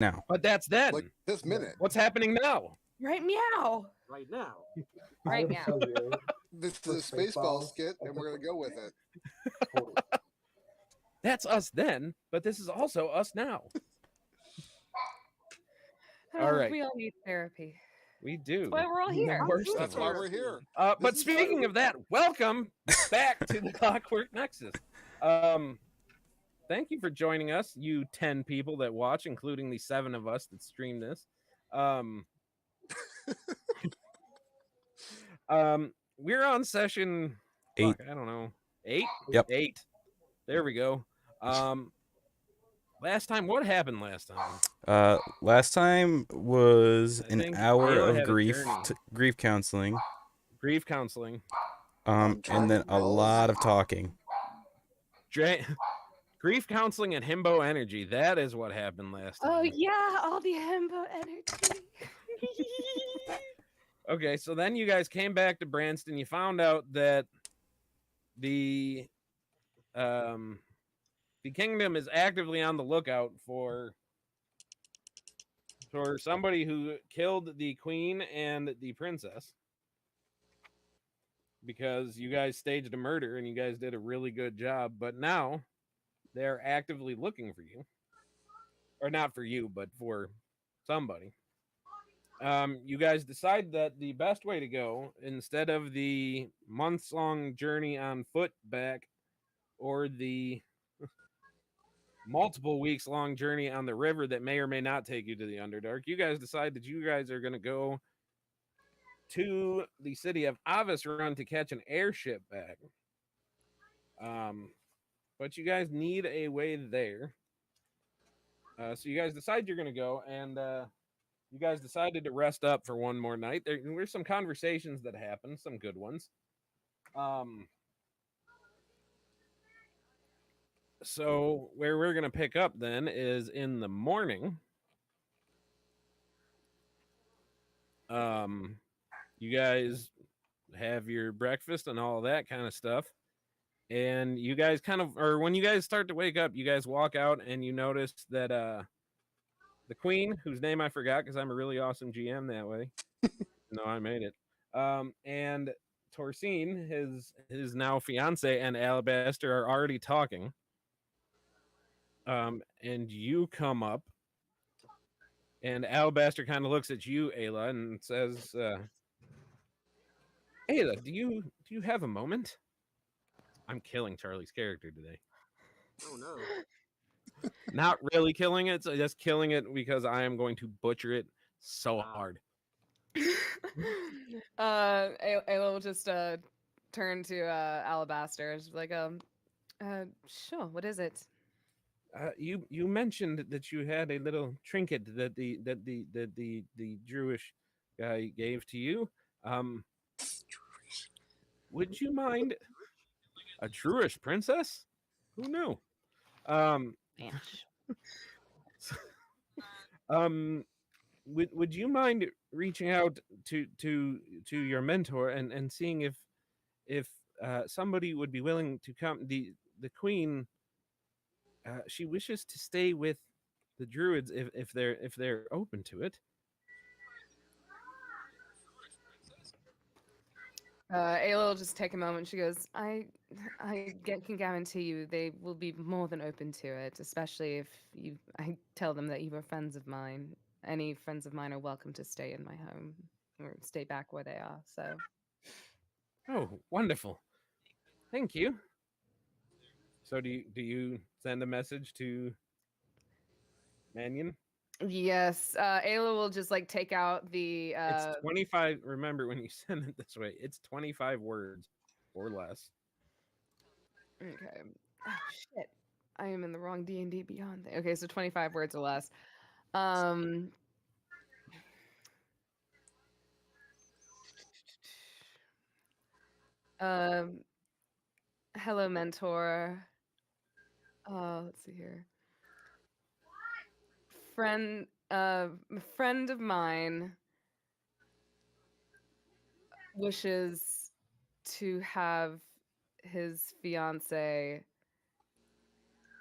now. But that's then. Like this minute. What's happening now? Right meow. Right now. Right meow. This is a Spaceball skit, and we're gonna go with it. That's us then, but this is also us now. All right. We all need therapy. We do. That's why we're all here. That's why we're here. But speaking of that, welcome back to the Clockwork Nexus. Thank you for joining us, you 10 people that watch, including the 7 of us that stream this. We're on session 8. I don't know. 8? Yep. 8. There we go. Last time, what happened last time? Last time was I an think hour Ayla of had a grief journey. grief counseling. Grief counseling. And then a lot of talking. Grief counseling and himbo energy. That is what happened last time. Oh yeah, all the hembo energy. Okay, so then you guys came back to Branston. You found out that the kingdom is actively on the lookout for somebody who killed the queen and the princess, because you guys staged a murder and you guys did a really good job, but now they're actively looking for you. Or not for you, but for somebody. You guys decide that the best way to go, instead of the months-long journey on foot back, or the multiple weeks-long journey on the river that may or may not take you to the Underdark, you guys decide that you guys are going to go to the city of Avisrun to catch an airship back. But you guys need a way there. So you guys decide you're going to go, and you guys decided to rest up for one more night. There were some conversations that happened, some good ones. So where we're going to pick up then is in the morning. You guys have your breakfast and all that kind of stuff. And you guys when you guys start to wake up, you guys walk out and you notice that the queen, whose name I forgot because I'm a really awesome GM that way. No, I made it. And Torsine, his now fiance, and Alabaster are already talking. And you come up, and Alabaster kind of looks at you, Ayla, and says, Ayla, do you have a moment? I'm killing Charlie's character today. Oh no. Not really killing it, so just killing it because I am going to butcher it so hard. Ayla will just turn to Alabaster. She's like, sure. What is it? You mentioned that you had a little trinket that the Druish guy gave to you. Would you mind a Druish princess? Who knew? Would you mind reaching out to your mentor and seeing if somebody would be willing to come? The queen, she wishes to stay with the druids if they're open to it. Ayla will just take a moment. She goes, I can guarantee you they will be more than open to it, especially if I tell them that you are friends of mine. Any friends of mine are welcome to stay in my home or stay back where they are. So. Oh, wonderful. Thank you. So do you send a message to Mannion? Yes, Ayla will just like take out the. It's 25. Remember, when you send it this way, it's 25 words or less. Okay. Oh, shit. I am in the wrong D&D Beyond thing. Okay, so 25 words or less. Hello, mentor. Let's see here. Friend of mine wishes to have his fiance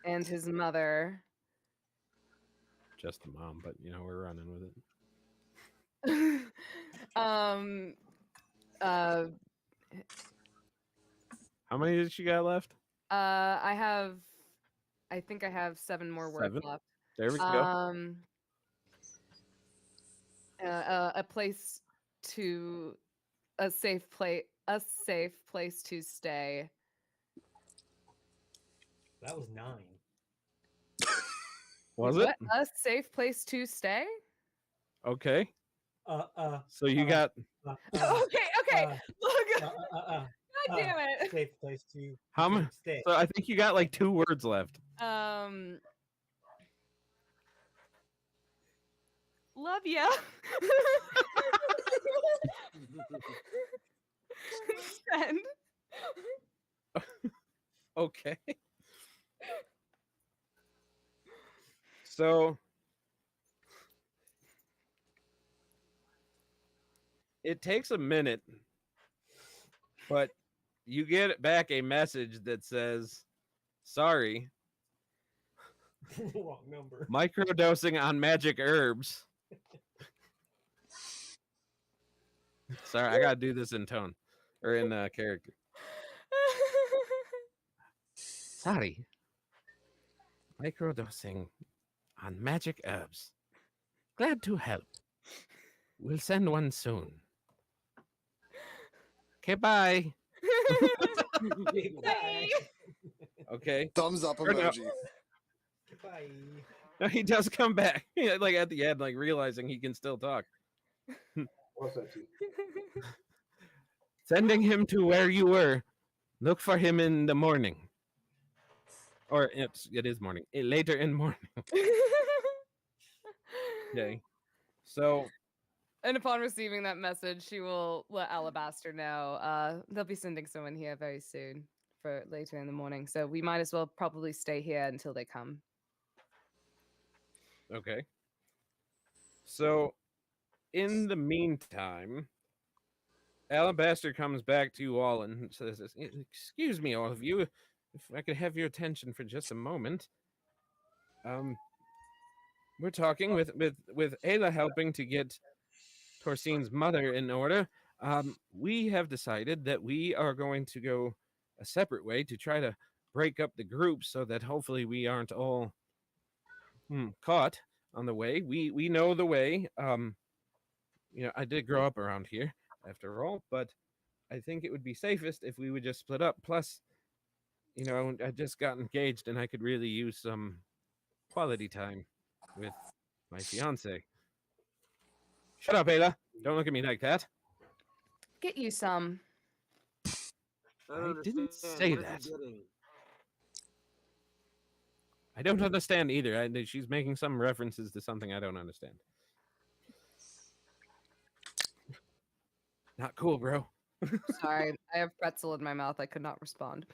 and his mother just the mom, but we're running with it. uh, How many did she got left? I think I have 7 more words 7. left. There we go. A place to, a safe place to stay. That was 9. Was What? it? A safe place to stay? Okay. So you uh, got Okay. Look. God damn it. Safe place to how many? stay. So I think you got like 2 words left. Love ya. Send. Okay. So it takes a minute, but you get back a message that says, "Sorry, Wrong number. microdosing on magic herbs." Sorry, I gotta do this in tone or in character. Sorry, microdosing on magic herbs. Glad to help. We'll send one soon. Okay, bye. Bye. Okay. Thumbs up Or no. emoji. Bye. No, he does come back. Like at the end, like realizing he can still talk. What's that to? Sending him to where you were. Look for him in the morning. Or it is morning. Later in morning. Okay. So And upon receiving that message, she will let Alabaster know. They'll be sending someone here very soon for later in the morning. So we might as well probably stay here until they come. okay. So in the meantime, Alabaster comes back to you all and says, "Excuse me, all of you, if I could have your attention for just a moment. We're talking with Ayla helping to get Torsine's mother in order. We have decided that we are going to go a separate way to try to break up the group so that hopefully we aren't all caught on the way. We know the way. I did grow up around here after all, but I think it would be safest if we would just split up. Plus, I just got engaged and I could really use some quality time with my fiance." Shut up, Ayla. Don't look at me like that. Get you some. I didn't say that. I don't understand either. She's making some references to something I don't understand. Not cool, bro. Sorry, I have pretzel in my mouth. I could not respond.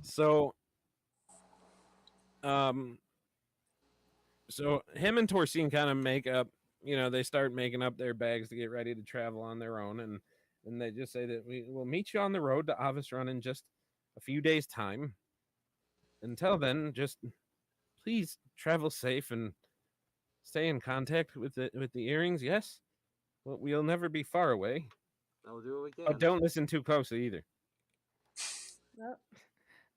So, so him and Torsine kind of make up. They start making up their bags to get ready to travel on their own, and they just say that we will meet you on the road to Avis Run in just a few days' time. Until then, just please travel safe and stay in contact with the earrings. Yes, well, we'll never be far away. I'll do what we can. But don't listen too closely either.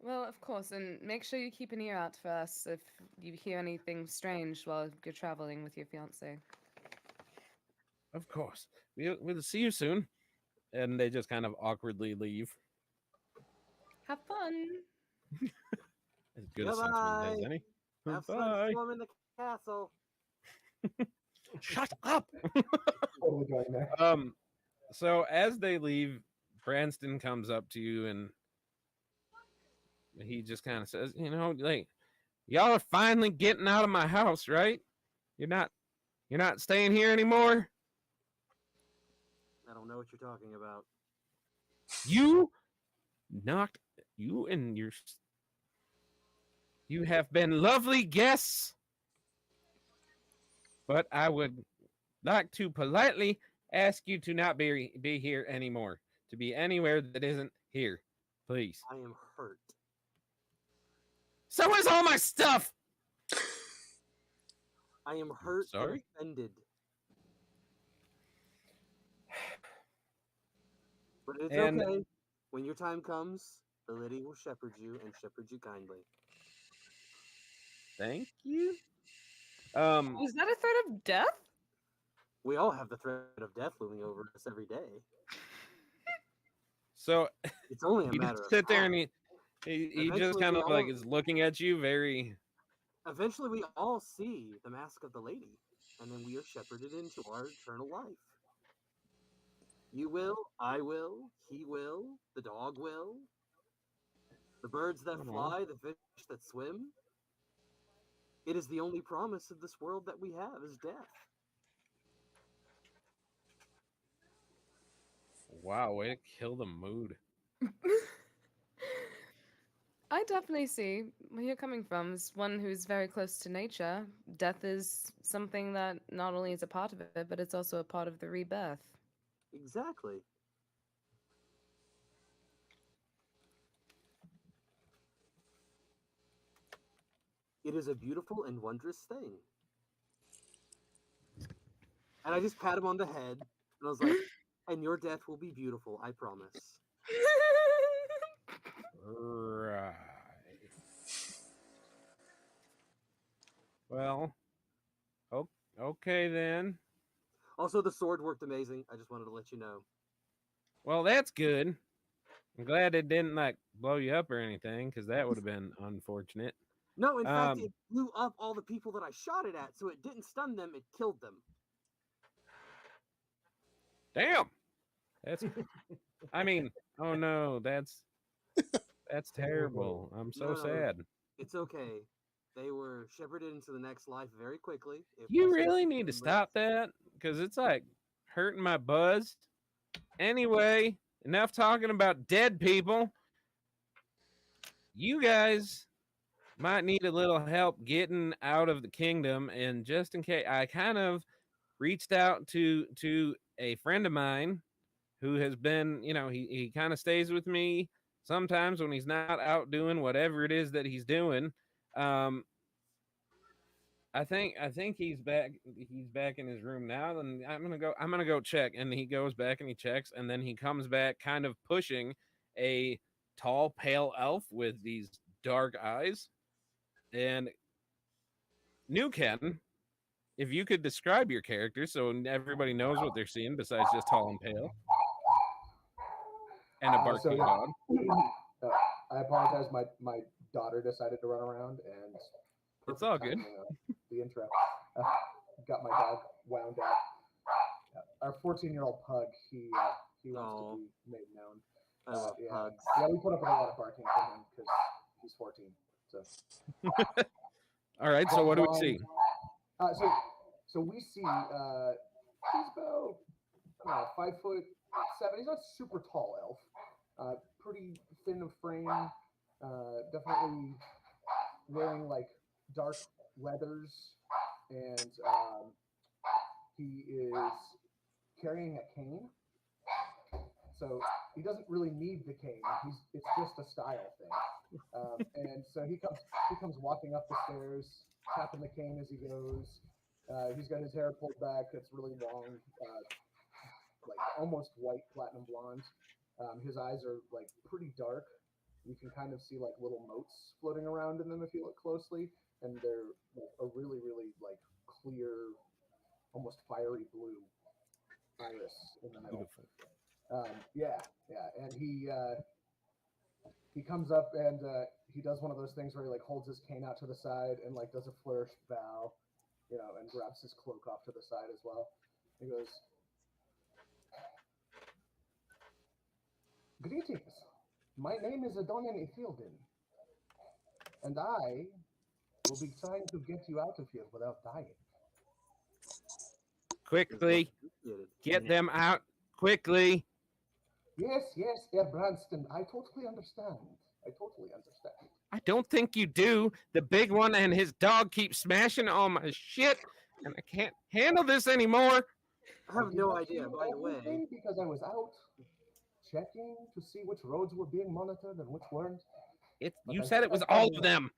Well, of course, and make sure you keep an ear out for us if you hear anything strange while you're traveling with your fiance. Of course. We'll see you soon. And they just kind of awkwardly leave. Have fun. As good a sentiment as any. Have fun Bye. storming the castle. Shut up. Totally going there. So as they leave, Branston comes up to you and he just kind of says, like, y'all are finally getting out of my house, right? You're not staying here anymore? I don't know what you're talking about. You have been lovely guests, but I would like to politely ask you to not be here anymore, to be anywhere that isn't here, please. I am hurt. So is all my stuff. I am hurt and sorry? offended. But it's And- okay. When your time comes, the lady will shepherd you and shepherd you kindly. Thank you. Was that a threat of death? We all have the threat of death looming over us every day. So It's only a he matter just of sit there and time. he just Eventually kind we of like all- is looking at you very. Eventually, we all see the mask of the lady, and then we are shepherded into our eternal life. You will, I will, he will, the dog will, the birds that fly, the fish that swim. It is the only promise of this world that we have is death. Wow, way to kill the mood. I definitely see where you're coming from. As one who's very close to nature, death is something that not only is a part of it, but it's also a part of the rebirth. Exactly. It is a beautiful and wondrous thing. And I just pat him on the head, and I was like, and your death will be beautiful, I promise. Right. Well, okay then. Also, the sword worked amazing. I just wanted to let you know. Well, that's good. I'm glad it didn't like blow you up or anything, because that would have been unfortunate. No, in fact, it blew up all the people that I shot it at, so it didn't stun them, it killed them. Damn. That's. I mean, oh no, that's terrible. I'm so No, sad. It's okay. They were shepherded into the next life very quickly. You really need to stop that, because it's like hurting my buzz. Anyway, enough talking about dead people. You guys might need a little help getting out of the kingdom, and just in case, I kind of reached out to a friend of mine who has been, he kind of stays with me sometimes when he's not out doing whatever it is that he's doing. I think he's back. He's back in his room now. And I'm gonna go check. And he goes back and he checks, and then he comes back, kind of pushing a tall, pale elf with these dark eyes. And New Ken, if you could describe your character so everybody knows what they're seeing besides just tall and pale, and a barking dog. I apologize. My daughter decided to run around, and It's all good. The intro got my dog wound up. Our 14-year-old pug, he wants to be made known. I love pugs. Yeah, we put up with a lot of barking from him because he's 14. So. All right. So what do we see? So we see he's about 5'7". He's not super tall elf. Pretty thin of frame. Definitely wearing like dark leathers, and he is carrying a cane. So he doesn't really need the cane. It's just a style thing. And so he comes walking up the stairs, tapping the cane as he goes. He's got his hair pulled back. It's really long, like almost white, platinum blonde. His eyes are like pretty dark. You can kind of see like little motes floating around in them if you look closely, and they're like a really, really like clear, almost fiery blue iris in the middle. And he comes up and he does one of those things where he like holds his cane out to the side and like does a flourish bow, and grabs his cloak off to the side as well. He goes, "Greetings. My name is Adonian Ithildin, and I will be trying to get you out of here without dying." Quickly, get them out quickly. Yes, Herr Branston. I totally understand. I don't think you do. The big one and his dog keep smashing all my shit, and I can't handle this anymore. I have no idea, by the way. Because I was out checking to see which roads were being monitored and which weren't. You said it was all of them.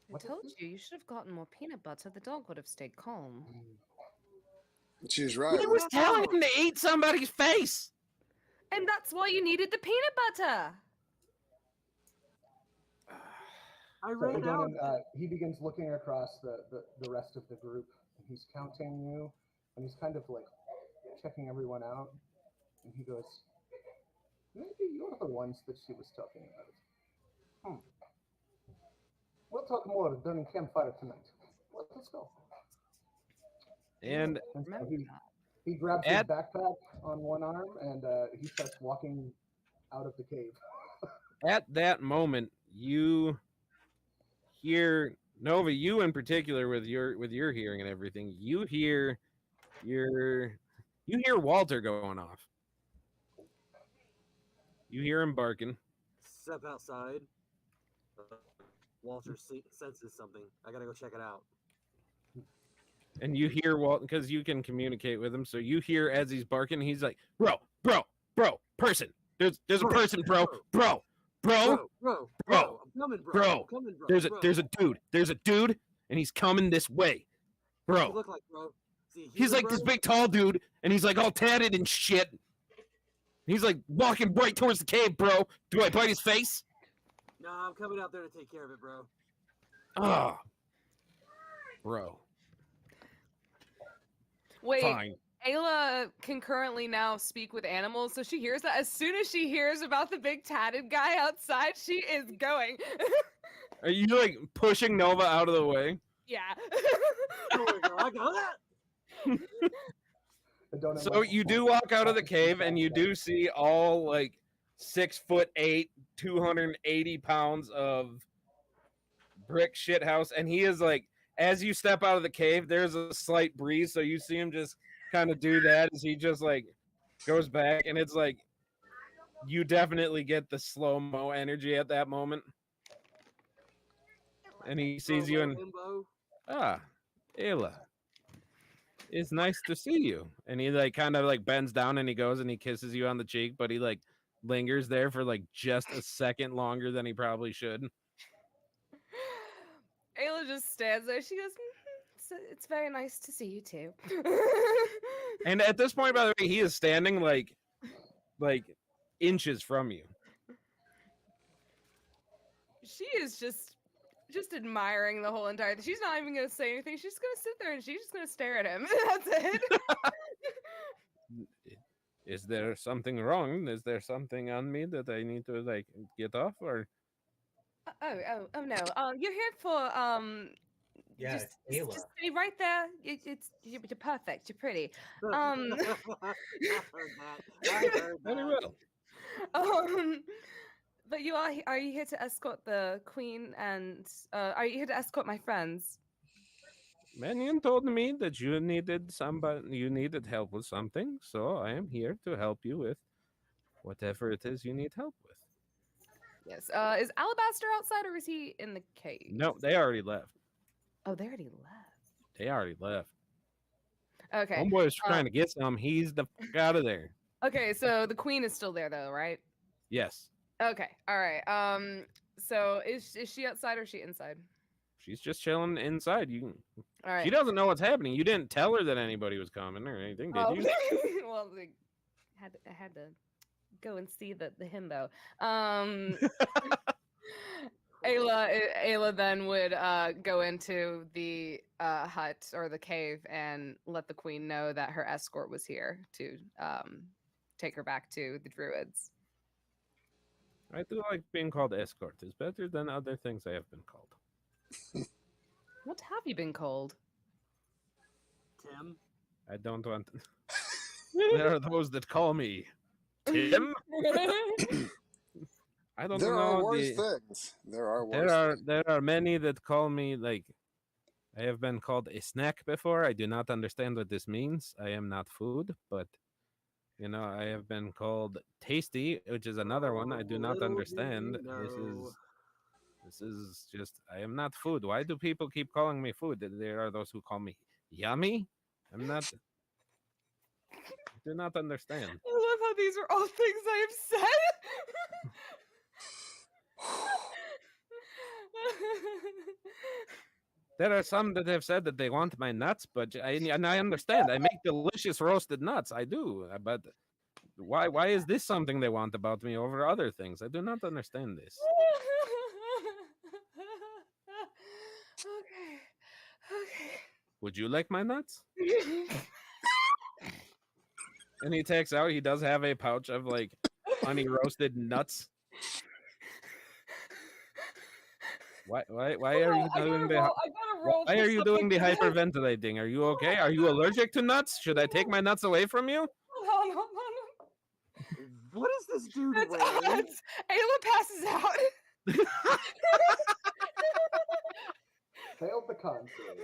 I What is told this? you, you should have gotten more peanut butter. The dog would have stayed calm. She's I right. was telling him to eat somebody's face. And that's why you needed the peanut butter. I So ran out. Adonin, he begins looking across the rest of the group, and he's counting you, and he's kind of like checking everyone out, and he goes, maybe you're the ones that she was talking about. We'll talk more during campfire tonight. Let's go. And And so Remember that. he grabs his At- backpack on one arm, and he starts walking out of the cave. at that moment, you hear Nova, you in particular, with your hearing and everything, you hear Walter going off. You hear him barking. Step outside. Walter senses something. I gotta go check it out. And you hear Walt, because you can communicate with him, so you hear as he's barking, he's like, bro, person. There's a person, bro. Bro, I'm coming, bro. Bro, I'm coming, bro. there's a dude, and he's coming this way. What's he Bro. look like, bro? He's like this big tall dude, and he's like all tatted and shit. He's like walking right towards the cave, bro. Do I bite his face? No, I'm coming out there to take care of it, bro. Ah, bro. Wait, Fine. Ayla can currently now speak with animals, so she hears that. As soon as she hears about the big tatted guy outside, she is going. Are you like pushing Nova out of the way? Yeah. I got that. Adonin So lets you do Walter walk out of the his cave, and you backpack. do see all like 6'8", 280 pounds of brick shit house, and he is like, as you step out of the cave, there's a slight breeze, so you see him just kind of do that as he just like goes back, and it's like you definitely get the slow-mo energy at that moment. And he sees you and Ayla, it's nice to see you. And he like kind of like bends down and he goes and he kisses you on the cheek, but he like lingers there for like just a second longer than he probably should. Ayla just stands there. She goes, it's very nice to see you too. And at this point, by the way, he is standing like inches from you. She is just admiring the whole entire thing. She's not even gonna say anything. She's just gonna sit there and she's just gonna stare at him. That's it. Is there something wrong? Is there something on me that I need to like get off or? Oh no. You're here for Yeah, just, it's Ayla. just stay right there. You're perfect. You're pretty. I heard that. I heard Very that. well. But are you here to escort the queen and are you here to escort my friends? Mannion told me that you needed help with something, so I am here to help you with whatever it is you need help with. Yes. Is Alabaster outside or is he in the cave? No, they already left. Oh, they already left. They already left. Okay. Homeboy was trying to get some. He's the fuck out of there. Okay, so the queen is still there though, right? Yes. Okay. All right. So is she outside or is she inside? She's just chilling inside. All right. She doesn't know what's happening. You didn't tell her that anybody was coming or anything, did you? Well, I had to go and see the himbo. Ayla then would go into the hut or the cave and let the queen know that her escort was here to take her back to the druids. I do like being called escort. It's better than other things I have been called. What have you been called? Tim. I don't want. There are those that call me Tim. I don't There know. are worse things. There are worse. There are many that call me like. I have been called a snack before. I do not understand what this means. I am not food, but I have been called tasty, which is another one I do not Little do understand. you know. This is just I am not food. Why do people keep calling me food? There are those who call me yummy. I'm not. I do not understand. I love how these are all things I have said. There are some that have said that they want my nuts, but and I understand. I make delicious roasted nuts. I do, but why is this something they want about me over other things? I do not understand this. Okay. Would you like my nuts? And he takes out. He does have a pouch of like honey roasted nuts. Why are you doing the? I gotta roll. Why for are you doing the something. hyperventilating? Are you okay? Are you allergic to nuts? Should I take my nuts away from you? Hold on. What is this dude It's wearing? odds. Ayla passes out. Failed the con save.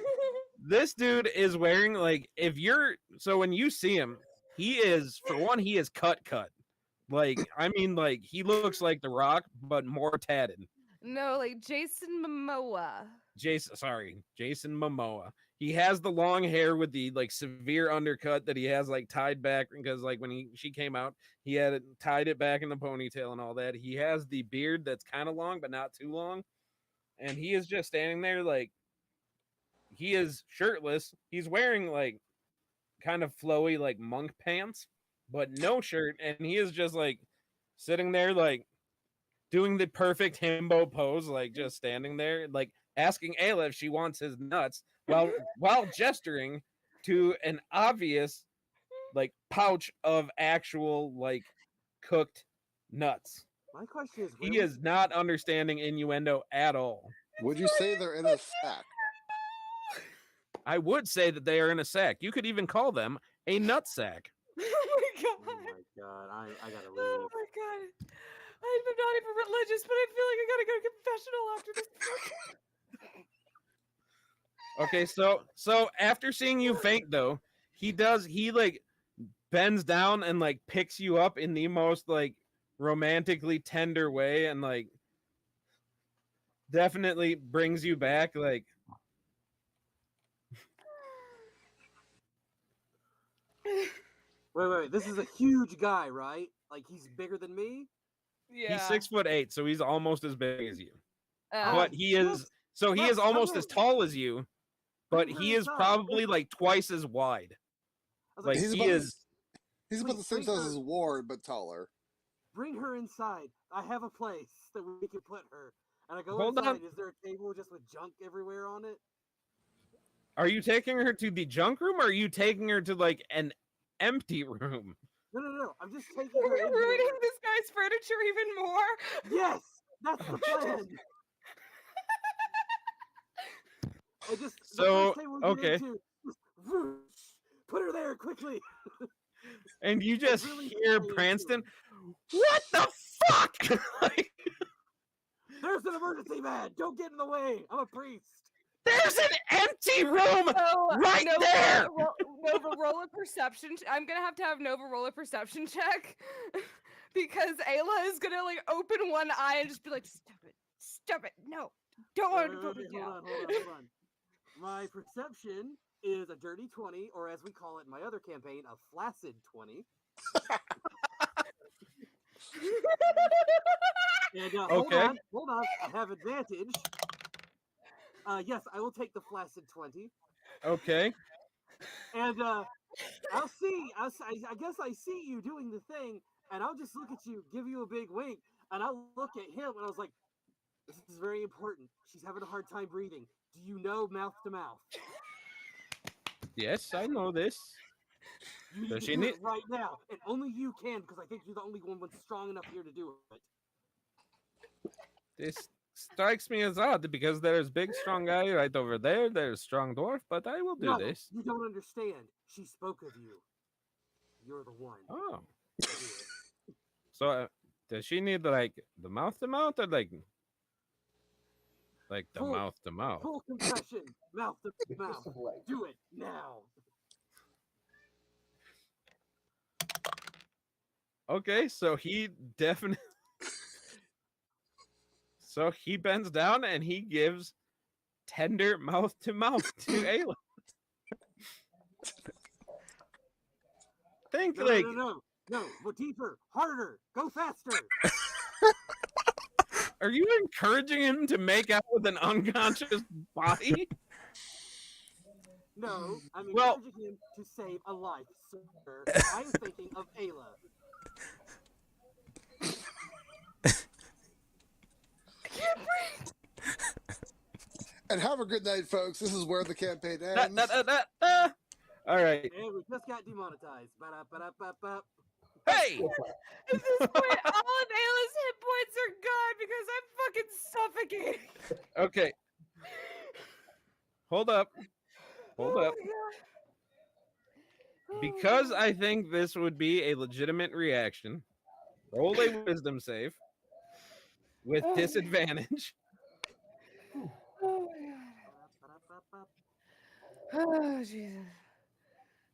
This dude is wearing like so when you see him, he is cut. Like I mean like he looks like The Rock, but more tatted. No, like Jason Momoa. Jason Momoa. He has the long hair with the like severe undercut that he has like tied back because like when she came out, he had it tied it back in the ponytail and all that. He has the beard that's kind of long but not too long, and he is just standing there like he is shirtless. He's wearing like kind of flowy like monk pants, but no shirt, and he is just like sitting there like doing the perfect himbo pose, like just standing there, like asking Ayla if she wants his nuts while gesturing to an obvious like pouch of actual like cooked nuts. My question is, He is not understanding innuendo at all. Would you say they're in a sack? I would say that they are in a sack. You could even call them a nut sack. Oh Oh my god. my god, I gotta leave. Oh my god. I'm not even religious, but I feel like I gotta go to confessional after this. Okay, so after seeing you faint though, he like bends down and like picks you up in the most like romantically tender way and like definitely brings you back like Wait. This is a huge guy, right? Like he's bigger than me. Yeah. he's 6'8", so he's almost as big as you. Uh, But he is almost as tall as you, but Bring her he is inside. probably like twice as wide. I was Like He's he about- is He's about the same Bring size her- as Ward, but taller. Bring her inside. I have a place that we can put her. And I go Hold inside. on. Is there a table just with junk everywhere on it? Are you taking her to the junk room or are you taking her to like an empty room? No. I'm just taking We're her in ruining here. this guy's furniture even more. Yes, that's the plan. I just the So, first table we get okay. into, just whoosh, put her there quickly. And you just really hear play into Pranston, it. what the fuck? Like, There's an emergency man. Don't get in the way. I'm a priest. there's an empty room right there. Nova, roll a perception. I'm gonna have Nova roll a perception check because Ayla is gonna like open one eye and just be like, "Stop it! No, don't want to put me down." Hold on. My perception is a dirty 20, or as we call it in my other campaign, a flaccid 20. And Okay. hold on. I have advantage. Yes, I will take the flaccid 20. Okay. And I'll see. I guess I see you doing the thing, and I'll just look at you, give you a big wink, and I'll look at him, and I was like, "This is very important. She's having a hard time breathing. Do you know mouth to mouth? Yes, I know this. You need Does to she do need- it right now, and only you can, because I think you're the only one that's strong enough here to do it." This strikes me as odd because there's big strong guy right over there. There's strong dwarf, but I will do No, this. you don't understand. She spoke of you. You're the one. Oh. to do it. So does she need like the mouth to mouth or like the Full- mouth to mouth? Full compression, mouth to The kiss mouth. of life. Do it now. Okay, so he definitely so he bends down and he gives tender mouth to mouth to Ayla. Think No, go deeper, harder, go faster. Are you encouraging him to make out with an unconscious body? No, I'm Well- encouraging him to save a life, sir. I am thinking of Ayla. And have a good night, folks. This is where the campaign Da, ends. da, da, da, da. All right. And we just got demonetized. Ba-da-ba-da-ba-ba. Hey! At this point, all of Ayla's hit points are gone because I'm fucking suffocating. Okay. Hold up. Hold up. Oh my God. Oh my Because God. I think this would be a legitimate reaction, roll a wisdom save with Oh. disadvantage. Oh my Ba-da-ba-da-ba-ba. God. Oh Jesus.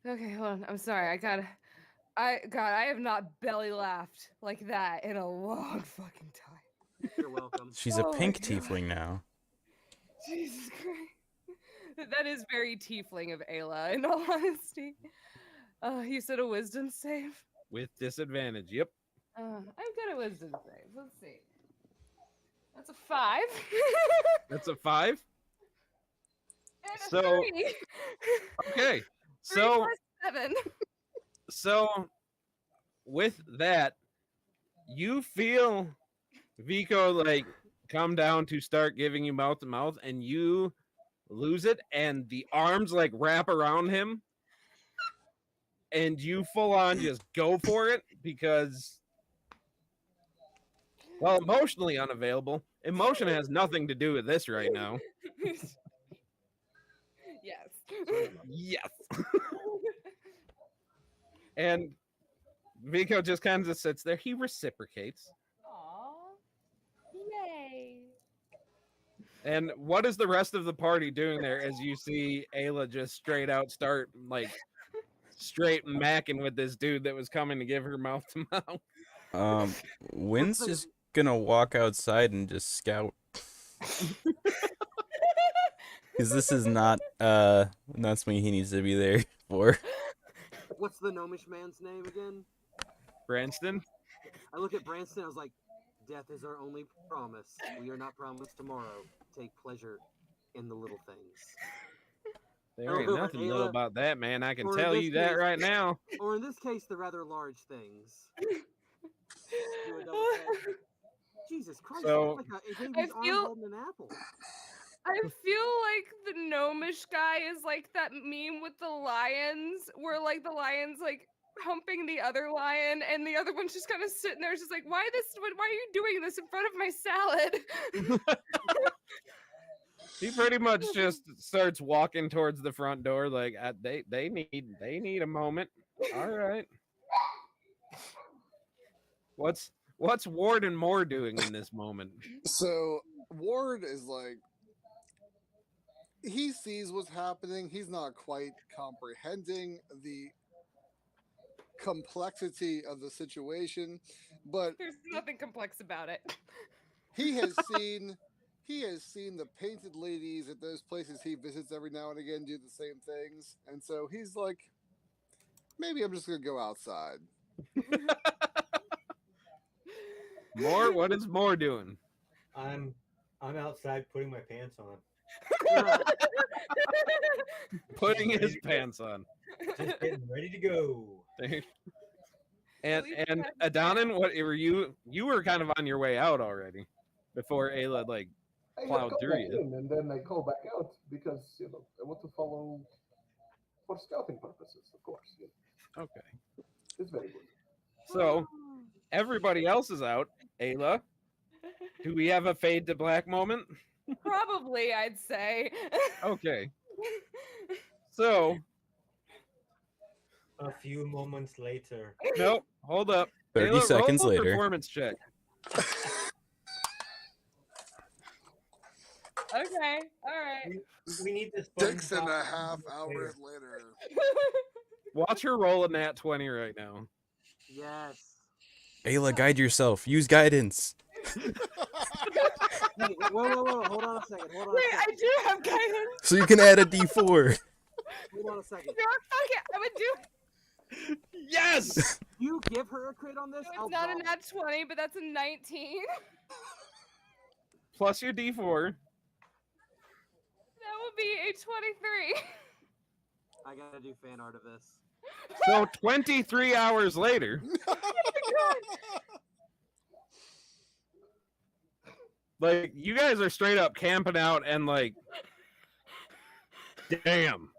Okay, hold on. I'm sorry. I have not belly laughed like that in a long fucking time. You're welcome. She's a Oh my pink God. tiefling now. Jesus Christ. That is very tiefling of Ayla, in all honesty. You said a wisdom save? With disadvantage. Yep. I've got a wisdom save. Let's see. That's a 5. That's a 5. And a So- 3. Okay. 3 So plus 7. so with that, you feel Vico like come down to start giving you mouth to mouth, and you lose it, and the arms like wrap around him, and you full on just go for it because, well, emotionally unavailable. Emotion has nothing to do with this right now. Yes. Yes. And Vico just kind of sits there. He reciprocates. Aw. Yay. And what is the rest of the party doing there as you see Ayla just straight out start like straight macking with this dude that was coming to give her mouth to mouth? Wynn's just gonna walk outside and just scout. Because this is not something he needs to be there for. What's the gnomish man's name again? Branston? I look at Branston, I was like, death is our only promise. We are not promised tomorrow. Take pleasure in the little things. There ain't Oh, nothing little Ayla, about that, man. I can or in tell this you that case- right now. Or in this case, the rather large things. Do a double check. Jesus Christ, So- that's like a baby's arm feel- holding an apple. I feel like the gnomish guy is like that meme with the lions, where like the lion's like humping the other lion, and the other one's just kind of sitting there, just like, why are you doing this in front of my salad? He pretty much just starts walking towards the front door like they need a moment. All right. What's Ward and Moore doing in this moment? So Ward is like, he sees what's happening. He's not quite comprehending the complexity of the situation, but There's nothing complex about it. he has seen the painted ladies at those places he visits every now and again do the same things, and so he's like, maybe I'm just gonna go outside. Moore, what is Moore doing? I'm outside putting my pants on. Putting his pants on. Just getting ready to go. And least and that's fair. Adonin, what were you were kind of on your way out already before Ayla like I plowed come through back you. in, and then I call back out because I want to follow for scouting purposes, of course. okay. It's very good. So everybody else is out. Ayla, do we have a fade to black moment? Probably, I'd say. Okay. So A few moments later. nope, hold up. 30 Ayla, seconds roll a later. performance check. Okay, all right. We need this. 6.5 hours later. Watch her roll a nat 20 right now. Yes. Ayla, guide yourself. Use guidance. Hey, whoa, hold on a second. Hold on Wait, a I second. do have guidance. So you can add a D4. Hold on a second. No, fuck it. I would do. Yes! You give her a crit on this? It's I'll not draw. a nat 20, but that's a 19. plus your D4. That will be a 23. I gotta do fan art of this. So 23 hours later, like you guys are straight up camping out and like, damn,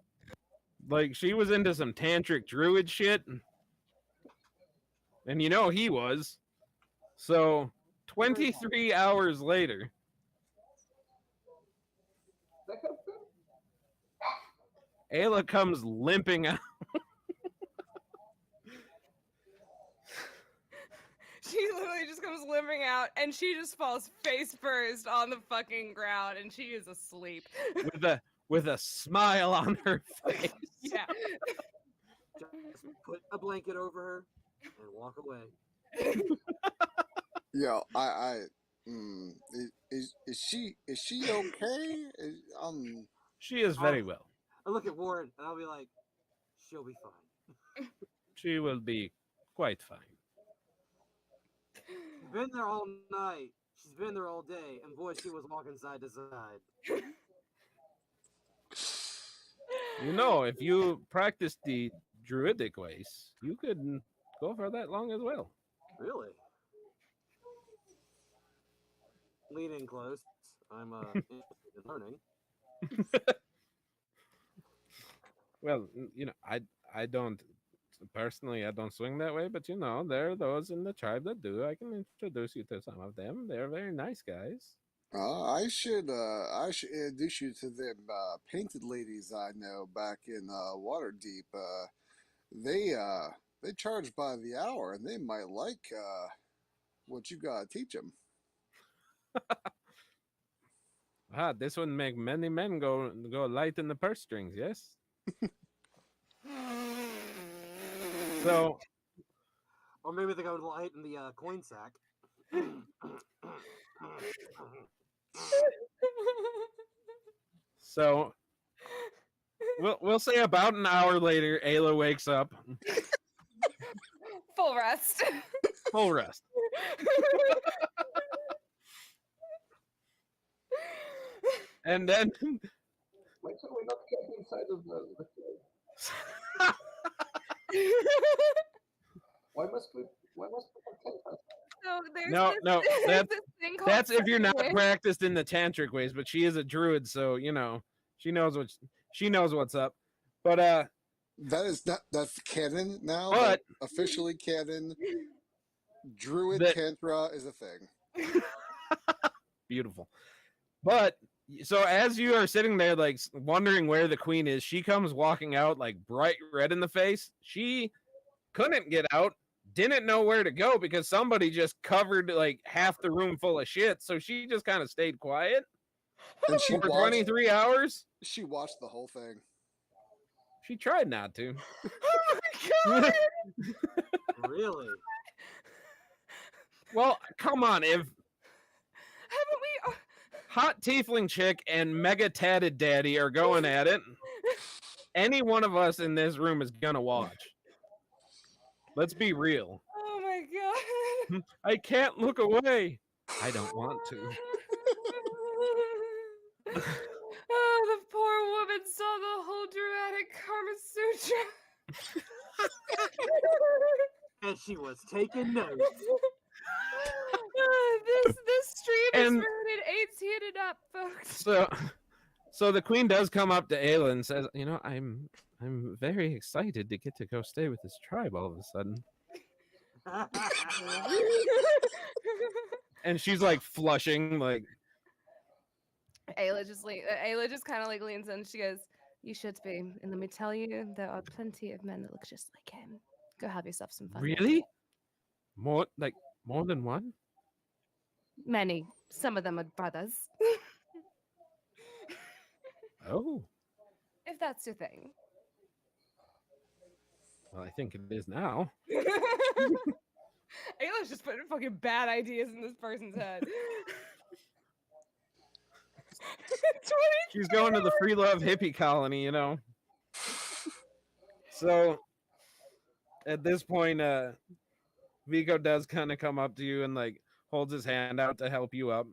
like she was into some tantric druid shit, and you know he was. So 23 hours later, That kind of thing. Ayla comes limping out. She literally just comes limping out, and she just falls face first on the fucking ground, and she is asleep. with a smile on her face. Yeah. Just put a blanket over her and walk away. Yeah, is she okay? She is very well. I look at Warren and I'll be like, she'll be fine. She will be quite fine. She's been there all night. She's been there all day, and boy, she was walking side to side. You know, if you practice the druidic ways, you could go for that long as well. Really? Lean in close. I'm interested in learning. Well, you know, I don't personally, I don't swing that way, but you know, there are those in the tribe that do. I can introduce you to some of them. They're very nice guys. I should introduce you to them painted ladies I know back in Waterdeep. They charge by the hour, and they might like what you gotta teach them. Ah, this would make many men go light in the purse strings, yes? So, Or maybe they go light in the coin sack. so we'll say about an hour later, Ayla wakes up, Full rest. full rest. And then Wait till we not get inside of the cave. Why must we protect us? So there's No, this, no, there's that's- this thing called that's if you're not Sunday. practiced in the tantric ways, but she is a druid, so you know she knows what's up. But That's canon now. But- Officially canon. Druid The- Tantra is a thing. beautiful. But so as you are sitting there, like wondering where the queen is, she comes walking out like bright red in the face. She couldn't get out, didn't know where to go because somebody just covered like half the room full of shit. So she just kind of stayed quiet And she for watched 23 hours. she watched the whole thing. She tried not to. Oh my god! Really? Well, come on, if Haven't we? hot tiefling chick and mega tatted daddy are going at it, any one of us in this room is gonna watch. Let's be real. Oh my god! I can't look away. I don't want to. Oh, the poor woman saw the whole dramatic Kama Sutra. And she was taking notes. This stream is And- rated 18 and up, folks. So the queen does come up to Ayla and says, "You know, I'm very excited to get to go stay with this tribe all of a sudden." And she's like flushing, like, Ayla just kind of like leans in. She goes, "You should be, and let me tell you, there are plenty of men that look just like him. Go have yourself some fun." really? More than one? Many. Some of them are brothers. Oh, If that's your thing. well, I think it is now. Ayla's just putting fucking bad ideas in this person's head. She's going to the free love hippie colony, you know. So at this point, Vico does kind of come up to you and like holds his hand out to help you up.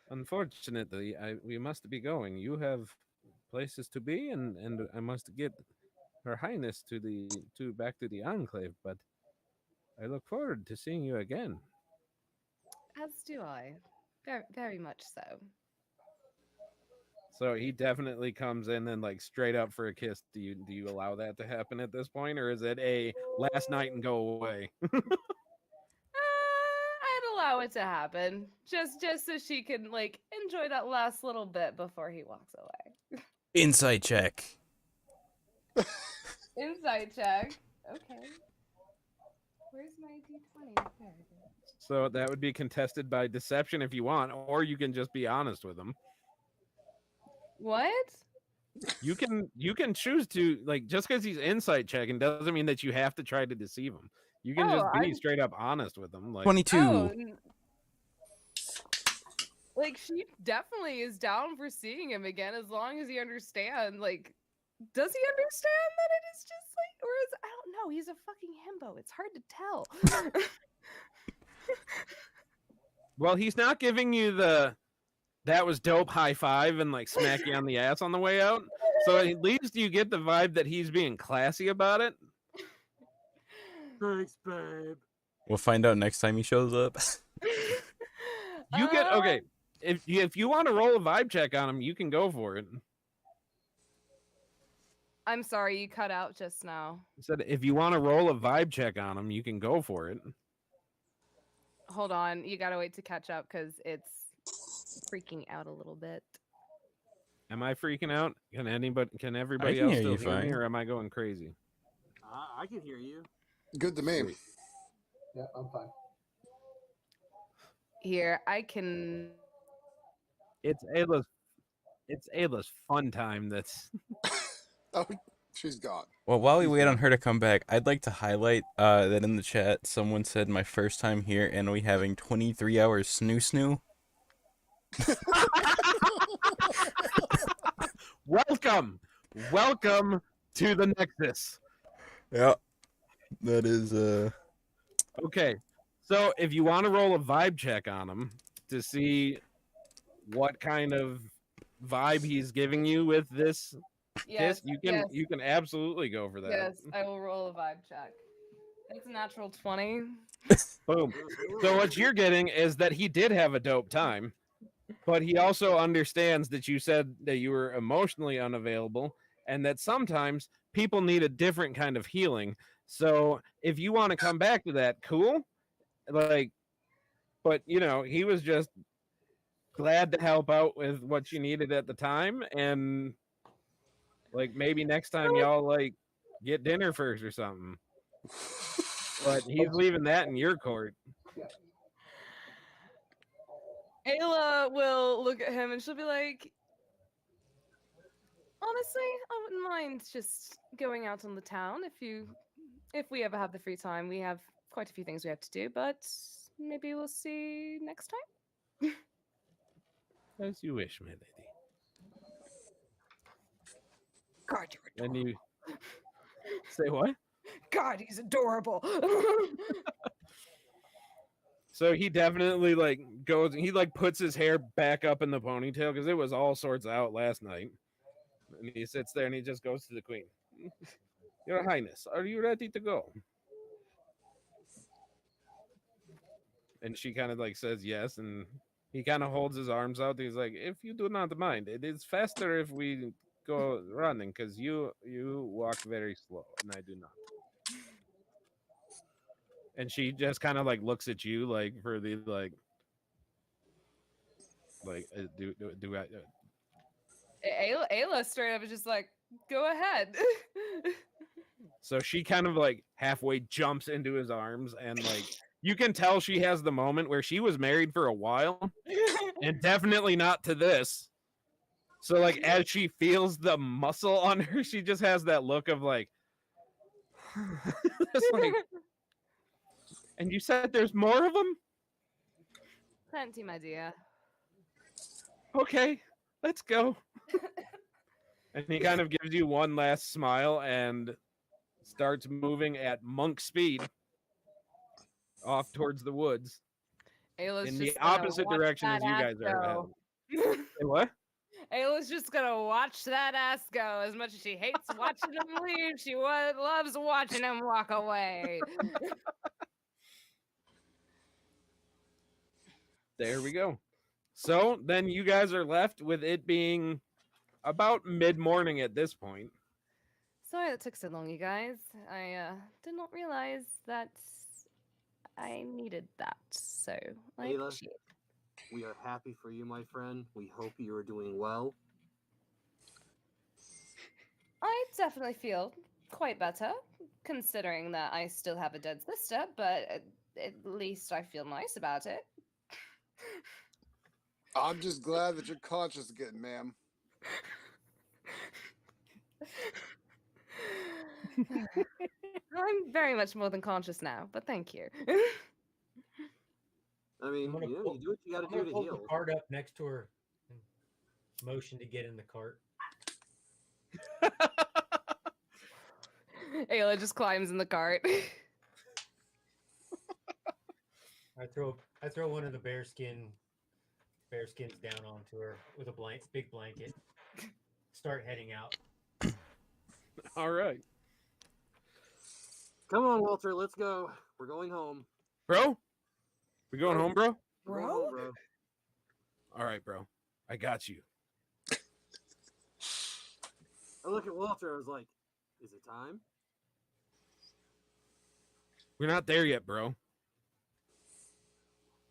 Unfortunately, we must be going. You have places to be, and I must get Her Highness to back to the Enclave. But I look forward to seeing you again. As do I. Very, very much so. So he definitely comes in and like straight up for a kiss. Do you allow that to happen at this point, or is it a last night and go away? I'd allow it to happen, just so she can like enjoy that last little bit before he walks away. Insight check. Insight check. Okay. Where's my d20? There it is. So that would be contested by deception if you want, or you can just be honest with him. What? You can choose to like just because he's insight checking doesn't mean that you have to try to deceive him. You can just be straight up honest with him. Like 22. Oh, like she definitely is down for seeing him again as long as he understands. Like, does he understand that it is just like, or is I don't know? He's a fucking himbo. It's hard to tell. well, he's not giving you the that was dope high five and like smack you on the ass on the way out. So at least you get the vibe that he's being classy about it. Thanks, babe. We'll find out next time he shows up. You get okay. If you want to roll a vibe check on him, you can go for it. I'm sorry, you cut out just now. I said if you want to roll a vibe check on him, you can go for it. Hold on, you gotta wait to catch up because it's freaking out a little bit. Am I freaking out? Can everybody can else hear still you hear me, fine. or am I going crazy? I can hear you. Good to me. Sweet. Yeah, I'm fine. Here, I can. It's Ayla's fun time. That's Oh, she's gone. Well, while we wait on her to come back, I'd like to highlight that in the chat, someone said my first time here, and we having 23 hours snoo. welcome to the Nexus. Yeah, that is Okay, so if you want to roll a vibe check on him to see what kind of vibe he's giving you with this Yes, kiss, you can absolutely go for that. yes, I will roll a vibe check. It's a natural 20. Boom. So what you're getting is that he did have a dope time, but he also understands that you said that you were emotionally unavailable and that sometimes people need a different kind of healing. So if you want to come back to that, cool. Like, but you know, he was just glad to help out with what you needed at the time, and like maybe next time y'all like get dinner first or something. But he's leaving that in your court. Ayla will look at him and she'll be like, honestly, I wouldn't mind just going out on the town if we ever have the free time. We have quite a few things we have to do, but maybe we'll see next time. As you wish, my lady. God, you're And you say what? God, he's adorable. So he definitely like goes. He like puts his hair back up in the ponytail because it was all sorts out last night. And he sits there and he just goes to the queen. Your Highness, are you ready to go? And she kind of like says yes, and he kind of holds his arms out. He's like, if you do not mind, it is faster if we go running because you walk very slow and I do not. And she just kind of like looks at you like for the do I Ayla straight up is just like, go ahead. So she kind of like halfway jumps into his arms, and like you can tell she has the moment where she was married for a while and definitely not to this. So like as she feels the muscle on her, she just has that look of like it's like, and you said there's more of them? Plenty, my dear. Okay, let's go. And he kind of gives you one last smile and starts moving at monk speed off towards the woods. Ayla's in just the gonna opposite watch direction that as you ass guys are go. heading. Say what? Ayla's just gonna watch that ass go. As much as she hates watching him leave, she loves watching him walk away. There we go. So then you guys are left with it being about mid-morning at this point. Sorry that took so long, you guys. I did not realize that I needed that, so I Ayla? appreciate it. We are happy for you, my friend. We hope you are doing well. I definitely feel quite better, considering that I still have a dead sister, but at least I feel nice about it. I'm just glad that you're conscious again, ma'am. I'm very much more than conscious now, but thank you. I mean, I'm gonna you pull- do what you got I'm to gonna do to pull the heal. cart up next to her and motion to get in the cart. Ayla just climbs in the cart. I throw one of the bearskins down onto her with a big blanket. Start heading out. All right. Come on, Walter, let's go. We're going home. Bro? We going home, bro? We're going home, bro. All right, bro. I got you. I look at Walter, I was like, is it time? We're not there yet, bro.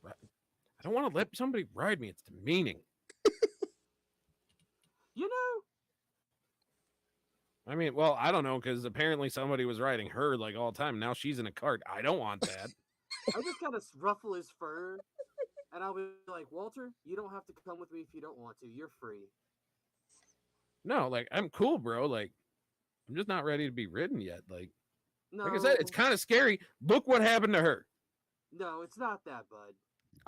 I don't want to let somebody ride me. It's demeaning. You know, I mean, well, I don't know, because apparently somebody was riding her like all the time. Now she's in a cart. I don't want that. I just kind of ruffle his fur, and I'll be like, Walter, you don't have to come with me if you don't want to. You're free. No, like, I'm cool, bro. Like, I'm just not ready to be ridden yet. Like No, I said, it's kind of scary. Look what happened to her. no, it's not that, bud.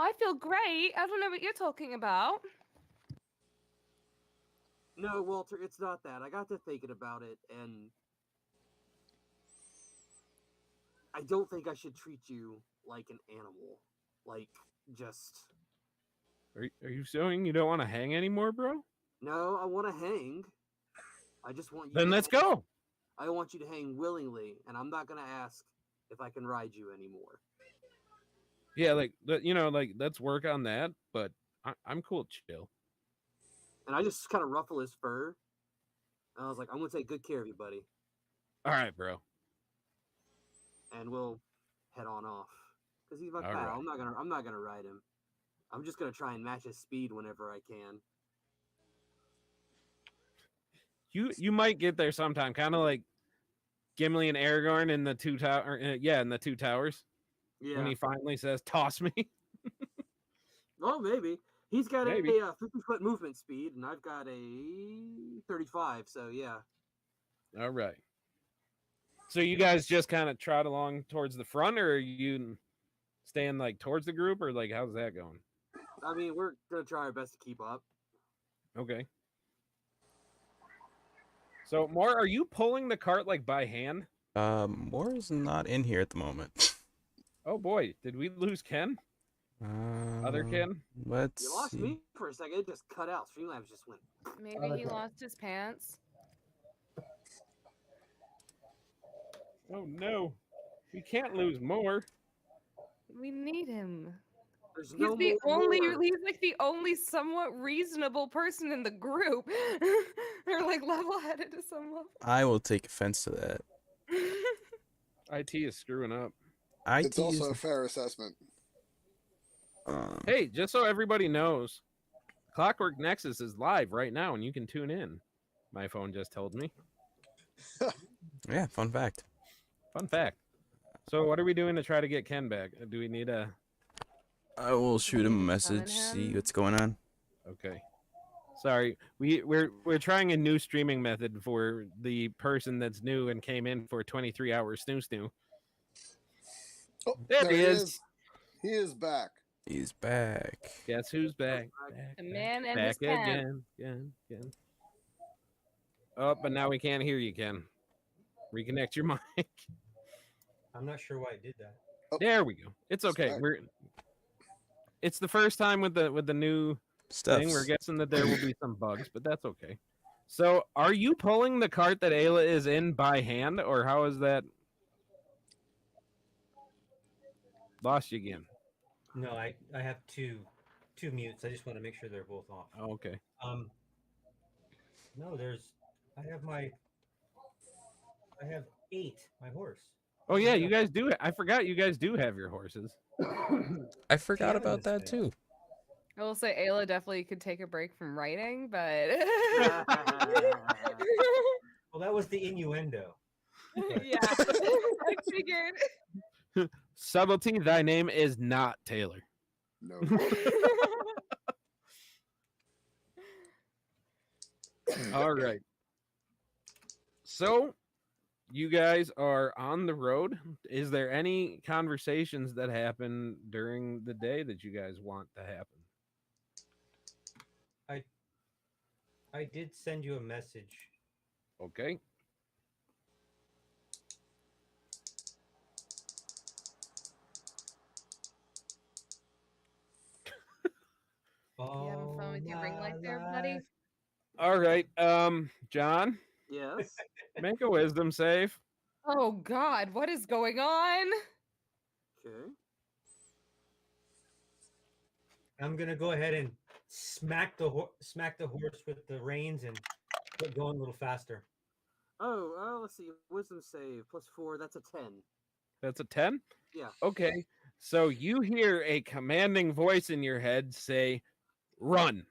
I feel great. I don't know what you're talking about. No, Walter, it's not that. I got to thinking about it, and I don't think I should treat you like an animal. Like, just... Are you saying you don't want to hang anymore, bro? No, I want to hang. I just want you Then to let's hang. go. I want you to hang willingly, and I'm not going to ask if I can ride you anymore. Yeah, like, like, let's work on that. But I'm cool, chill. And I just kind of ruffle his fur. And I was like, I'm going to take good care of you, buddy. All right, bro. And we'll head on off. Because he's my All pal. right. I'm not gonna ride him. I'm just gonna try and match his speed whenever I can. You might get there sometime, kind of like Gimli and Aragorn in the Two Towers. Yeah. When he finally says, "Toss me." Oh, maybe. He's got Maybe. a 50-foot movement speed, and I've got a 35. So yeah. All right. So you guys just kind of trot along towards the front, or are you staying like towards the group, or like how's that going? I mean, we're gonna try our best to keep up. Okay. So, Moore, are you pulling the cart like by hand? Moore is not in here at the moment. Oh boy, did we lose Ken? Other Ken? Let's You lost see. me for a second. It just cut out. Streamlabs just went. Maybe he lost his pants. Oh no, we can't lose Moore. We need him. There's He's no the more only Moore. he's like the only somewhat reasonable person in the group. Or like level-headed to some level. I will take offense to that. IT is screwing up. It's IT also a is, fair assessment. Hey, just so everybody knows, Clockwork Nexus is live right now, and you can tune in. My phone just told me. yeah, fun fact. Fun fact. So, what are we doing to try to get Ken back? Do we need a? I will shoot him a Summon message, see him. what's going on. Okay. Sorry, we're trying a new streaming method for the person that's new and came in for 23 hours snoo. Oh, There he is. He is back. He's back. Guess who's back? The man and his Back pen. again. Oh, but now we can't hear you, Ken. Reconnect your mic. I'm not sure why I did that. Oh, There we go. It's okay. sorry. It's the first time with the new thing. We're Stuffs. guessing that there will be some bugs, but that's okay. So, are you pulling the cart that Ayla is in by hand, or how is that? Lost you again. No, I have two mutes. I just want to make sure they're both off. Oh, okay. No, I have 8. My horse. Oh yeah, you guys do. I forgot you guys do have your horses. I forgot TM about this that thing. too. I will say Ayla definitely could take a break from writing, but Well, that was the innuendo. yeah, I figured. Subtlety, thy name is not Taylor. No. All right. So, you guys are on the road. Is there any conversations that happen during the day that you guys want to happen? I did send you a message. Okay. You having fun with your ring light there, buddy? All right. John, Yes. make a wisdom save. Oh God, what is going on? Okay. I'm gonna go ahead and smack the horse with the reins and get going a little faster. Oh, let's see. Wisdom save +4. That's a 10. That's a 10? Yeah. Okay. So you hear a commanding voice in your head say, "Run."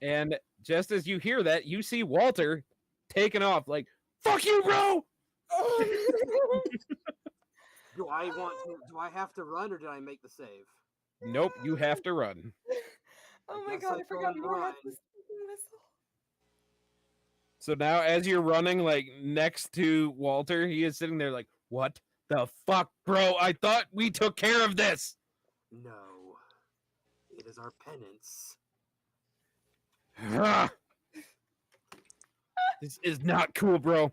And just as you hear that, you see Walter taking off like, "Fuck you, bro!" Do I have to run or did I make the save? Nope, you have to run. Oh I my guess God, I I forgot go more had run. this whistle. So now as you're running like next to Walter, he is sitting there like, "What the fuck, bro? I thought we took care of this." No. It is our penance. Ah. This is not cool, bro.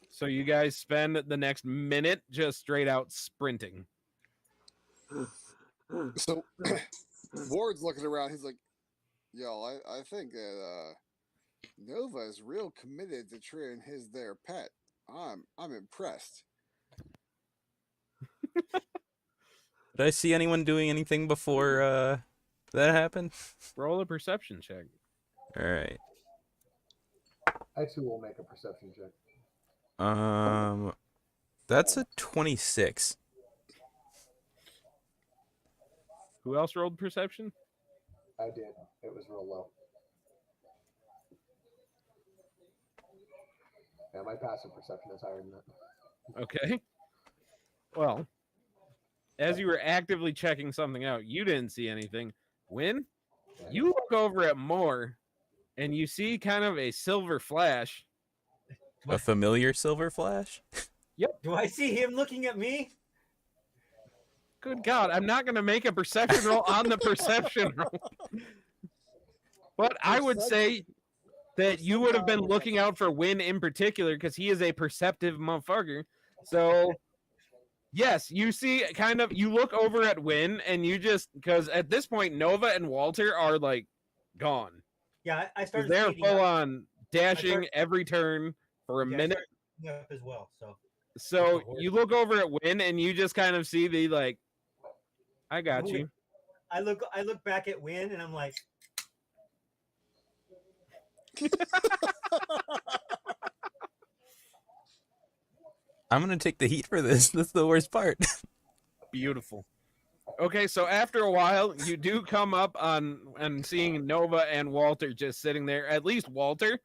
So you guys spend the next minute just straight out sprinting. So Ward's looking around. He's like, "Yo, I think that Nova is real committed to treating his their pet. I'm impressed." Did I see anyone doing anything before that happened? Roll a perception check. All right. I too will make a perception check. That's a 26. Who else rolled perception? I did. It was real low. Yeah, my passive perception is higher than that. Okay. Well, as you were actively checking something out, you didn't see anything. When you look over at Moore and you see kind of a silver flash. A familiar silver flash? Do I see him looking at me? Good God, I'm not going to make a perception roll on the perception roll. But I would say that you would have been looking out for Win in particular because he is a perceptive motherfucker. So, yes, you see kind of, you look over at Win and you just, because at this point, Nova and Walter are like gone. Yeah, I started. They're speeding full up. on dashing every turn for a Yeah, I minute. started speeding up as well. So you look over at Win and you just kind of see the like, I got you. I look back at Win and I'm like, I'm gonna take the heat for this. That's the worst part. Beautiful. Okay, so after a while, you do come up on and seeing Nova and Walter just sitting there. At least Walter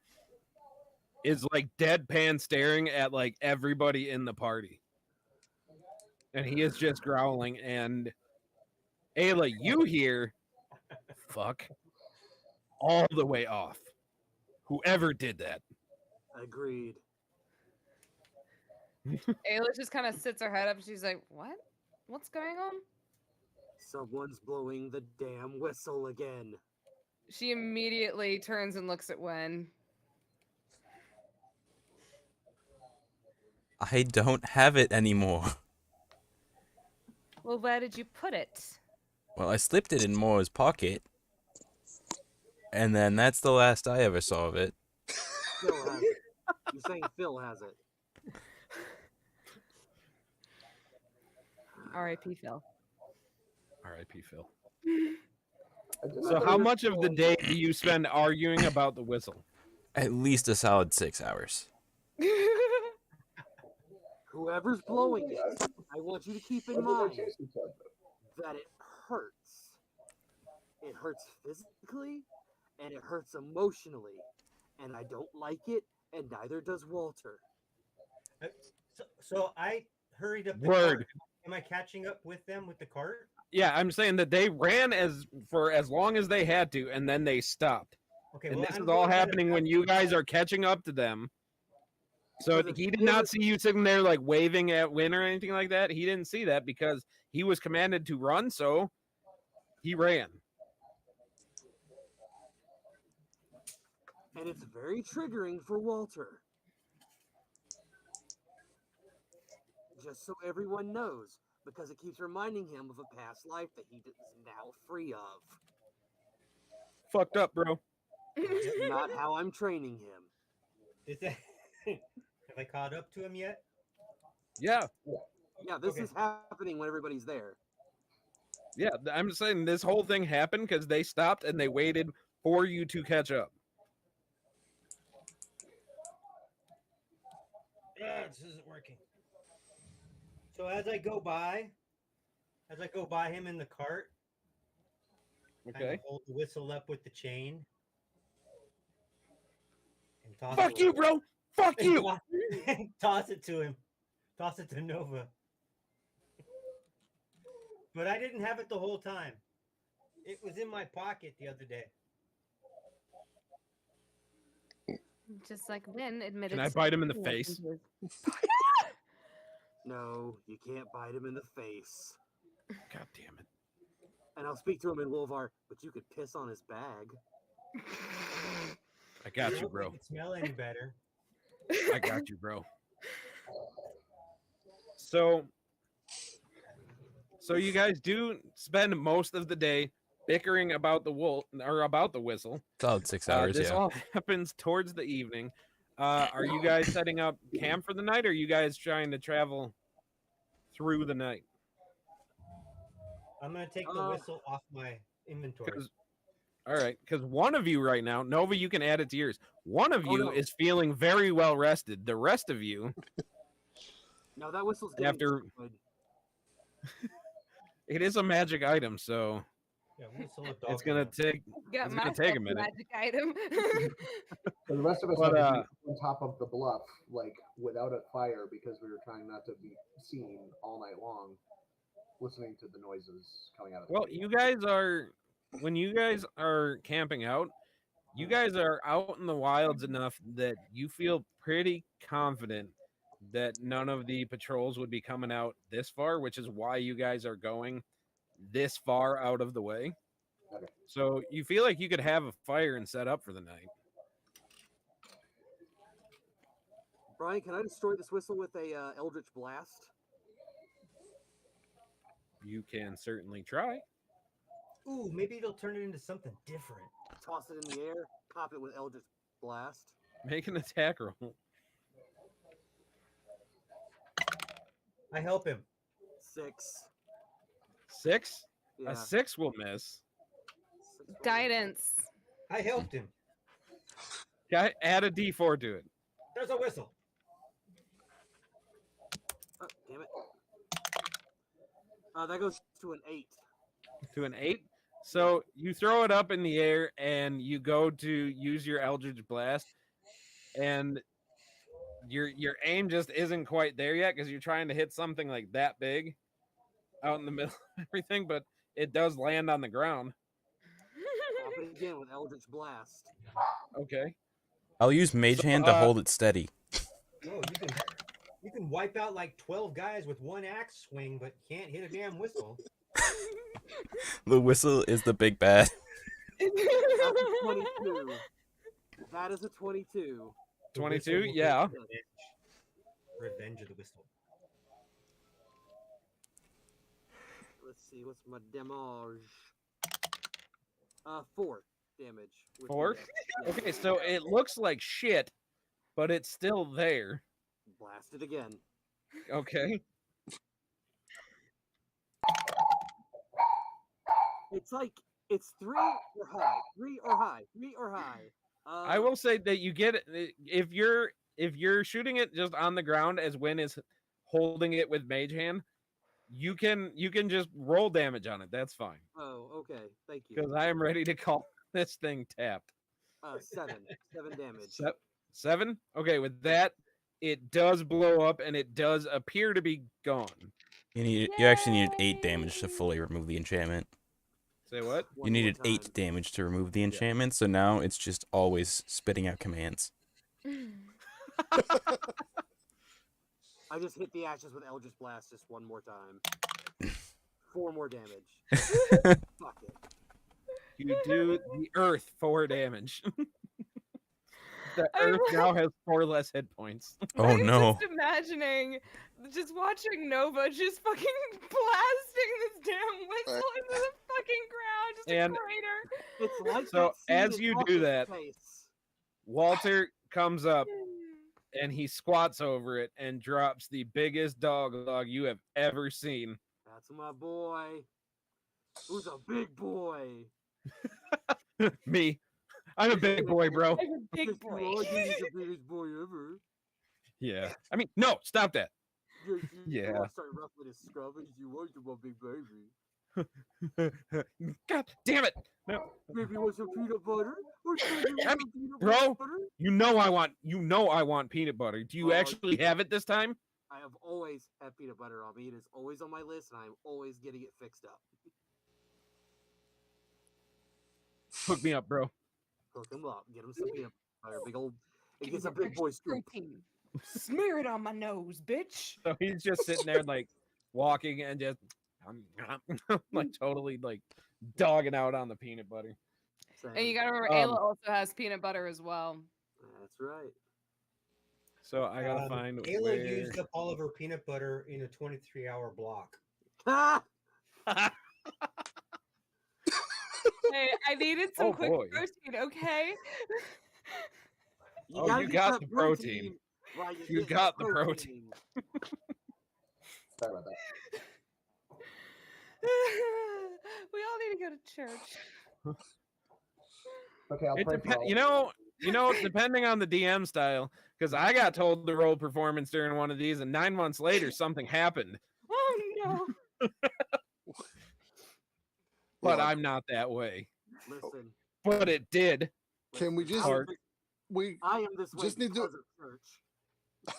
is like deadpan staring at like everybody in the party. And he is just growling. And Ayla, you hear fuck all the way off. Whoever did that. Agreed. Ayla just kind of sits her head up and she's like, "What? What's going on?" Someone's blowing the damn whistle again. She immediately turns and looks at Wen. I don't have it anymore. Well, where did you put it? Well, I slipped it in Moore's pocket, and then that's the last I ever saw of it. Phil has it. You're saying Phil has it. R.I.P. Phil. R.I.P. Phil. I did So not how know much of the Phil- day do you spend arguing about the whistle? At least a solid 6 hours. Whoever's blowing it, I want you to keep I in did not mind chase each other. that it hurts. It hurts physically, and it hurts emotionally. And I don't like it, and neither does Walter. So I hurried up the Word. cart. Am I catching up with them with the cart? Yeah, I'm saying that they ran for as long as they had to, and then they stopped. Okay, And well, this I'm is all going kind of happening when fast. you guys are catching up to them. So Because he it's did not really- see you sitting there like waving at Win or anything like that. He didn't see that because he was commanded to run, so he ran. And it's very triggering for Walter. Just so everyone knows, because it keeps reminding him of a past life that he is now free of. Fucked up, bro. Not how I'm training him. Is that? Have I caught up to him yet? Yeah. Yeah, this Okay. is happening when everybody's there. Yeah, I'm just saying this whole thing happened because they stopped and they waited for you to catch up. This isn't working. So as I go by him in the cart, kind Okay. of hold the whistle up with the chain. And toss Fuck it, you, bro. Fuck you. toss it to him. Toss it to Nova. But I didn't have it the whole time. It was in my pocket the other day. Just like Win admitted. Can I to bite him in the putting it face? into his- No, you can't bite him in the face. God damn it. And I'll speak to him in Wolvar, but you could piss on his bag. I got you, Won't bro. make it smell any better. I got you, bro. So you guys do spend most of the day bickering about the about the whistle. Solid 6 hours, This yeah. all happens towards the evening. Are you guys setting up camp for the night, or are you guys trying to travel through the night? I'm gonna take the whistle off my inventory. All right, because one of you right now, Nova, you can add it to yours. One of Oh, you no. is feeling very well rested. The rest of you, No, that whistle's getting After- good. it is a magic item, so Yeah, whistle a dog it's gonna now. take. Got It's gonna myself take a a minute. magic item. So the rest of us But, had to be on top of the bluff, like without a fire, because we were trying not to be seen all night long, listening to the noises coming out of the Well, cave. you guys are when you guys are camping out, you guys are out in the wilds enough that you feel pretty confident that none of the patrols would be coming out this far, which is why you guys are going this far out of the way. Okay. So you feel like you could have a fire and set up for the night. Brian, can I destroy this whistle with a Eldritch Blast? You can certainly try. Ooh, maybe it'll turn it into something different. Toss it in the air, pop it with Eldritch Blast. Make an attack roll. I help him. 6. 6? Yeah. A 6 will miss. 6 Guidance. I helped him. Add a D4 to it. There's a whistle. Oh, damn it. That goes to an 8. To an 8. So you throw it up in the air and you go to use your Eldritch Blast, and your aim just isn't quite there yet because you're trying to hit something like that big out in the middle of everything, but it does land on the ground. Pop it again with Eldritch Blast. Okay. I'll use Mage Hand to hold it steady. Whoa, you can wipe out like 12 guys with one axe swing, but can't hit a damn whistle. The whistle is the big bad. That's a 22. That is a 22. The 22? whistle will get Yeah. Revenge of the whistle. see, what's my damage? 4 damage. with 4? the, yeah, Okay, so it looks like shit, but it's still there. blast it again. Okay. It's like it's 3 or high, 3 or high, 3 or high. I will say that you get it if you're shooting it just on the ground as Win is holding it with Mage Hand, you can just roll damage on it. That's fine. Oh, okay. Thank you. Because I am ready to call this thing tapped. 7 damage. 7? Okay, with that, it does blow up and it does appear to be gone. You actually needed 8 damage to fully remove the enchantment. Say what? You needed 8 damage to remove the enchantment, so now it's just always spitting out commands. I just hit the ashes with Eldritch Blast just one more time. 4 more damage. Fuck it. You do the earth 4 damage. The earth now has 4 less hit points. Oh I'm no. just imagining, just watching Nova just fucking blasting this damn whistle into the fucking ground, just And- a crater. It's like So, that scene as in you do Office that- Space. Walter comes up and he squats over it and drops the biggest dog you have ever seen. That's my boy. Who's a big boy? Me. I'm a big boy, bro. I'm a big Yes, boy. You are. You're the biggest boy ever. Yeah. I mean, no, stop that. Yes, you Yeah. are. Start ruffling his scrubbers. You are my big baby. God damn it. No. Baby, want some peanut butter? Or baby, want I some peanut bro. butter? You know I want peanut butter. Do you Oh, actually have it this time? I have always had peanut butter on me. It is always on my list, and I'm always getting it fixed up. Hook me up, bro. Hook him up. Get him some peanut butter. Big old. It gets a big boy scoop. Protein. Smear it on my nose, bitch. So he's just sitting there like walking and just like totally like dogging out on the peanut butter. And you gotta remember, Um, Ayla also has peanut butter as well. That's right. So I gotta find Ayla where... used up all of her peanut butter in a 23-hour block. Ha! Hey, I needed some Oh, quick boy. protein, okay? Oh, gotta you get got that the protein. while you're You getting got the protein. Sorry about that. We all need to go to church. Okay, I'll It pray for all. you know, depending on the DM style, because I got told to roll performance during one of these, and 9 months later something happened. Oh no. But Yeah. I'm not that way. Listen. But it did. Can we listen, just- Hard. I I am this way just need to- because of church.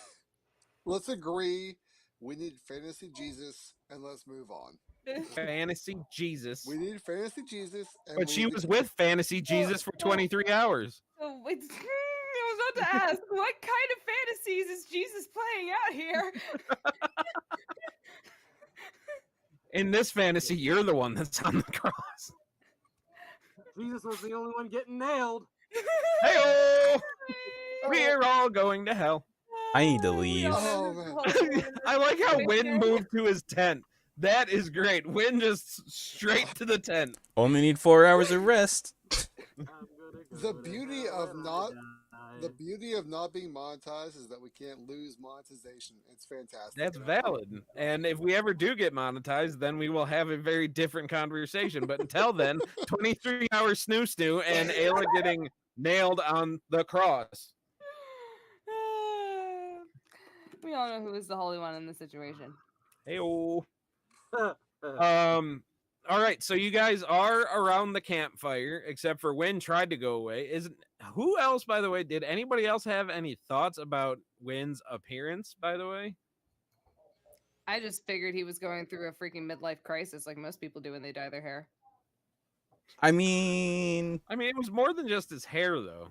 let's agree. We need fantasy Jesus, and let's move on. Fantasy Jesus. We need fantasy Jesus, and But we she need- was with Fantasy Jesus for 23 hours. So it's, I was about to ask, what kind of fantasies is Jesus playing out here? In this fantasy, you're the one that's on the cross. Jesus was the only one getting nailed. Hey, we're all going to hell. I need to We leave. all Oh, know man. this whole thing. I like how Win Okay. moved to his tent. That is great. Win just straight to the tent. Only need 4 hours of rest. I'm gonna go The to beauty hell of when I not- die. The beauty of not being monetized is that we can't lose monetization. It's fantastic. That's valid. And if we ever do get monetized, then we will have a very different conversation. But until then, 23-hour snoo and Ayla getting nailed on the cross. We all know who is the holy one in this situation. Hey-oh. All right, so you guys are around the campfire, except for Win tried to go away. Who else, by the way, did anybody else have any thoughts about Win's appearance, by the way? I just figured he was going through a freaking midlife crisis like most people do when they dye their hair. I mean, I mean, it was more than just his hair, though.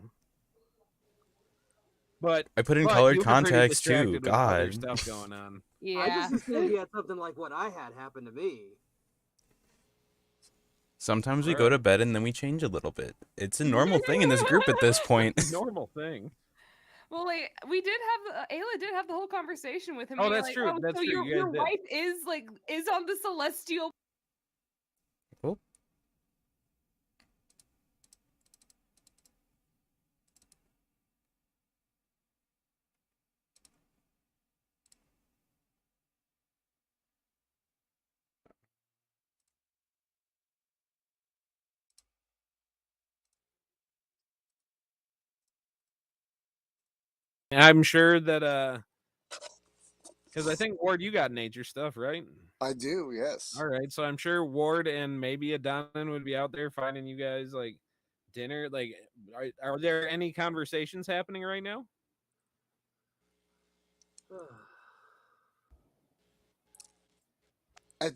But I put in but colored you were pretty contacts distracted too. with other God. stuff going on. I Yeah. just assumed he had something like what I had happen to me. Sometimes we go to bed and then we change a little bit. It's a normal thing in this group at this point. Normal thing. Well, like we did have Ayla did have the whole conversation with him. Oh, being that's like, true, Oh, that's so true, Your, you guys your did. wife is on the celestial I'm sure that because I think Ward, you got nature stuff, right? I do, yes. All right, so I'm sure Ward and maybe Adonan would be out there finding you guys like dinner. Like, are there any conversations happening right now? At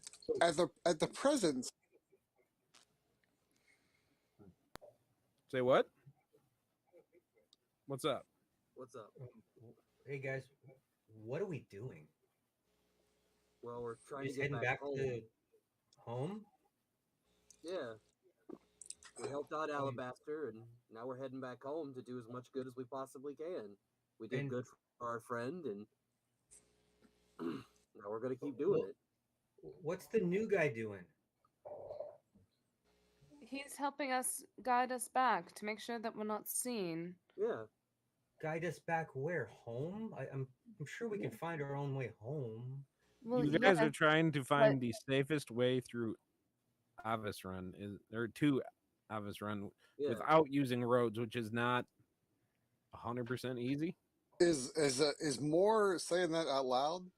at the present, Say what? What's up? What's up? Hey guys, what are we doing? Well, we're trying Just to get heading back back home. to home? Yeah, we helped out Alabaster, and now we're heading back home to do as much good as we possibly can. We did And- good for our friend, and now we're gonna keep doing Well- it. What's the new guy doing? He's helping us guide us back to make sure that we're not seen. Yeah, Guide us back where? Home? I'm sure we can find our own way home. Well, You guys yeah, are trying to find the safest way through Avis Run, or to Avis Run yeah. without using roads, which is not 100% easy. is Moore saying that out loud?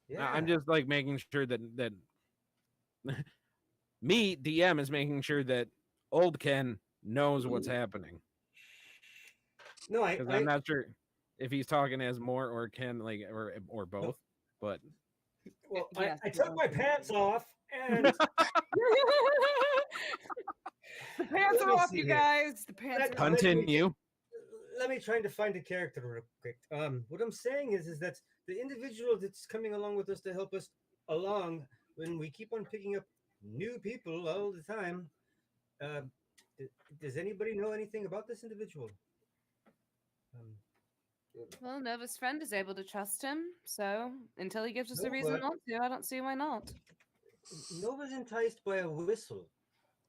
Yeah. I'm just like making sure that me DM is making sure that old Ken knows what's happening, No, because I'm not sure if he's talking as Moore or Ken, like or both. But well, Yes, I we took are my doing pants off and The pants Let are me off, see you here. guys. The pants are off. continue. let me try to find a character real quick. What I'm saying is that the individual that's coming along with us to help us along, when we keep on picking up new people all the time, uh, does anybody know anything about this individual? Well, Nova's friend is able to trust him, so until he gives us a reason Nova, not to, I don't see why not. Nova's enticed by a whistle.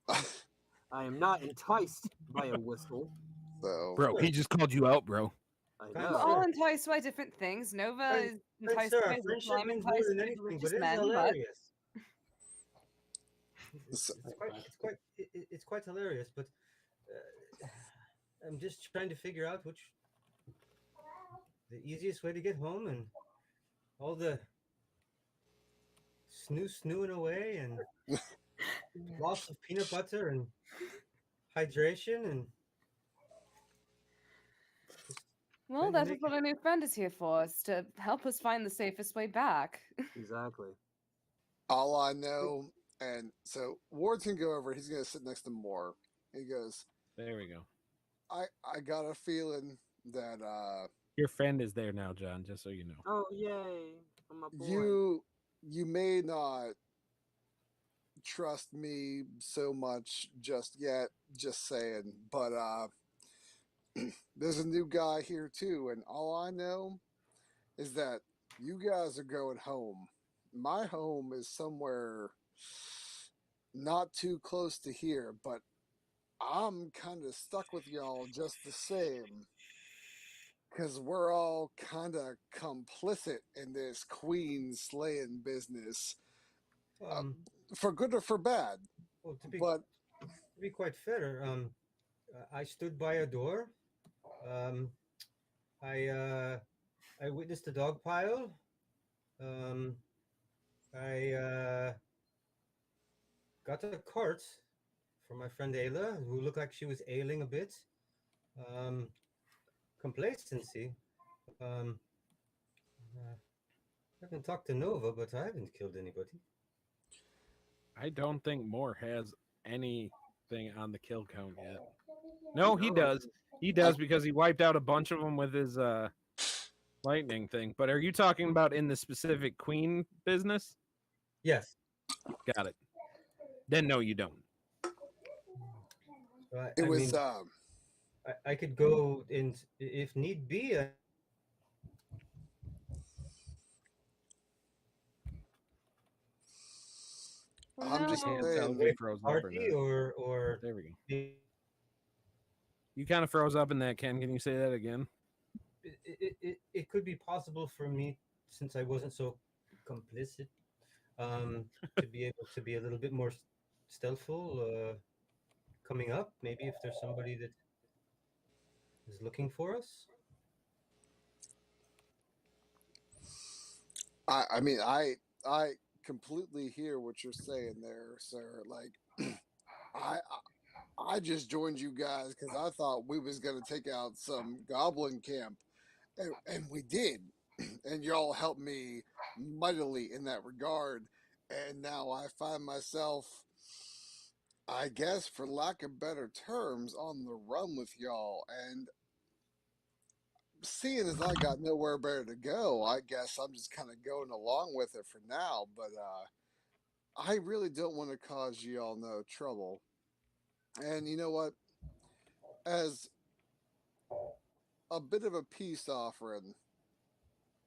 I am not enticed by a whistle. So Bro, he just called you out, bro. I Kind We're of, know. all sir. enticed by different things. Nova Kind- is Kind enticed sir, by our a friendship whistle. I'm means more enticed than by anything, religious but it's men, but hilarious. So- It's quite hilarious, but I'm just trying to figure out which the easiest way to get home, and all the snooing away and loss of peanut butter and hydration and just well, trying to that is make what it. our new friend is here for, is to help us find the safest way back. Exactly. all I know, and so Ward's gonna go over. He's gonna sit next to Moore. He goes, There we go. I got a feeling that Your friend is there now, John. Just so you know. Oh yay! I'm a boy. you may not trust me so much just yet. Just saying, but there's a new guy here too, and all I know is that you guys are going home. My home is somewhere not too close to here, but I'm kind of stuck with y'all just the same. Because we're all kind of complicit in this queen slaying business, uh, Um, for good or for bad. well, But to be quite fair, I stood by a door. Um, I witnessed a dog pile. Um, I got a cart for my friend Ayla, who looked like she was ailing a bit. Um, Complacency. Um, I haven't talked to Nova, but I haven't killed anybody. I don't think Moore has anything on the kill count yet. No, he No. does. He does because he wiped out a bunch of them with his lightning thing. But are you talking about in the specific queen business? Yes. Got it. Then no, you don't. it I was mean, I could go in if need be. Well, I'm no, just Can't tell if saying. he froze up or Party not. or There we go. it, You kind of froze up in that, Ken. Can you say that again? it could be possible for me, since I wasn't so complicit, to be able to be a little bit more stealthful coming up. Maybe if there's somebody that is looking for us. I mean, I completely hear what you're saying there, sir. Like, I I just joined you guys because I thought we was gonna take out some goblin camp, and we did, and y'all helped me mightily in that regard. And now I find myself, I guess, for lack of better terms, on the run with y'all. And seeing as I got nowhere better to go, I guess I'm just kind of going along with it for now. But I really don't want to cause y'all no trouble. And you know what? As a bit of a peace offering,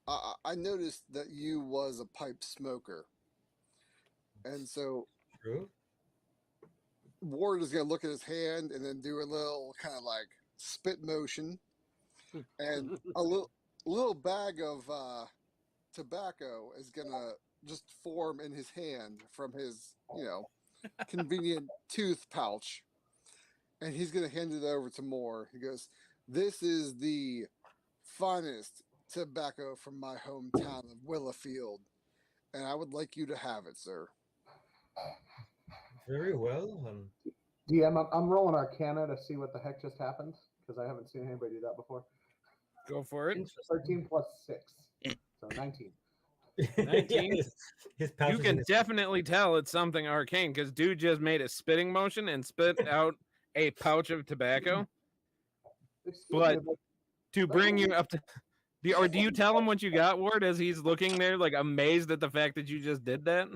I noticed that you was a pipe smoker, and so True. Ward is gonna look at his hand and then do a little kind of like spit motion, and a little bag of tobacco is gonna just form in his hand from his convenient tooth pouch, and he's gonna hand it over to Moore. He goes, "This is the finest tobacco from my hometown of Willafield, and I would like you to have it, sir." Very well. DM, I'm rolling Arcana to see what the heck just happened because I haven't seen anybody do that before. Go for it. Interesting. 13 plus 6, so 19. 19? Yeah, his pouch You is in can his- definitely tell it's something arcane because dude just made a spitting motion and spit out a pouch of tobacco. Excuse But me, to bring you up to, do you tell him what you got, Ward, as he's looking there, like amazed at the fact that you just did that?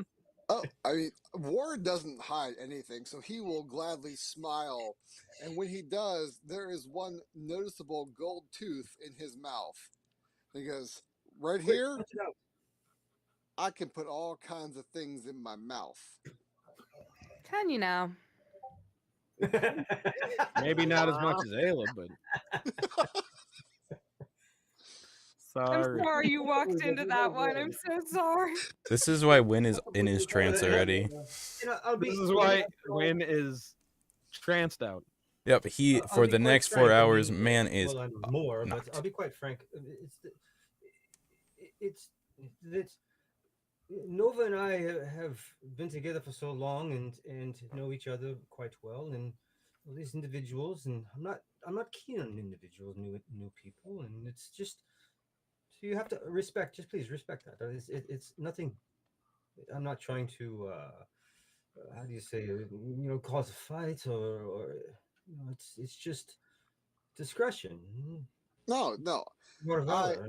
Oh, I mean, Ward doesn't hide anything, so he will gladly smile. And when he does, there is one noticeable gold tooth in his mouth. He goes, "Right Quick, here, punch it out. I can put all kinds of things in my mouth." Can you now? Maybe not as much as Ayla, but I'm sorry. sorry you walked into that one. I'm so sorry. This is why Win is in his trance already. You know, I'll be. This is why Win is tranced out. Yep, he I'll for be the quite next frank, 4 hours, I mean, man is well, I'm more, but knocked. I'll be quite frank. It's it's Nova and I have been together for so long and know each other quite well, and all these individuals, and I'm not keen on individuals, new people, and it's just so you have to respect. Just please respect that. It's nothing. I'm not trying to. How do you say? Cause a fight or it's just discretion. No, no, More I valor.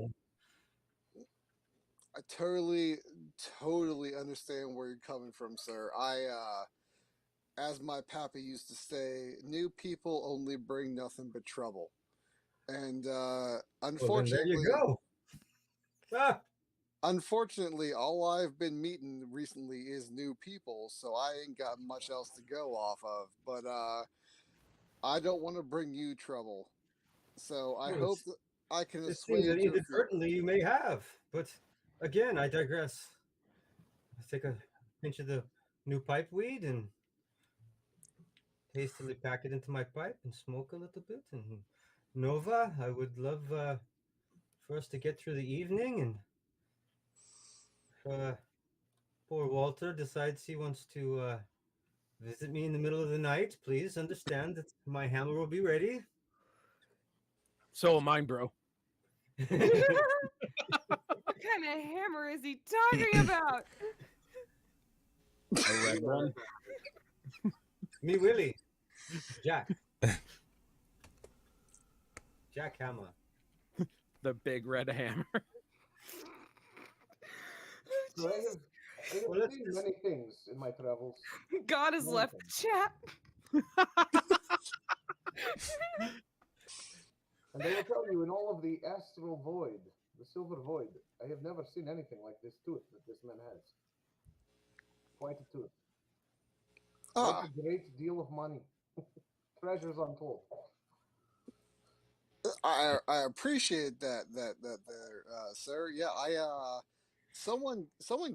I totally understand where you're coming from, sir. As my pappy used to say, new people only bring nothing but trouble. And Well, then there you go. Ah, unfortunately, all I've been meeting recently is new people, so I ain't got much else to go off of. But I don't want to bring you trouble, so I well, hope that I can it seems that assuage your fear. inadvertently you may have, but again, I digress. I take a pinch of the new pipe weed and hastily pack it into my pipe and smoke a little bit. And Nova, I would love for us to get through the evening. And if poor Walter decides he wants to visit me in the middle of the night, please understand that my hammer will be ready. So am mine, bro. What kind of hammer is he talking about? A red one. Me, Willie. Jack. Jack Hammer. The big red hammer. So I have Well, let's seen just- many things in my travels. God has left the chat. And I will tell you, in all of the astral void, the silver void, I have never seen anything like this tooth that this man has. Quite a tooth. Ah, Worth a great deal of money. Treasures untold. I appreciate that there, sir. Yeah, someone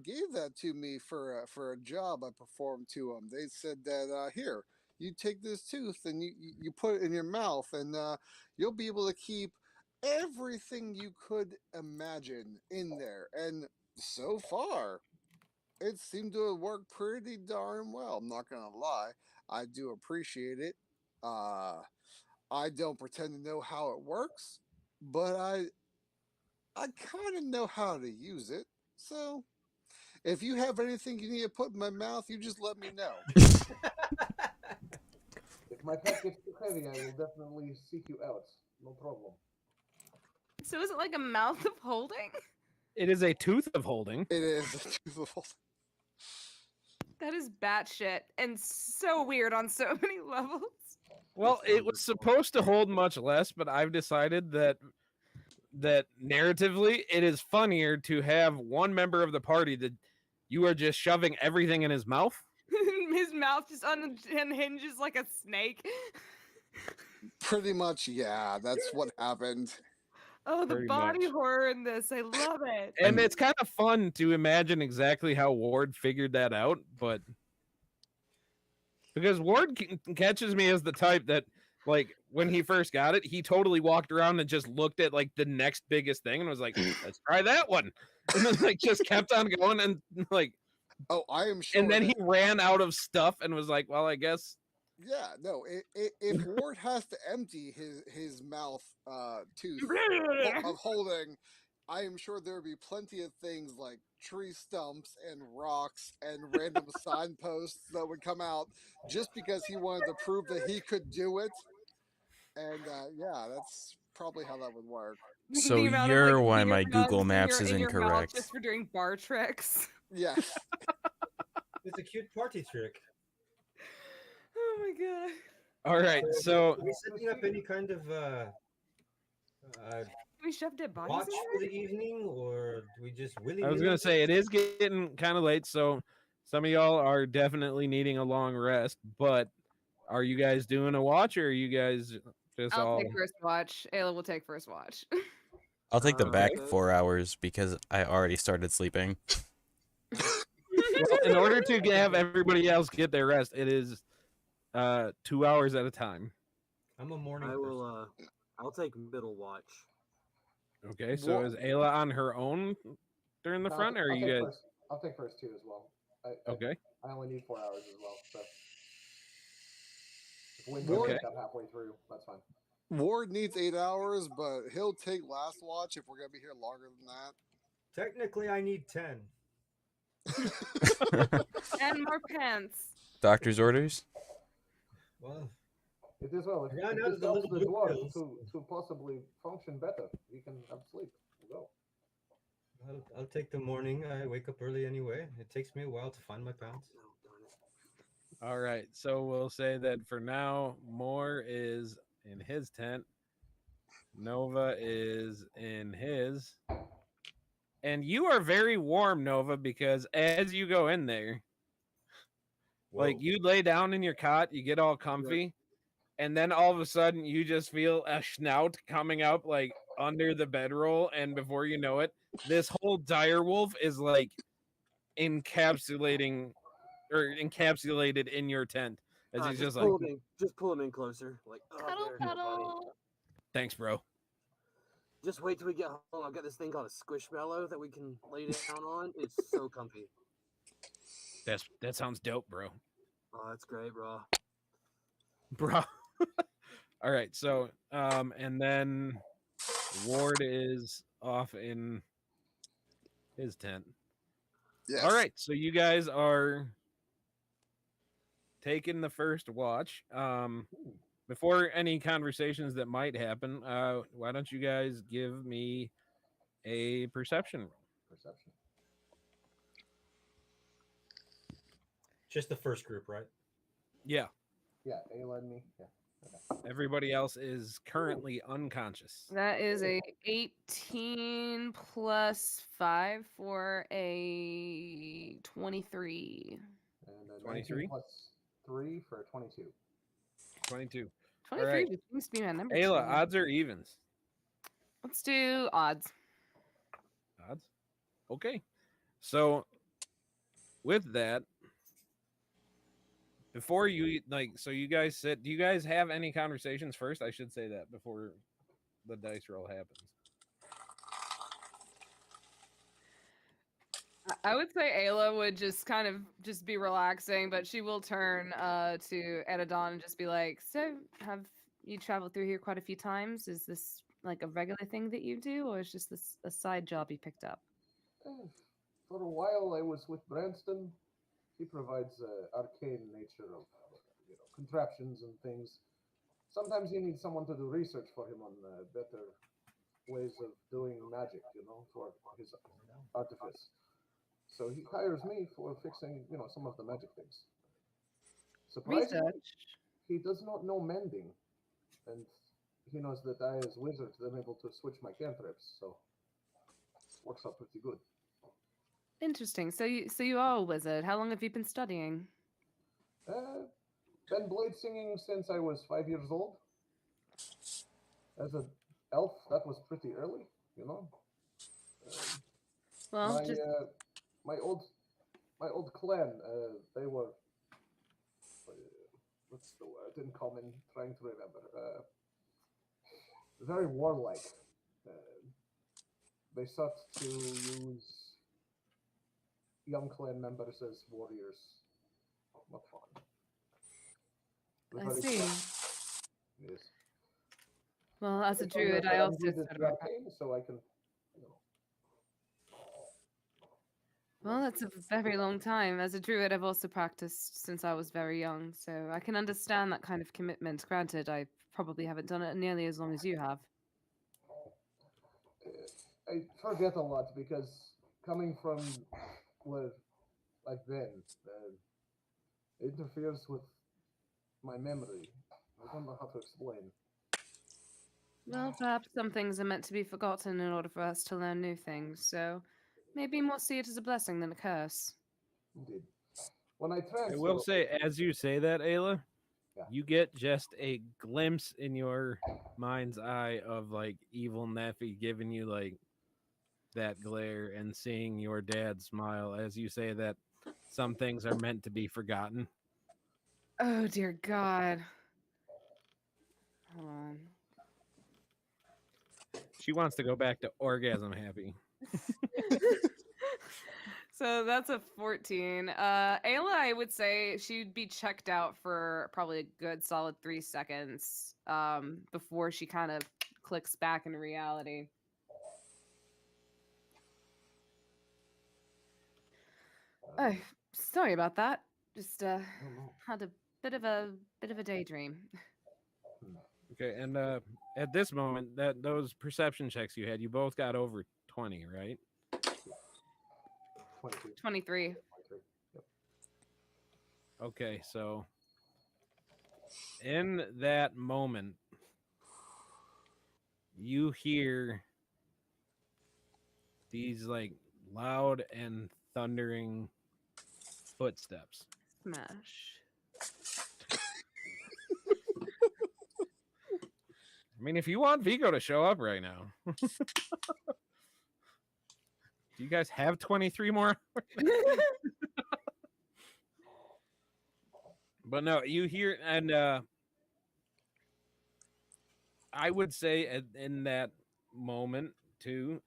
gave that to me for a job I performed to them. They said that here, you take this tooth and you put it in your mouth, and you'll be able to keep everything you could imagine in there. And So far, it seemed to have worked pretty darn well. I'm not gonna lie. I do appreciate it. Uh, I don't pretend to know how it works, but I kind of know how to use it. So if you have anything you need to put in my mouth, you just let me know. If my pet gets too heavy, I will definitely seek you out. No problem. So is it like a mouth of holding? It is a tooth of holding. It is. That is batshit and so weird on so many levels. Well, It's it was supposed to hold much less, but I've decided that narratively it is funnier to have one member of the party that you are just shoving everything in his mouth. His mouth just unhinges like a snake. Pretty much, yeah. That's what happened. Oh, the Pretty body much. horror in this. I love it. And it's kind of fun to imagine exactly how Ward figured that out, but because Ward catches me as the type that, like, when he first got it, he totally walked around and just looked at like the next biggest thing and was like, "Let's try that one," and then like just kept on going and like, Oh, I am sure. and then that- he ran out of stuff and was like, "Well, I guess." Yeah, no. If Ward has to empty his mouth tooth of holding, I am sure there would be plenty of things like tree stumps and rocks and random signposts that would come out just because he wanted to prove that he could do it. And yeah, that's probably how that would work. So The amount of, you're like, why beer my mugs Google in Maps your- is in your mouth incorrect. just for doing bar tricks. Yes. It's a cute party trick. Oh my god. All right, so Are we setting up any kind of Can we shove dead bodies watch in for there? the evening, or do we just willy? I was gonna say it is getting kind of late, so some of y'all are definitely needing a long rest. But are you guys doing a watch, or are you guys just I'll all? take first watch. Ayla will take first watch. I'll take the back Okay. 4 hours because I already started sleeping. Well, in order to have everybody else get their rest, it is 2 hours at a time. I'm a morning I person. will. I'll take middle watch. Okay, so Wha- is Ayla on her own during the No, front, or are I'll you take guys first. I'll take first too as well. okay? I only need 4 hours as well. So if Wynn Ward- wake up halfway through, that's fine. Ward needs 8 hours, but he'll take last watch if we're gonna be here longer than that. Technically, I need 10. And more pants. Doctor's orders? Well, It is well. If, I ran if out this of the helps little the blue dwarf pills. to possibly function better, we can have sleep. We'll go. I'll take the morning. I wake up early anyway. It takes me a while to find my pants. Oh, darn it. All right, so we'll say that for now, Moore is in his tent, Nova is in his, and you are very warm, Nova, because as you go in there, like Whoa. you lay down in your cot, you get all comfy, and then all of a sudden you just feel a snout coming up like under the bedroll, and before you know it, this whole dire wolf is like encapsulated in your tent as he's just like, just pull him in closer. Like, oh, Cuddle, there you go, buddy. cuddle. thanks, bro. Just wait till we get home. I've got this thing called a squishmallow that we can lay down on. It's so comfy. That sounds dope, bro. Oh, that's great, bro. Bro. All right, so and then Ward is off in his tent. Yes. All right, so you guys are taking the first watch. Before any conversations that might happen, why don't you guys give me a perception roll? Perception. Just the first group, right? Yeah, Yeah, Ayla and me. Yeah. everybody else is currently unconscious. That is a 18 plus 5 for a 23. And 23? 19 plus 3 for 22. 22. 23 right. just seems to be my number. Ayla, two. odds or evens? Let's do odds. Odds. Okay. So with that, before you so you guys said, do you guys have any conversations first? I should say that before the dice roll happens. I would say Ayla would just kind of just be relaxing, but she will turn to Edadon and just be like, "So, have you traveled through here quite a few times? Is this like a regular thing that you do, or is just this a side job you picked up?" Eh, For a while, I was with Branston. He provides the arcane nature of contraptions and things. Sometimes he needs someone to do research for him on better ways of doing magic, for his artifice. So he hires me for fixing, some of the magic things. Surprisingly, Research. he does not know mending, and he knows that I, as wizard, am able to switch my cantrips, so works out pretty good. Interesting. So you are a wizard. How long have you been studying? Uh, been blade singing since I was 5 years old. As an elf, that was pretty early, you know. Um, Well, my just my old clan, they were what's the word in common? Trying to remember. Very warlike. Uh, they sought to use young clan members as warriors. Not fun. I Very see. yes. Well, as They a told me druid, I that I'm also good at studied the my arcane, so I can, you know. Well, that's a very long time. As a druid, I've also practiced since I was very young, so I can understand that kind of commitment. Granted, I probably haven't done it nearly as long as you have. I forget a lot because coming from where I've been, it interferes with my memory. I don't know how to explain. Well, perhaps some things are meant to be forgotten in order for us to learn new things, so maybe more see it as a blessing than a curse. Indeed. When I I transfer, will say, as you say that, Ayla, yeah. you get just a glimpse in your mind's eye of like evil Neffy giving you like that glare and seeing your dad smile as you say that some things are meant to be forgotten. Oh, dear God. Hold on. She wants to go back to orgasm happy. So that's a 14. Ayla, I would say she'd be checked out for probably a good solid 3 seconds before she kind of clicks back into reality. Oh, sorry about that. Just I don't know. had a bit of a daydream. Okay, and at this moment, that those perception checks you had, you both got over 20, right? 22. 23. 23. Yep. Okay, so in that moment, you hear these like loud and thundering footsteps. Smash. I mean, if you want Vigo to show up right now, do you guys have 23 more? But no, you hear, and I would say in that moment too,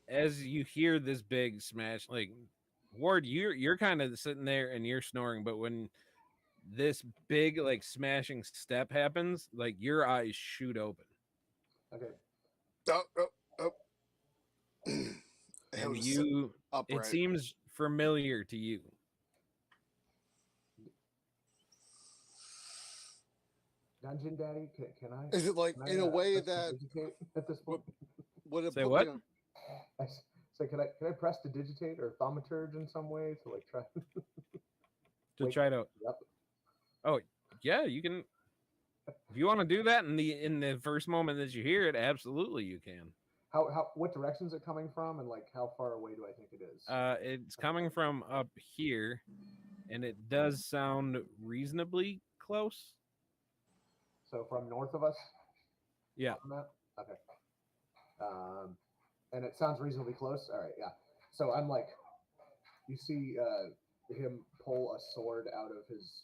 as you hear this big smash, like Ward, you're kind of sitting there and you're snoring, but when this big like smashing step happens, like your eyes shoot open, Okay. Oh, oh, oh. and Just sit you it upright. seems familiar to you. Dungeon Daddy, can I? Is it like Can I in a way press that digitate at this point? would it Say put what? me on? So can I press to digitate or thaumaturge in some way to like try? To Wake try to me up. Oh yeah, you can if you want to do that in the first moment that you hear it, absolutely you can. How what direction is it coming from, and like how far away do I think it is? It's coming from up here, and it does sound reasonably close. So from north of us Yeah. on that. Okay. Um, and it sounds reasonably close. All right, yeah. So I'm like, you see him pull a sword out of his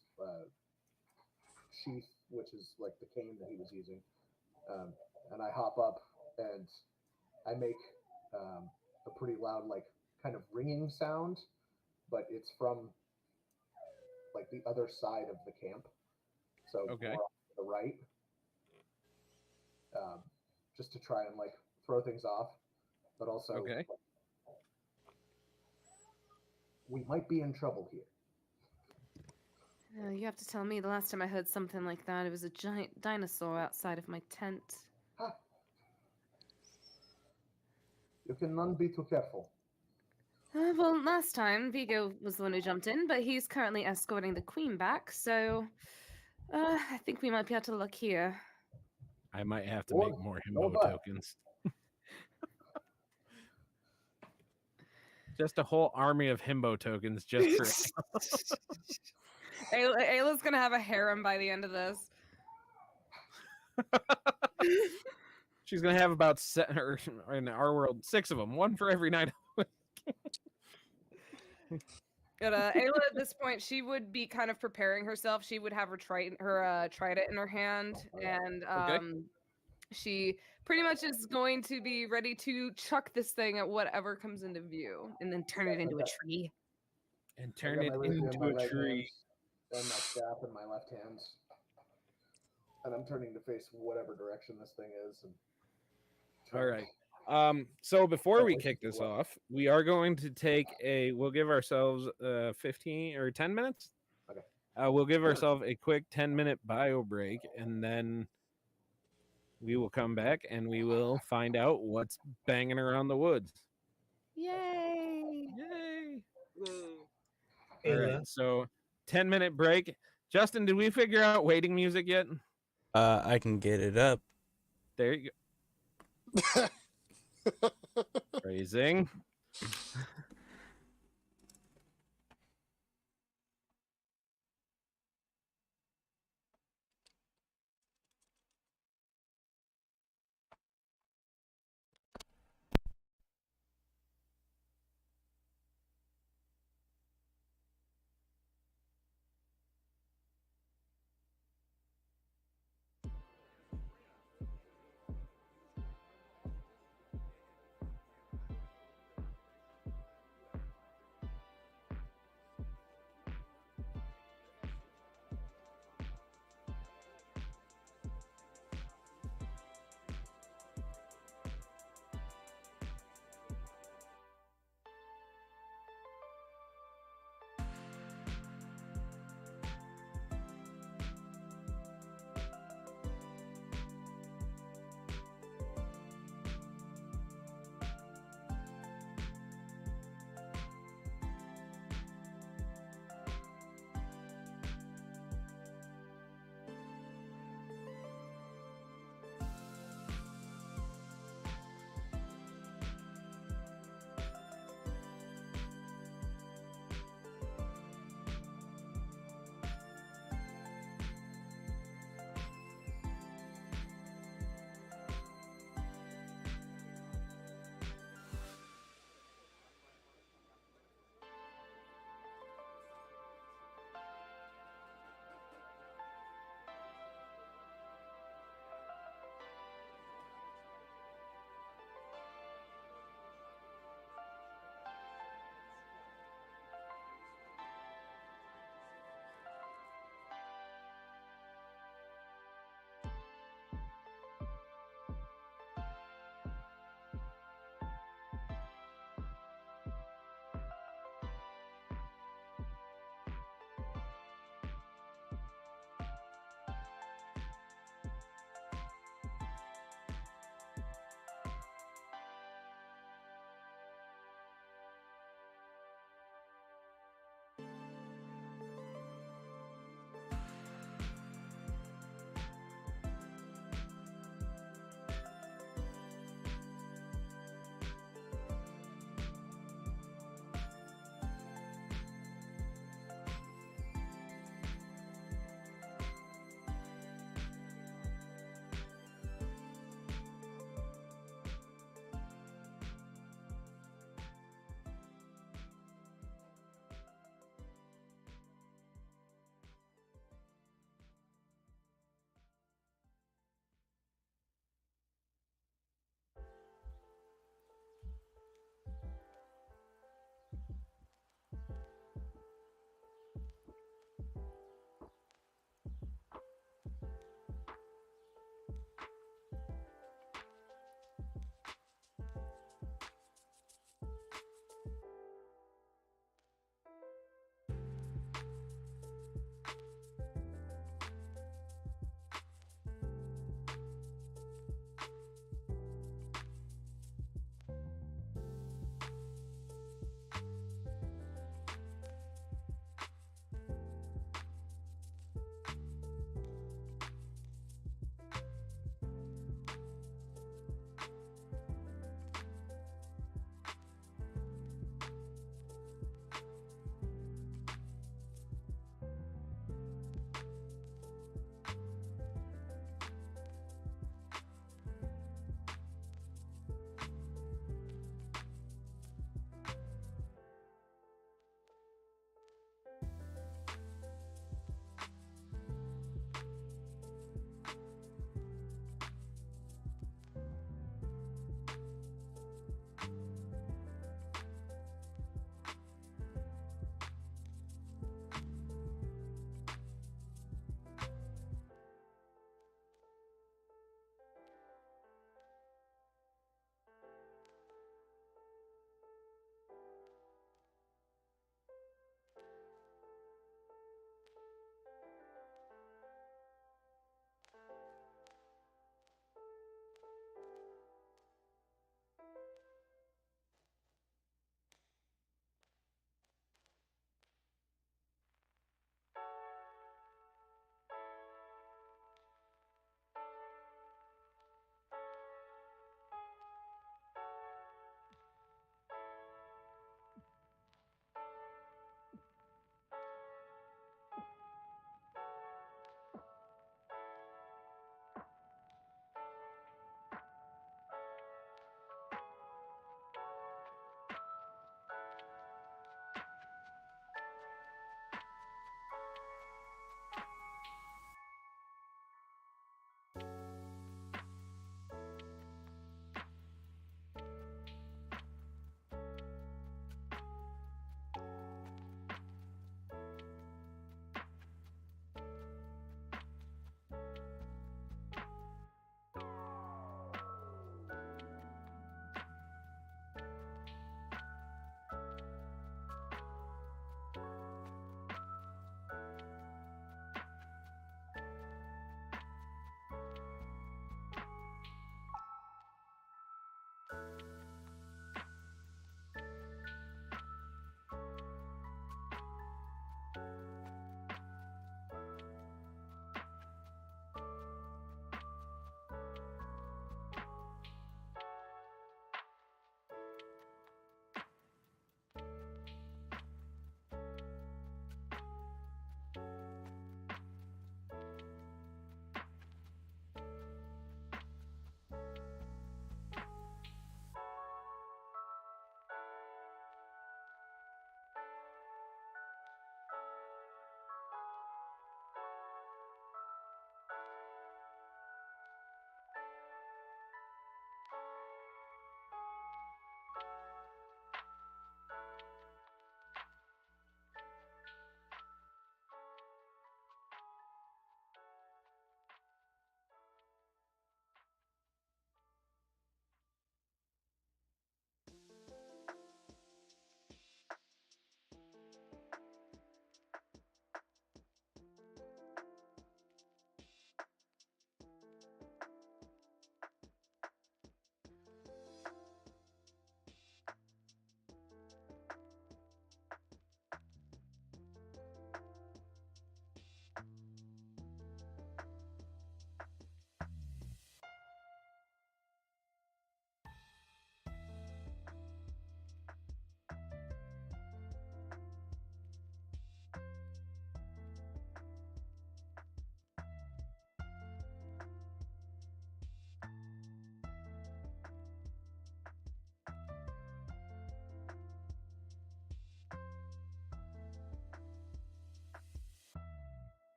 sheath, which is like the cane that he was using, and I hop up and I make a pretty loud, like kind of ringing sound, but it's from like the other side of the camp, so Okay. more off to the right, um, just to try and like throw things off, but also Okay. like, we might be in trouble here. You have to tell me, the last time I heard something like that, it was a giant dinosaur outside of my tent. Ha! You can none be too careful. Well, last time, Vigo was the one who jumped in, but he's currently escorting the queen back, so I think we might be out to luck here. I might have to Or make more no himbo but. tokens. Just a whole army of himbo tokens just for Ayla's gonna have a harem by the end of this. she's gonna have about or in our world 6 of them, one for every night. But Ayla, at this point, she would be kind of preparing herself. She would have her trident in her hand, and Okay. she pretty much is going to be ready to chuck this thing at whatever comes into view, and then turn it into a tree. And I turn got it my rapier in into my a right tree. hand and my staff in my left hand, and I'm turning to face whatever direction this thing is. And All right. So before we Wait, kick this what? off, we are going to take we'll give ourselves 15 or 10 minutes. Okay. We'll give ourselves a quick 10-minute bio break, and then we will come back and we will find out what's banging around the woods. Yay! Yay! Yay. All Ayla, right. So 10-minute break. Justin, did we figure out waiting music yet? I can get it up. There you go. Phrasing.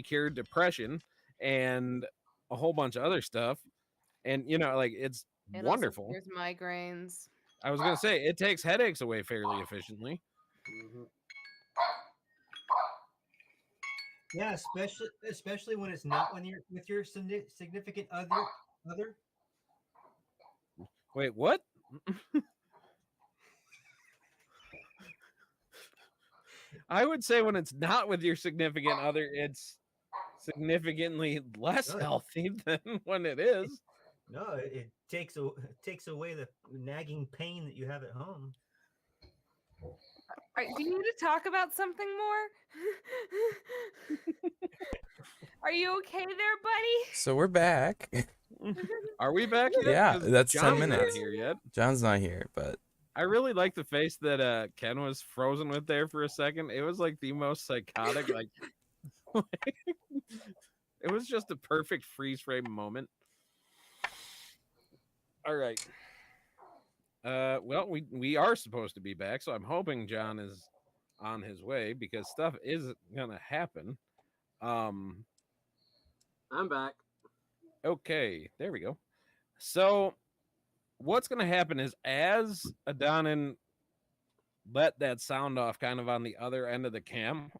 cure depression and a whole bunch of other stuff. And like it's It also wonderful. cures migraines. I was gonna say it takes headaches away fairly efficiently. Mhm. Yeah, especially when it's not when you're with your significant other. Wait, what? I would say when it's not with your significant other, it's significantly less No, healthy than when it is. no, it takes away the nagging pain that you have at home. Do you need to talk about something more? Are you okay there, buddy? So we're back. Are we back yet? Yeah, 'Cause that's 10 John's not minutes. here yet. John's not here, but I really like the face that Ken was frozen with there for a second. It was like the most psychotic, like it was just a perfect freeze frame moment. All right. Well, we are supposed to be back, so I'm hoping John is on his way because stuff is gonna happen. Um, I'm back. okay, there we go. So what's gonna happen is as Adonin let that sound off kind of on the other end of the camp,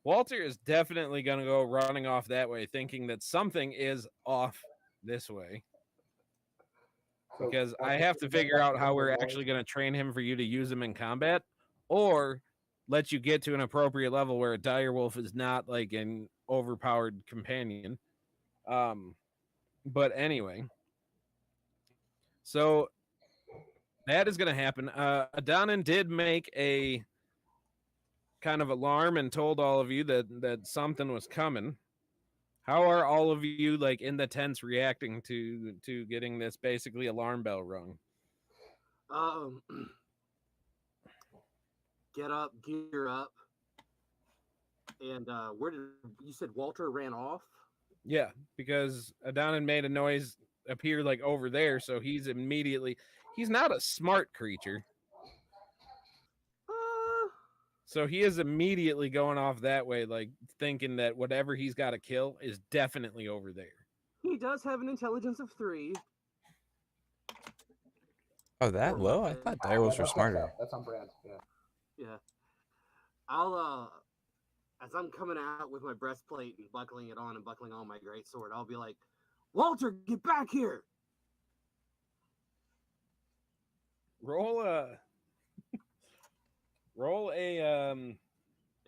Walter is definitely gonna go running off that way, thinking that something is off this way. So Because I Walter, have to you got figure that out how we're noise? actually going to train him for you to use him in combat, or let you get to an appropriate level where a dire wolf is not like an overpowered companion. But anyway, so that is going to happen. Adonin did make a kind of alarm and told all of you that something was coming. How are all of you like in the tents reacting to getting this basically alarm bell rung? Get up, gear up, and where did you said Walter ran off? Yeah, because Adonin made a noise appear like over there, so he's not a smart creature. So he is immediately going off that way, like thinking that whatever he's got to kill is definitely over there. He does have an intelligence of 3. oh, that Or low? I weapon. thought direwolves were That checks smarter. out. That's on brand. Yeah. Yeah. I'll as I'm coming out with my breastplate and buckling it on and buckling on my greatsword, I'll be like, Walter, get back here! Roll a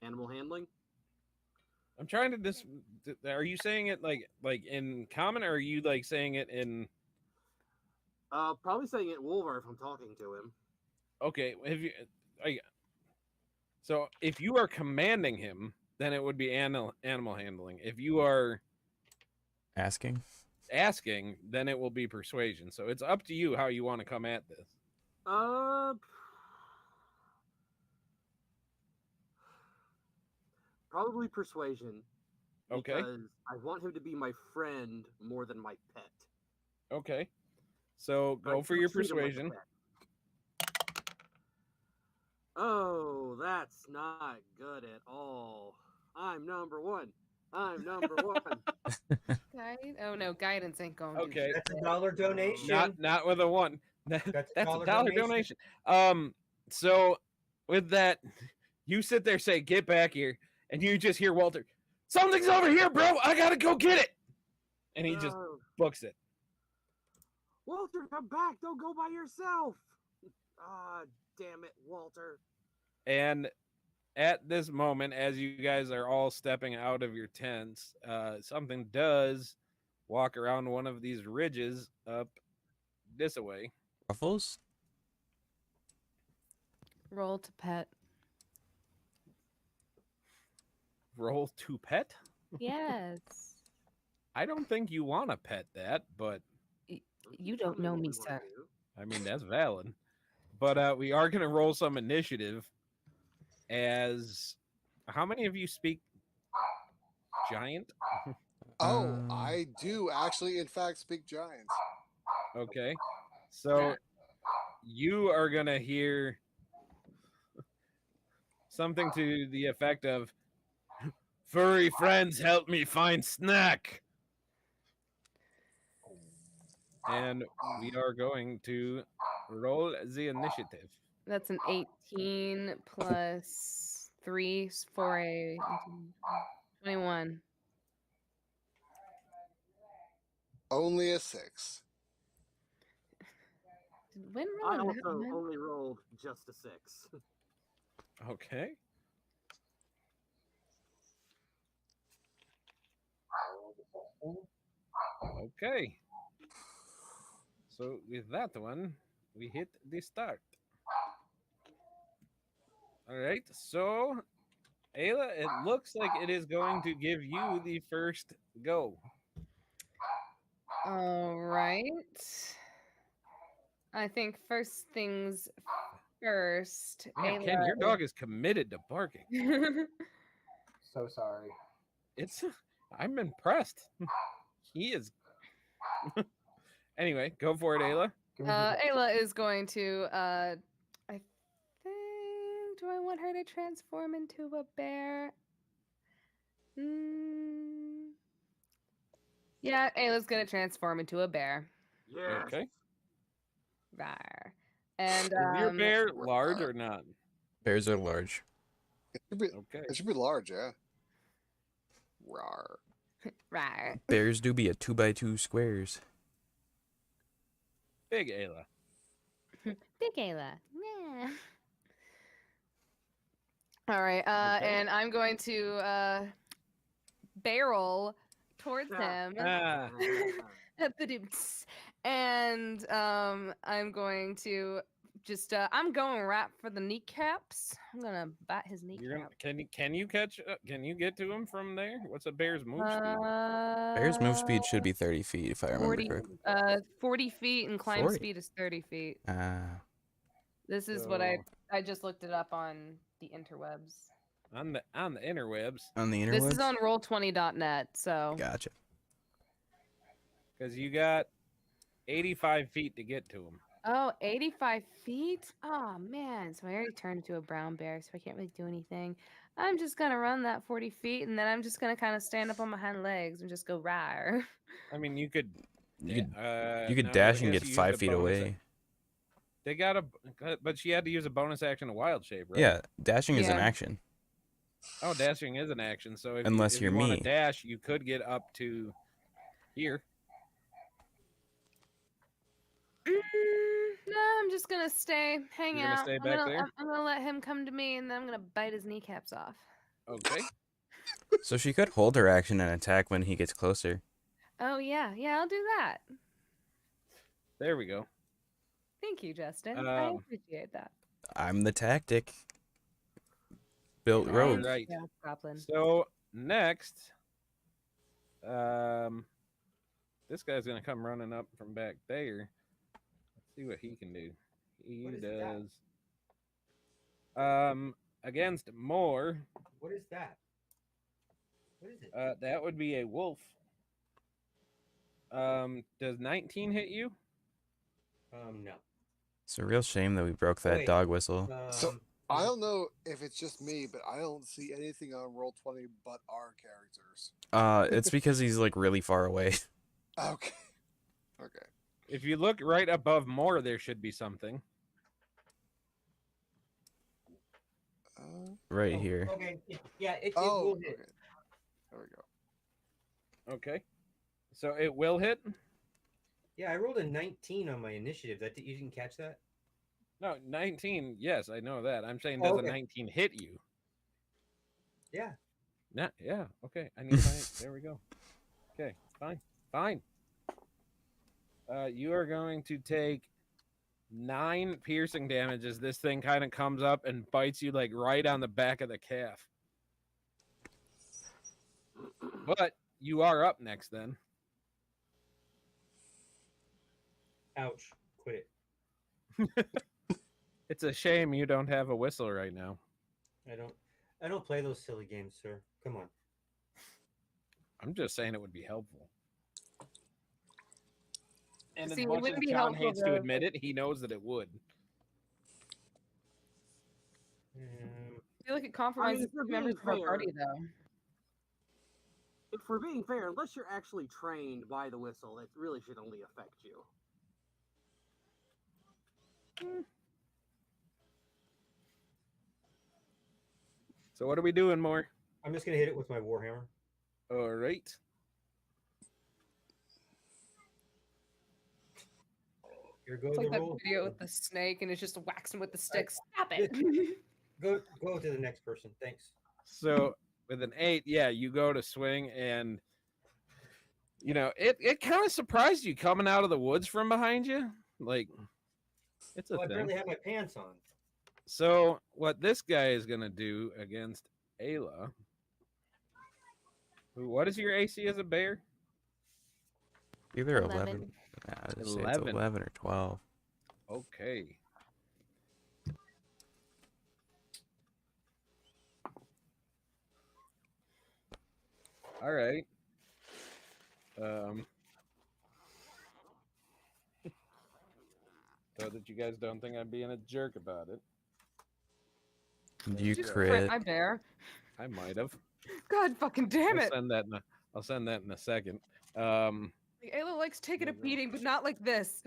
Animal handling? I'm trying to are you saying it like in common, or are you like saying it in Probably saying it Wolver if I'm talking to him. okay, so if you are commanding him, then it would be animal handling. If you are Asking? asking, then it will be persuasion. So it's up to you how you want to come at this. Probably persuasion. Okay. Because I want him to be my friend more than my pet. Okay. So go for your persuasion. Oh, that's not good at all. I'm number 1. I'm number 1. Oh no, guidance ain't going. Okay. That's a dollar donation. Not with a 1. That's a $1 dollar donation. So with that, you sit there, say, "Get back here," and you just hear Walter, "Something's over here, bro. I gotta go get it," and he just books it. Walter, come back! Don't go by yourself. Ah, damn it, Walter. And at this moment, as you guys are all stepping out of your tents, something does walk around one of these ridges up this way. Ruffles? Roll to pet. Roll to pet? Yes. I don't think you want to pet that, but You don't know me, sir. I mean, that's valid. But we are going to roll some initiative. As how many of you speak giant? Oh, I do actually, in fact, speak giants. Okay. So you are going to hear something to the effect of, Furry friends, help me find snack. And we are going to roll the initiative. That's an 18 plus 3 for a 21. Only a 6. Did Win I roll that also one? only rolled just a 6. Okay. Okay. So with that one, we hit the start. All right. So, Ayla, it looks like it is going to give you the first go. All right. I think first things first. Man, Ken, your dog is committed to barking. So sorry. It's I'm impressed. He is. Anyway, go for it, Ayla. Give me some- Ayla is going to I think, do I want her to transform into a bear? Yeah, Ayla's gonna transform into a bear. Yes. Okay. Rawr. And Is your bear large or not? Bears are large. Okay. It should be large, yeah. Rawr. rawr. Bears do be a 2x2 squares. Big Ayla. Big Ayla. Yeah. All right, Okay. and I'm going to barrel towards him. Ah. And I'm going to just I'm going right for the kneecaps. I'm gonna bite his You're gonna kneecap. can you catch can you get to him from there? What's a bear's move speed? Bear's move speed should be 30 feet, if I remember 40, correctly. 40 feet, and climb 40. speed is 30 feet. Ah, This is what I just looked it up on the interwebs. On the interwebs, on the This interwebs? is on roll20.net, so Gotcha. because you got 85 feet to get to him. oh, 85 feet? Oh man, so I already turned into a brown bear, so I can't really do anything. I'm just gonna run that 40 feet, and then I'm just gonna kind of stand up on my hind legs and just go rawr. I mean, you could You da- could no, I dash and guess get you used 5 a feet bonus away. They got but she had to use a bonus action to wild shape, right? Yeah, dashing is an Yeah. action. Oh, dashing is an action. So if Unless if you're you want me. to dash, you could get up to here. No, I'm just gonna hang You're gonna out. stay back there? I'm gonna let him come to me, and then I'm gonna bite his kneecaps off. Okay. So she could hold her action and attack when he gets closer. Oh yeah, I'll do that. There we go. Thank you, Justin. I Um, appreciate that. I'm the tactic. Built I rogue. am the Right. stealth goblin. So next, this guy's gonna come running up from back there. Let's see what he can do. He What is that? does. Against more, What is that? What is it? that would be a wolf. Does 19 hit you? No. It's a real shame that we broke that Wait. dog whistle. So, I don't know if it's just me, but I don't see anything on Roll20 but our characters. It's because he's like really far away. Okay. Okay. If you look right above more, there should be something. Right Oh, here. Okay. Yeah, it Oh, will okay. hit. There we go. Okay. So it will hit? Yeah, I rolled a 19 on my initiative. You didn't catch that? No, 19. Yes, I know that. I'm saying, Oh, does okay. a 19 hit you? Yeah. Yeah. Okay. I need to there we go. Okay. Fine. You are going to take 9 piercing damage as this thing kind of comes up and bites you like right on the back of the calf. But you are up next then. Ouch. Quit it. It's a shame you don't have a whistle right now. I don't play those silly games, sir. Come on. I'm just saying it would be helpful. And See, as it much as wouldn't be John helpful hates though, to admit it, he knows that it would. Um, I feel like it compromises for two members being of our party, fair- though. If we're being fair, unless you're actually trained by the whistle, it really should only affect you. So what are we doing more? I'm just gonna hit it with my warhammer. All right. Here goes It's like the that roll. video with the snake, and it's just waxing with the stick. Stop it! Go to the next person. Thanks. So with an 8, yeah, you go to swing, and you know it kind of surprised you coming out of the woods from behind you. Like it's a Well, I thing. barely have my pants on. So what this guy is gonna do against Ayla? What is your AC as a bear? Either 11. 11. I'd say it's 11 or 12. Okay. All right. So that you guys don't think I'm being a jerk about it. You Just crit. my bear. I might have. God fucking damn I'll it! send that. I'll send that in a second. Ayla likes taking a beating, but not like this.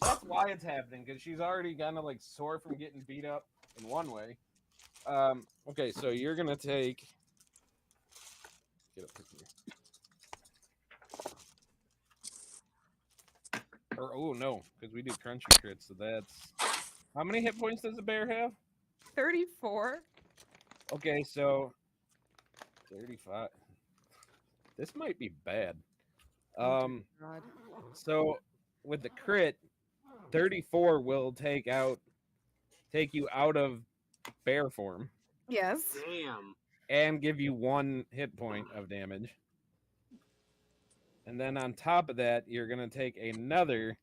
That's why it's happening, because she's already kind of like sore from getting beat up in one way. Okay, so you're gonna take. Get up here. Or oh no, because we do crunchy crits, so that's how many hit points does a bear have? 34. Okay, so 35. This might be bad. Oh, dear God. So with the crit, 34 will take you out of bear form Yes. Damn. and give you 1 hit point of damage. And then on top of that, you're gonna take another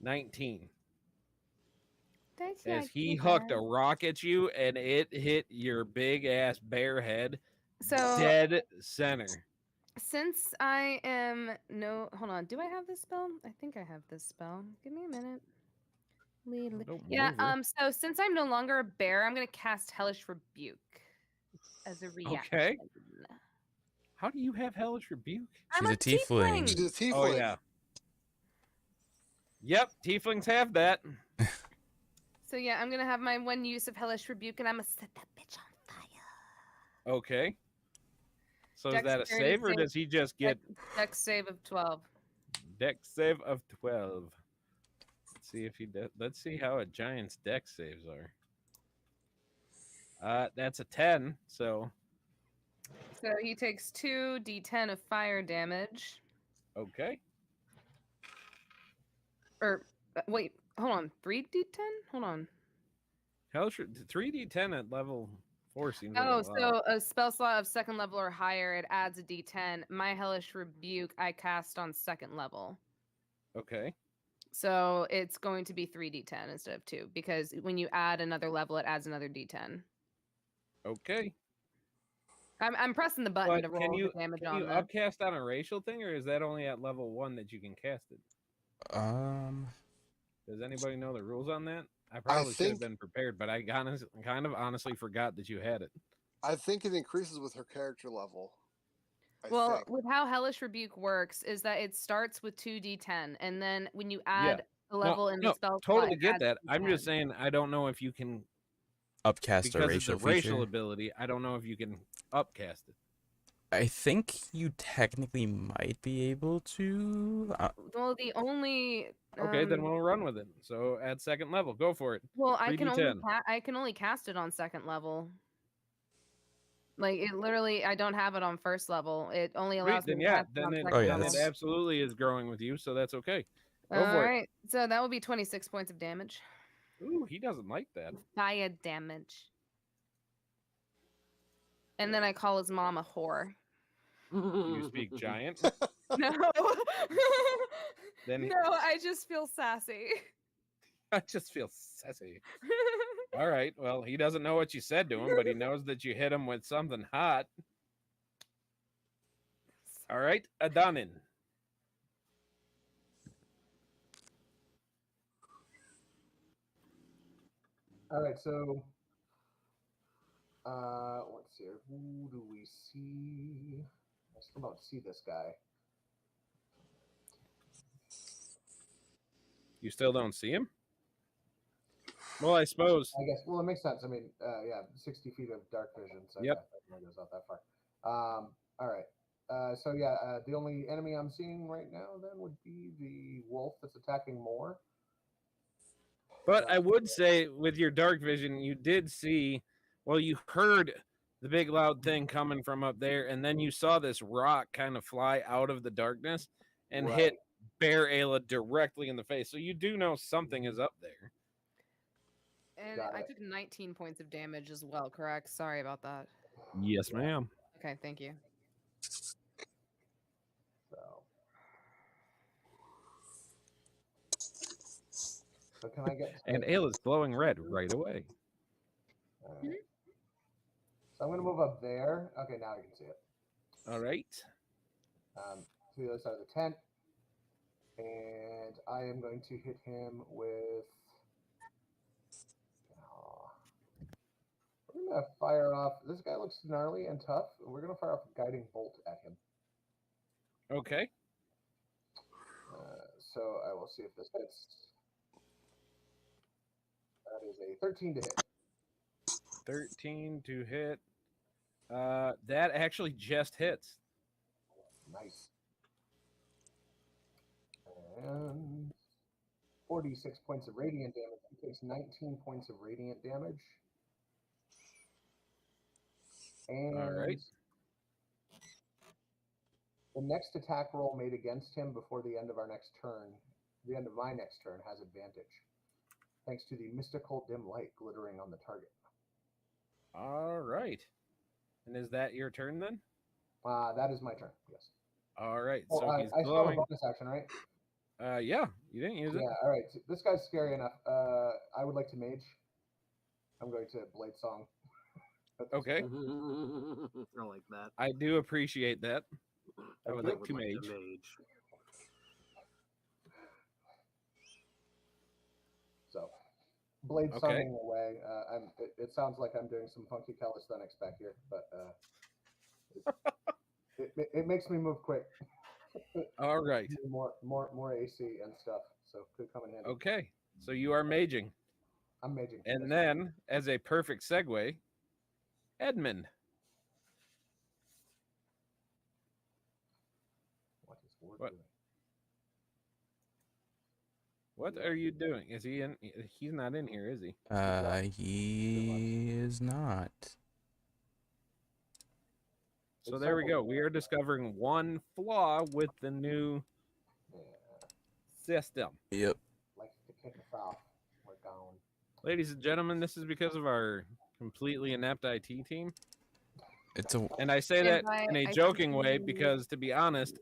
19. That's As not he too hucked bad. a rock at you and it hit your big ass bear head So dead center. since I am hold on, do I have this spell? I think I have this spell. Give me a minute. Don't Yeah, move her. so since I'm no longer a bear, I'm gonna cast Hellish Rebuke as a reaction. Okay. How do you have Hellish Rebuke? I'm She's a a tiefling. She's a tiefling. Oh yeah. Yep, tieflings have that. So yeah, I'm gonna have my one use of Hellish Rebuke, and I'm gonna set that bitch on fire. Okay. So is that a Dexterity save, or save. does he just get Dex save of 12. dex save of 12? Let's see if he does. Let's see how a giant's dex saves are. That's a 10. So So he takes 2d10 of fire damage. okay. Or wait, hold on, 3d10? Hold on. Hellish 3d10 at level 4 seems like a Oh, lot. so a spell slot of 2nd level or higher, it adds a d10. My Hellish Rebuke I cast on 2nd level. Okay. So it's going to be 3d10 instead of 2, because when you add another level, it adds another d10. Okay. I'm pressing the button But to roll can you the damage can on you the... upcast on a racial thing, or is that only at level 1 that you can cast it? Does anybody know the rules on that? I probably should have been prepared, but I kind of honestly forgot that you had it. I think it increases with her character level. Well, think. with how Hellish Rebuke works is that it starts with 2d10, and then when you add a level in the spell slot, totally it get adds that. I'm just D10. saying I don't know if you can Upcast a because it's a racial racial feature. ability. I don't know if you can upcast it. I think you technically might be able to. Well, the only Okay, then we'll run with it. So at 2nd level, go for it. well, I can only 3d10. I can only cast it on 2nd level. Like it literally, I don't have it on 1st level. It only allows Then me to yeah, cast it on then it, 2nd Oh, yeah, then level. it absolutely is growing with you, so that's okay. Go All for right, so that will be 26 points of damage. it. Ooh, he doesn't like that. Fire damage. And then I call his mom a whore. Do you speak giant? No. Then No, I just feel sassy. I just feel sassy. All right. Well, he doesn't know what you said to him, but he knows that you hit him with something hot. All right, Adanin. All right, so let's see. Who do we see? I still don't see this guy. You still don't see him? Well, I suppose. I guess. Well, it makes sense. I mean, yeah, 60 feet of dark vision. So Yep. yeah, that goes out that far. All right. So yeah, the only enemy I'm seeing right now then would be the wolf that's attacking more. But I would say with your dark vision, you did see, well, you heard the big loud thing coming from up there, and then you saw this rock kind of fly out of the darkness and hit Bear Ayla directly in the face. So you do know something is up there. And Got I it. took 19 points of damage as well, correct? Sorry about that. Yes, ma'am. Okay, thank you. So can I get? And Ayla's glowing red right away. Right. So I'm going to move up there. Okay, now I can see it. All right. To the other side of the tent, and I am going to hit him with. We're going to fire off. This guy looks gnarly and tough. We're going to fire off a guiding bolt at him. Okay. So I will see if this hits. That is a 13 to hit. 13 to hit. That actually just hits. Nice. And 46 points of radiant damage. He takes 19 points of radiant damage. And all right. The next attack roll made against him before the end of our next turn, the end of my next turn, has advantage, thanks to the mystical dim light glittering on the target. All right. And is that your turn then? That is my turn, yes. All right. Oh, So he's I still have a glowing. bonus action, right? Yeah, you didn't use it. Yeah, all right. So this guy's scary enough. I would like to mage. I'm going to Blade Song. Okay. I like that. I do appreciate that. I would Okay. like to mage. So, Blade Okay. Summoning away. It sounds like I'm doing some funky calisthenics back here, but it makes me move quick. All right. More AC and stuff, so could come in handy. Okay. So you are maging. I'm maging. And then, as a perfect segue, Edmund. What is Ward What? doing? What are you doing? Is he in? He's not in here, is he? He is not. So there we go. We are discovering one flaw with the new system. Yep. Like to kick us off. We're gone. Ladies and gentlemen, this is because of our completely inept IT team. It's a And I say And that by in a IT joking way team- because, to be honest,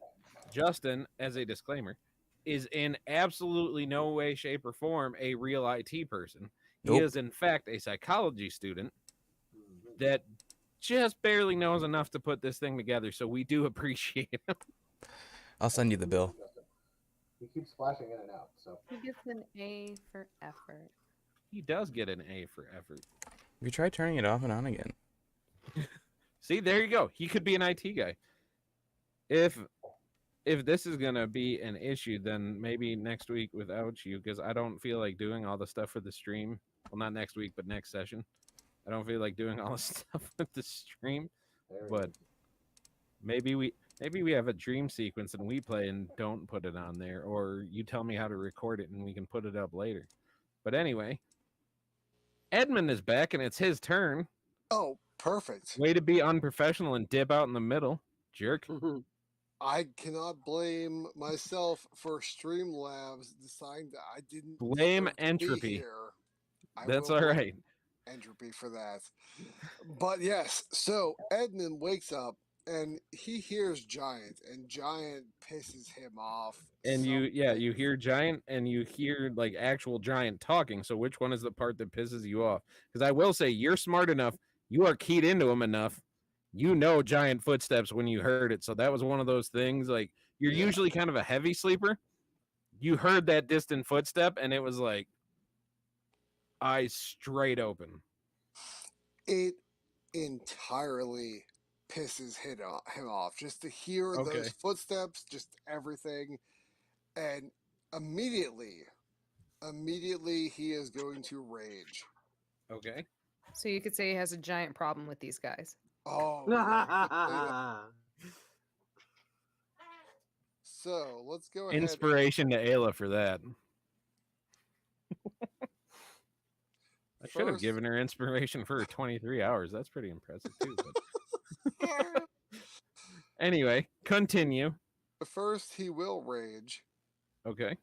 Justin, as a disclaimer, is in absolutely no way, shape, or form a real IT person. He Nope. is, in fact, a psychology student that just barely knows enough to put this thing together. So we do appreciate him. I'll send you the bill. He keeps flashing in and out. So He gets an A for effort. He does get an A for effort. You try turning it off and on again. See, there you go. He could be an IT guy. If this is gonna be an issue, then maybe next week without you, because I don't feel like doing all the stuff for the stream. Well, not next week, but next session. I don't feel like doing all the stuff with the stream. there he But is. maybe we have a dream sequence and we play and don't put it on there, or you tell me how to record it and we can put it up later. But anyway, Edmund is back and it's his turn. Oh, perfect. Way to be unprofessional and dip out in the middle, jerk. I cannot blame myself for Streamlabs deciding that I didn't Blame deserve to be entropy. here. I That's will all blame right. Entropy for that. But yes, so Edmund wakes up and he hears Giant, and Giant pisses him off. And you something. hear Giant and you hear like actual Giant talking. So which one is the part that pisses you off? Because I will say you're smart enough, you are keyed into him enough. You know Giant footsteps when you heard it. So that was one of those things. Like you're Yeah. usually kind of a heavy sleeper. You heard that distant footstep and it was like, eyes straight open. It entirely pisses him off just to hear those Okay. footsteps, just everything, and immediately, immediately he is going to rage. Okay. So you could say he has a giant problem with these guys. Oh, yeah, you could say that. So let's go ahead. Inspiration to Ayla for that. I should have First, given her inspiration for her 23 hours. That's pretty impressive too. But anyway, continue. first he will rage, Okay.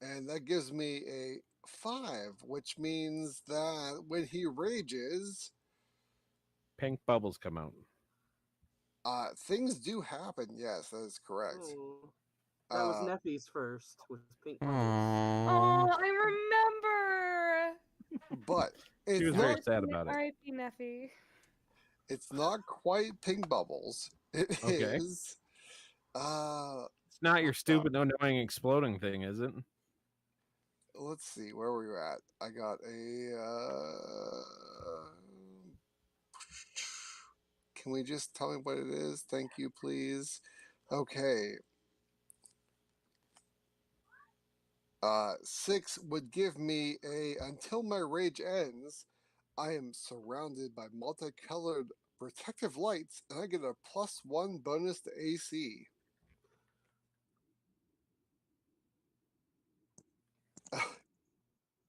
and that gives me a 5, which means that when he rages, Pink bubbles come out. things do happen. Yes, that is correct. Oh, that was Uh, Neffy's first with pink bubbles. Oh, Aww. I remember. but She it's was very not. sad about it. R.I.P. Neffy. It's not quite pink bubbles. It Okay. is. It's not your stupid, annoying, exploding thing, is it? Let's see where were you at. I got a. Can we just tell me what it is? Thank you, please. Okay. 6 would give me a until my rage ends. I am surrounded by multicolored protective lights, and I get a +1 bonus to AC.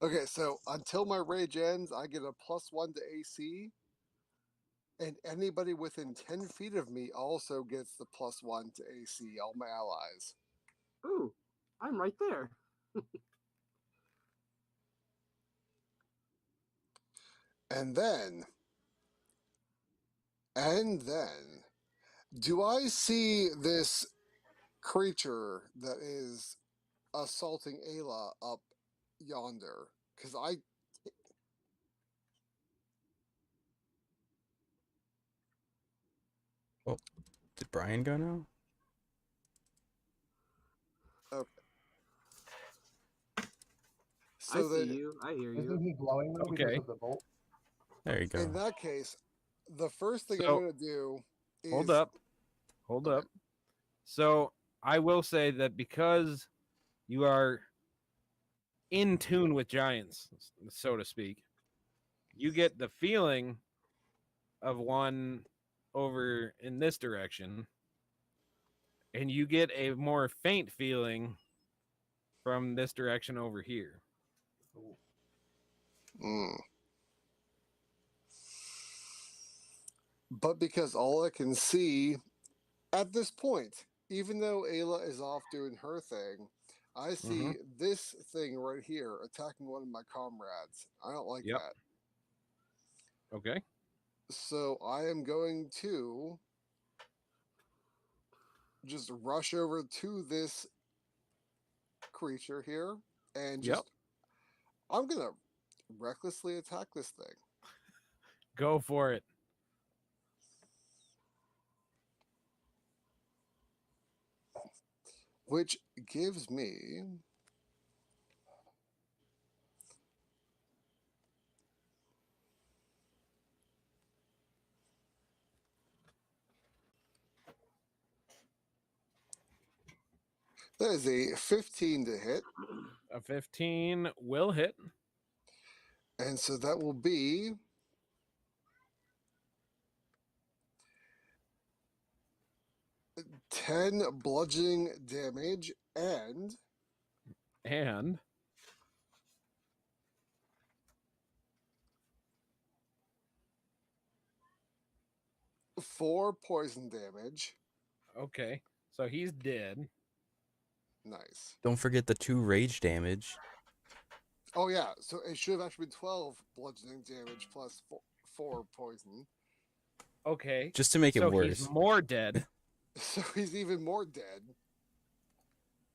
Okay, so until my rage ends, I get a +1 to AC, and anybody within 10 feet of me also gets the +1 to AC, all my allies. Ooh, I'm right there. And then, do I see this creature that is assaulting Ayla up yonder? Because Oh, did Brian go now? okay. I So see then, you. I hear Isn't you. he glowing though because Okay. of the bolt? There you go. in that case, the first thing I'm So- going to do is Hold up. Hold Okay. up. So I will say that because you are in tune with giants, so to speak, you get the feeling of one over in this direction, and you get a more faint feeling from this direction over here. Mm. But because all I can see at this point, even though Ayla is off doing her thing, I see this thing right here attacking one of my comrades. I don't like Yep. that. Okay. So I am going to just rush over to this creature here and Yep. I'm going to recklessly attack this thing. Go for it. Which gives me that is a 15 to hit, A 15 will hit. and so that will be 10 bludgeoning damage and And 4 poison damage. okay. So he's dead. Nice. Don't forget the 2 rage damage. Oh yeah, so it should have actually been 12 bludgeoning damage plus 4 poison. Okay. Just to make it So worse. he's more dead. So he's even more dead.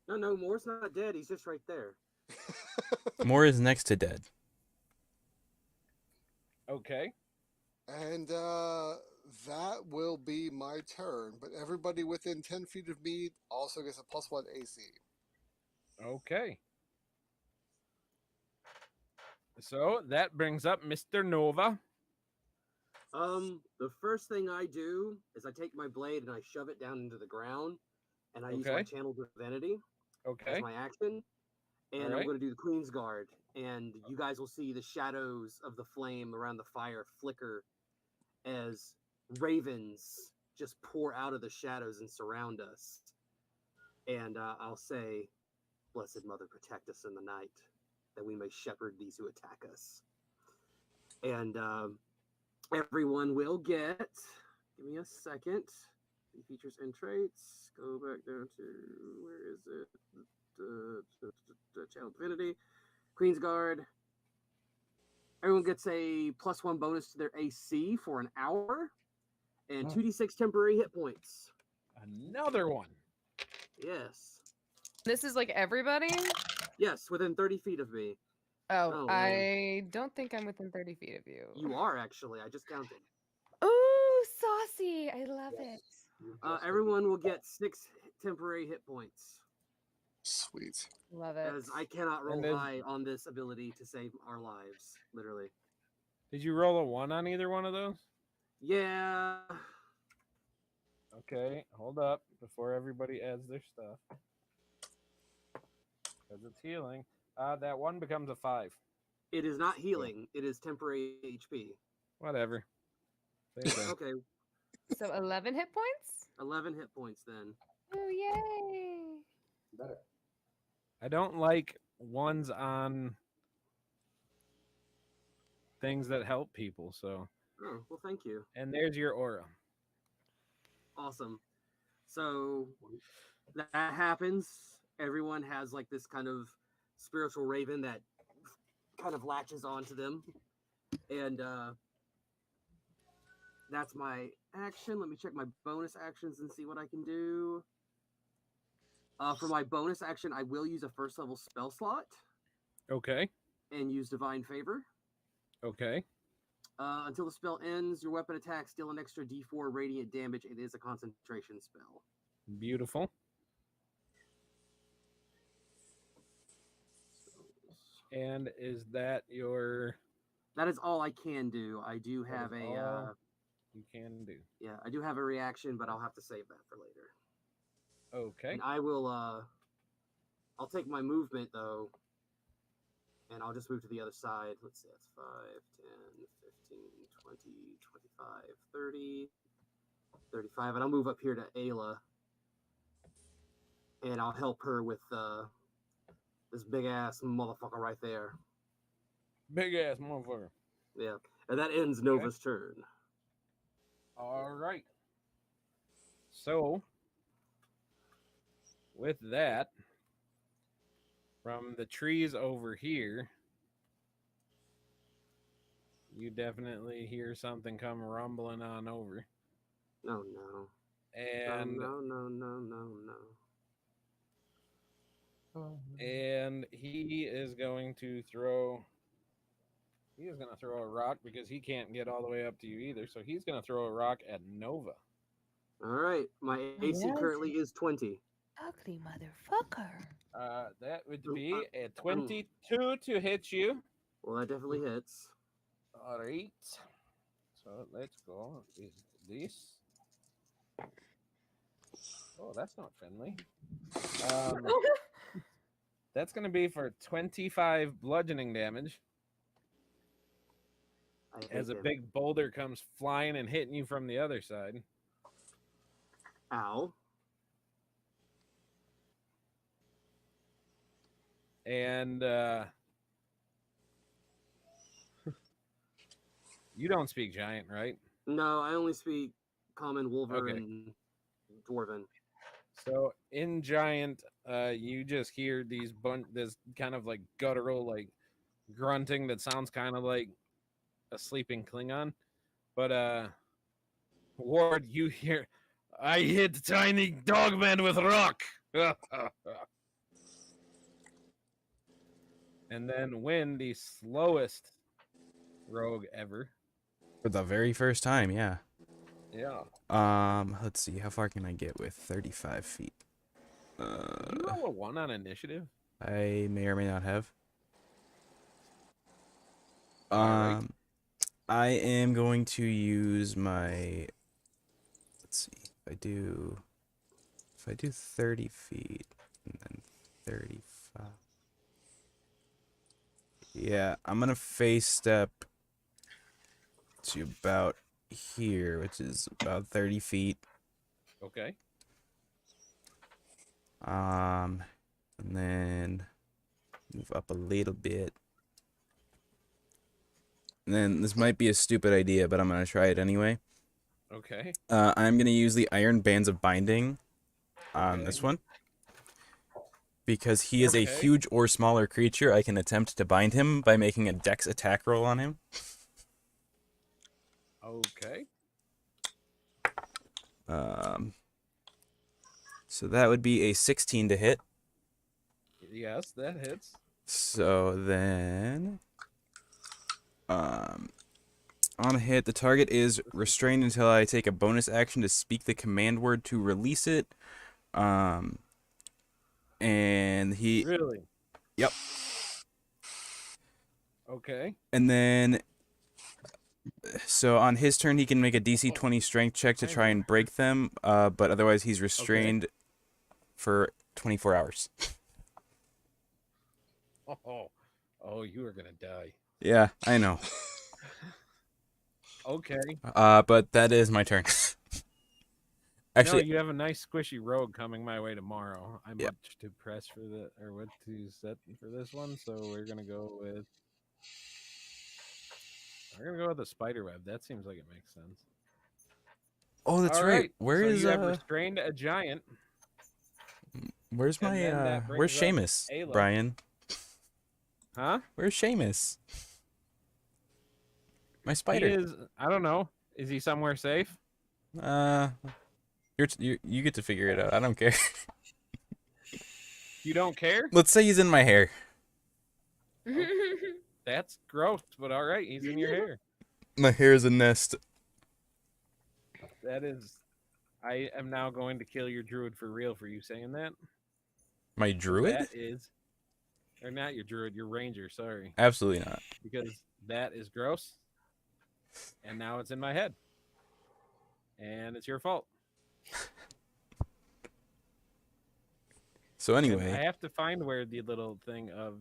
No, Moore's not dead. He's just right there. More is next to dead. Okay. And that will be my turn. But everybody within 10 feet of me also gets a +1 AC. Okay. So that brings up Mr. Nova. The first thing I do is I take my blade and I shove it down into the ground, and I use my Okay. channel divinity as Okay. my action. And I'm Alright. going to do the Queen's Guard, and you guys will see the shadows of the flame around the fire flicker as ravens just pour out of the shadows and surround us. And I'll say, Blessed Mother, protect us in the night, that we may shepherd these who attack us. And everyone will get, give me a second, the features and traits, go back down to, where is it? The Channel Divinity, Queen's Guard. Everyone gets a +1 bonus to their AC for an hour, and 2d6 temporary hit points. Another one. Yes. This is like everybody? Yes, within 30 feet of me. Oh, Oh, man. I don't think I'm within 30 feet of you. You are, actually. I just counted. Ooh, saucy. I love it. Everyone will get 6 temporary hit points, Sweet. Love it. as I cannot roll And then- high on this ability to save our lives, literally. Did you roll a 1 on either one of those? Yeah. Okay, hold up before everybody adds their stuff. Because it's healing. That 1 becomes a 5. It is not healing. It is temporary HP. Whatever. Same thing. Okay, So 11 hit points? 11 hit points then. Oh, yay. Better. I don't like ones on things that help people, so. Oh, well, thank you. And there's your aura. Awesome. So that happens. Everyone has like this kind of spiritual raven that kind of latches onto them. And that's my action. Let me check my bonus actions and see what I can do. For my bonus action, I will use a first level spell slot Okay. and use Divine Favor. Okay. Until the spell ends, your weapon attacks deal an extra d4 radiant damage. It is a concentration spell. Beautiful. And is that your... That is all I can do. I do that have is a all you can do. yeah, I do have a reaction, but I'll have to save that for later. Okay. And I will I'll take my movement though, and I'll just move to the other side. Let's see, that's 5, 10, 15, 20, 25, 30, 35, and I'll move up here to Ayla, and I'll help her with this big ass motherfucker right there. Big ass motherfucker. Yeah, and that ends Nova's turn. All right. So, with that, from the trees over here, you definitely hear something come rumbling on over. Oh no. And No. and he is going to throw a rock because he can't get all the way up to you either. So he's going to throw a rock at Nova. All right, my AC Yes. currently is 20. Ugly motherfucker. That would be a 22 to hit you. Well, that definitely hits. All right. So let's go. Is this? Oh, that's not friendly. That's going to be for 25 bludgeoning damage I hate as a him. big boulder comes flying and hitting you from the other side. Ow. And you don't speak giant, right? No, I only speak common, wolver, and dwarven. So in giant, you just hear this kind of like guttural, like grunting that sounds kind of like a sleeping Klingon. But Ward, you hear, I hit tiny dogman with rock. And then Win, the slowest rogue ever. For the very first time, yeah. Yeah. Let's see, how far can I get with 35 feet? You roll a 1 on initiative? I may or may not have. All right. I am going to use my. Let's see. If I do 30 feet and then 35. Yeah, I'm gonna face step to about here, which is about 30 feet. Okay. And then move up a little bit. And then this might be a stupid idea, but I'm gonna try it anyway. Okay. I'm gonna use the iron bands of binding on Okay. this one. Because he is a Okay. huge or smaller creature, I can attempt to bind him by making a dex attack roll on him. Okay. So that would be a 16 to hit. Yes, that hits. So then, on a hit, the target is restrained until I take a bonus action to speak the command word to release it. And he, Really? yep. Okay. And then, so on his turn, he can make a DC 20 strength check to try and break them. But otherwise, he's restrained for 24 hours. Oh, you are gonna die. Yeah, I know. Okay. But that is my turn. Actually, no, you have a nice squishy rogue coming my way tomorrow. I'm Yeah. much too pressed for the or what to set for this one, so we're gonna go with a spider web. That seems like it makes sense. oh, that's All right. right. So you have restrained a giant. Where's and then my that where's brings up Seamus, Ayla. Brian? Huh? Where's Seamus? My He spider. is. I don't know. Is he somewhere safe? You get to figure it out. I don't care. You don't care? Let's say he's in my hair. That's gross, but all right. He's in your hair. My hair is a nest. That is. I am now going to kill your druid for real for you saying that. My 'Cause druid? That is. Or not your druid, your ranger, sorry. Absolutely not. Because that is gross. And now it's in my head. And it's your fault. So And anyway, I have to find where the little thing of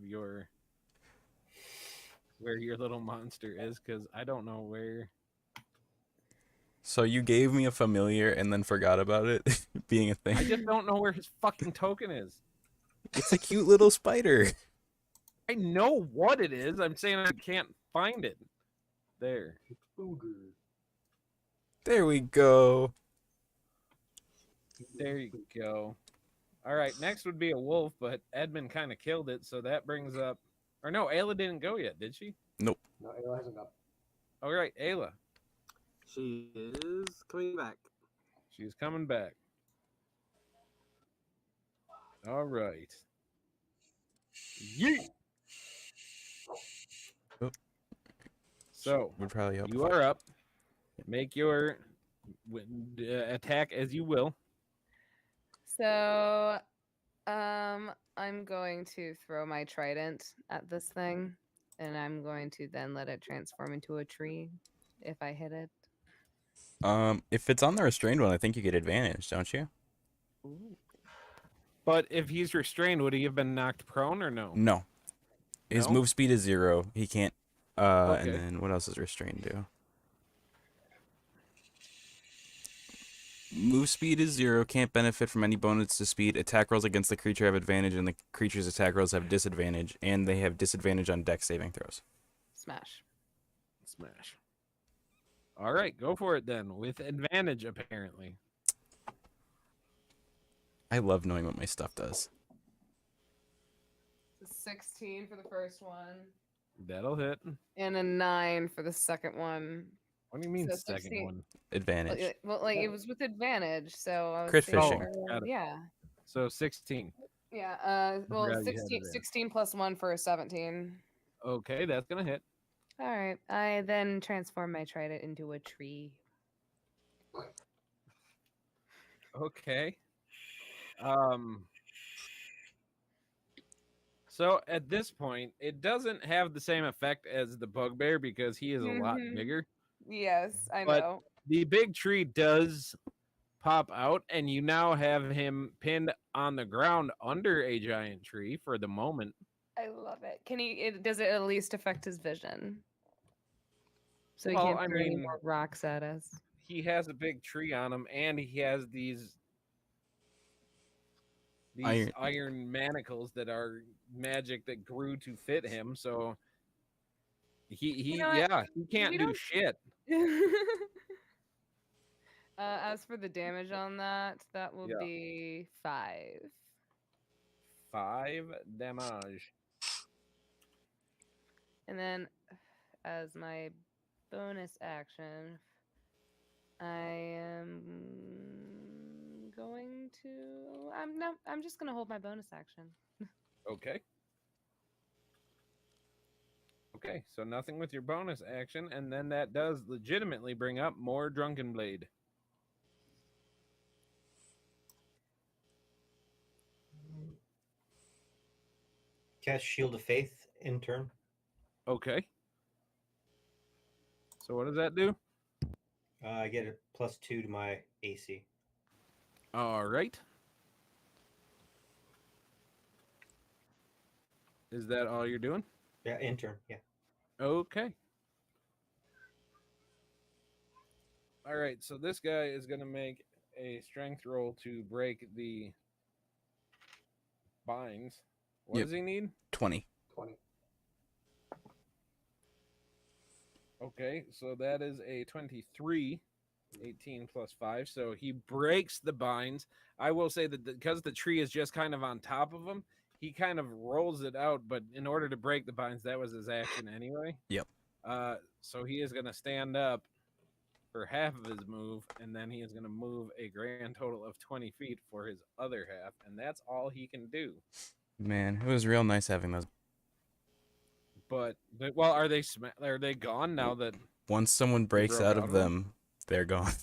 where your little monster is, because I don't know where. so you gave me a familiar and then forgot about it being a thing. I just don't know where his fucking token is. It's a cute little spider. I know what it is. I'm saying I can't find it. There. Booger. There we go. There you go. All right, next would be a wolf, but Edmund kind of killed it, so that brings up. Or no, Ayla didn't go yet, did she? Nope. No, Ayla hasn't gone. All right, Ayla. She is coming back. She's coming back. All right. Yeet. Oop. So Would probably help. you are up. Make your attack as you will. So, I'm going to throw my trident at this thing, and I'm going to then let it transform into a tree if I hit it. If it's on the restrained one, I think you get advantage, don't you? But if he's restrained, would he have been knocked prone or no? No. His No? move speed is 0. He can't. Okay. And then what else does restrained do? Move speed is 0. Can't benefit from any bonus to speed. Attack rolls against the creature have advantage, and the creature's attack rolls have disadvantage, and they have disadvantage on dex saving throws. Smash. Smash. All right, go for it then. With advantage, apparently. I love knowing what my stuff does. 16 for the first one, That'll hit. and a 9 for the second one. What do you mean So second 16 one? Advantage. Well, like it was with advantage, so I was Crit thinking fishing. Got it. yeah. So 16. Yeah, well, forgot you had 16, advantage. 16 plus 1 for a 17. Okay, that's going to hit. All right. I then transform my trident into a tree. Okay. So at this point, it doesn't have the same effect as the bugbear because he is a lot Mhm. bigger. Yes, I But know. the big tree does pop out, and you now have him pinned on the ground under a giant tree for the moment. I love it. Can he? Does it at least affect his vision? So he Well, can't I throw any mean, more rocks at us. he has a big tree on him, and he has these Iron. iron manacles that are magic that grew to fit him. So You know what? he can't We do don't. shit. As for the damage on that, that will Yeah. be 5. 5 damage. And then, as my bonus action, I am going to. I'm no. I'm just gonna hold my bonus action. Okay. Okay, so nothing with your bonus action, and then that does legitimately bring up more Drunken Blade. Cast Shield of Faith in turn. Okay. So what does that do? I get a +2 to my AC. All right. Is that all you're doing? Yeah, in turn. Yeah. Okay. All right, so this guy is going to make a strength roll to break the binds. What Yep. does he need? 20. 20. Okay, so that is a 23, 18 plus 5. So he breaks the binds. I will say that because the tree is just kind of on top of him, he kind of rolls it out, but in order to break the binds, that was his action anyway. Yep. So he is going to stand up for half of his move, and then he is going to move a grand total of 20 feet for his other half, and that's all he can do. Man, it was real nice having those. But well, are they gone now that Once someone breaks broke out out of of 'em? them, they're gone.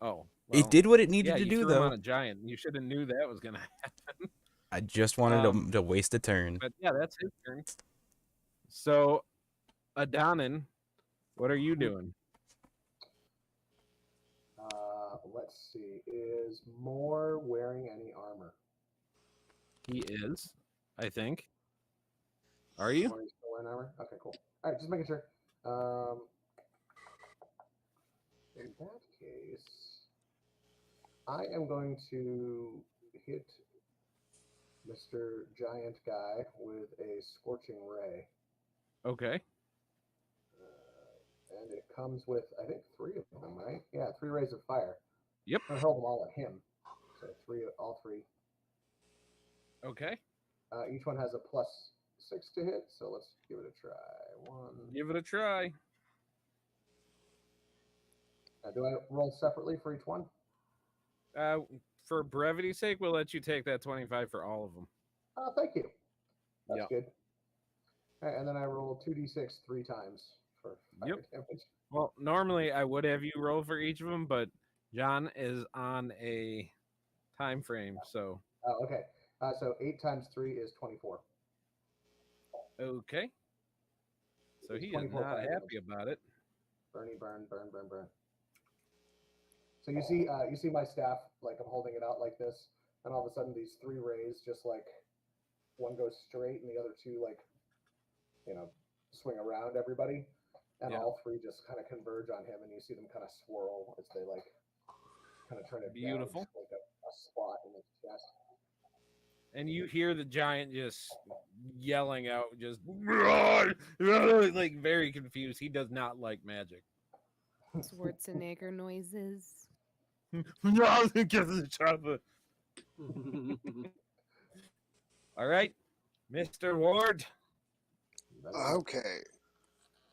Oh, It well, did what it needed yeah, to you do, threw him on though. a giant. You should have knew that was gonna happen. I just wanted to waste a turn. But yeah, that's his turn. So, Adonin, what are you doing? Let's see. Is Moore wearing any armor? He is, I think. Are you? Moore is still wearing armor? Okay, cool. All right, just making sure. In that case, I am going to hit Mr. Giant Guy with a Scorching Ray. Okay. And it comes with, I think, 3 of them, right? Yeah, 3 rays of fire. Yep. I'm going to hurl them all at him. So all 3. Okay. Each one has a +6 to hit, so let's give it a try. 1. Give it a try. Do I roll separately for each one? For brevity's sake, we'll let you take that 25 for all of them. Thank you. That's Yep. good. All right, and then I roll 2d6 3 times for fire damage. Well, normally I would have you roll for each of them, but John is on a time frame, so Oh, okay. So 8 times 3 is 24. okay. So It's he is 24 not fire happy about it. Burn, burn. So you see my staff, like I'm holding it out like this, and all of a sudden these 3 rays just like one goes straight and the other 2 like swing around everybody, and Yeah. all 3 just kind of converge on him, and you see them kind of swirl as they like kind of try to Beautiful. gouge like a spot in his chest. And you hear the giant just yelling out, just like very confused. He does not like magic. Schwarzenegger noises. All right, Mr. Ward. Okay,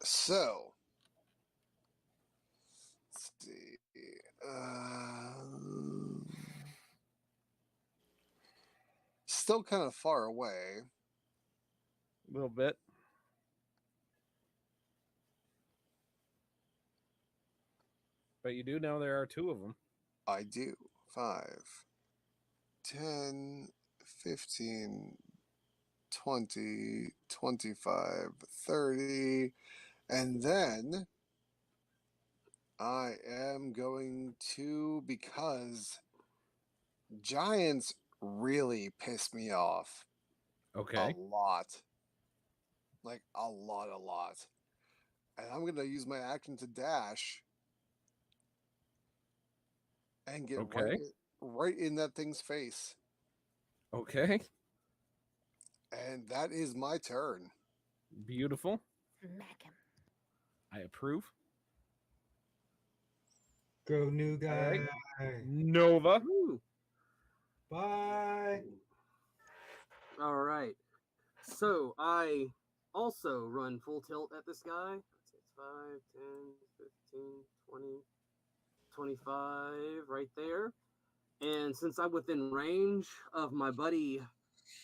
so let's see. Still kind of far away. A little bit. But you do know there are 2 of them. I do. 5, 10, 15, 20, 25, 30. And then I am going to, because giants really piss me off a Okay. lot. Like a lot. And I'm going to use my action to dash and get Okay. right in that thing's face. Okay. And that is my turn. Beautiful. Smack him. I approve. Go, new guy. right. Nova. Woo. Bye. All right. So I also run full tilt at this guy. It's 5, 10, 15, 20, 25 right there. And since I'm within range of my buddy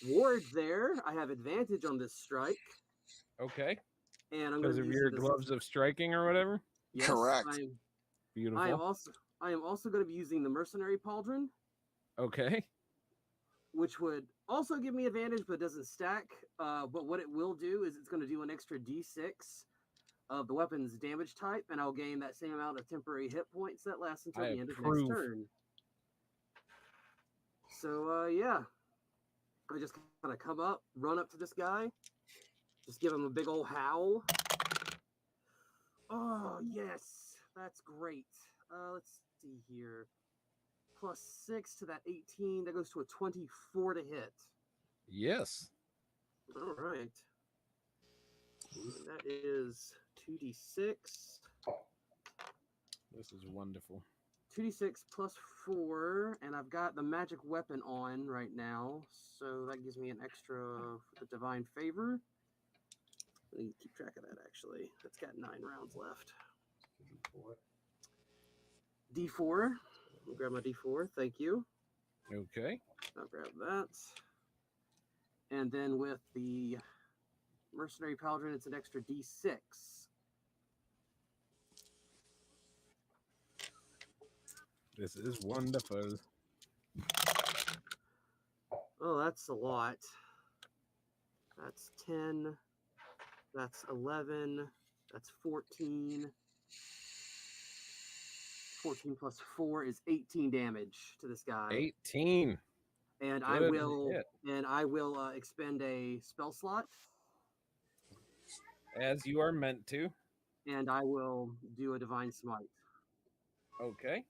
Ward there, I have advantage on this strike. Okay. And I'm Because going to of use your this. gloves of striking or whatever. Yes, Correct. Beautiful. I am also going to be using the mercenary pauldron, Okay. which would also give me advantage, but doesn't stack. But what it will do is it's going to do an extra d6 of the weapon's damage type, and I'll gain that same amount of temporary hit points that lasts until I the end of approve. next turn. So yeah, I just kind of come up, run up to this guy, just give him a big old howl. Oh yes, that's great. Let's see here. Plus 6 to that 18, that goes to a 24 to hit. Yes. All right. And that is 2d6. This is wonderful. 2d6 plus 4, and I've got the magic weapon on right now, so that gives me an extra for the divine favor. Let me keep track of that, actually. That's got 9 rounds left. D4. I'll grab my D4. Thank you. Okay. I'll grab that. And then with the mercenary pauldron, it's an extra D6. This is wonderful. Oh, that's a lot. That's 10. That's 11. That's 14. 14 plus 4 is 18 damage to this guy. 18. And Good I will expend a spell slot, As you are meant to. and I will do a divine smite. Okay.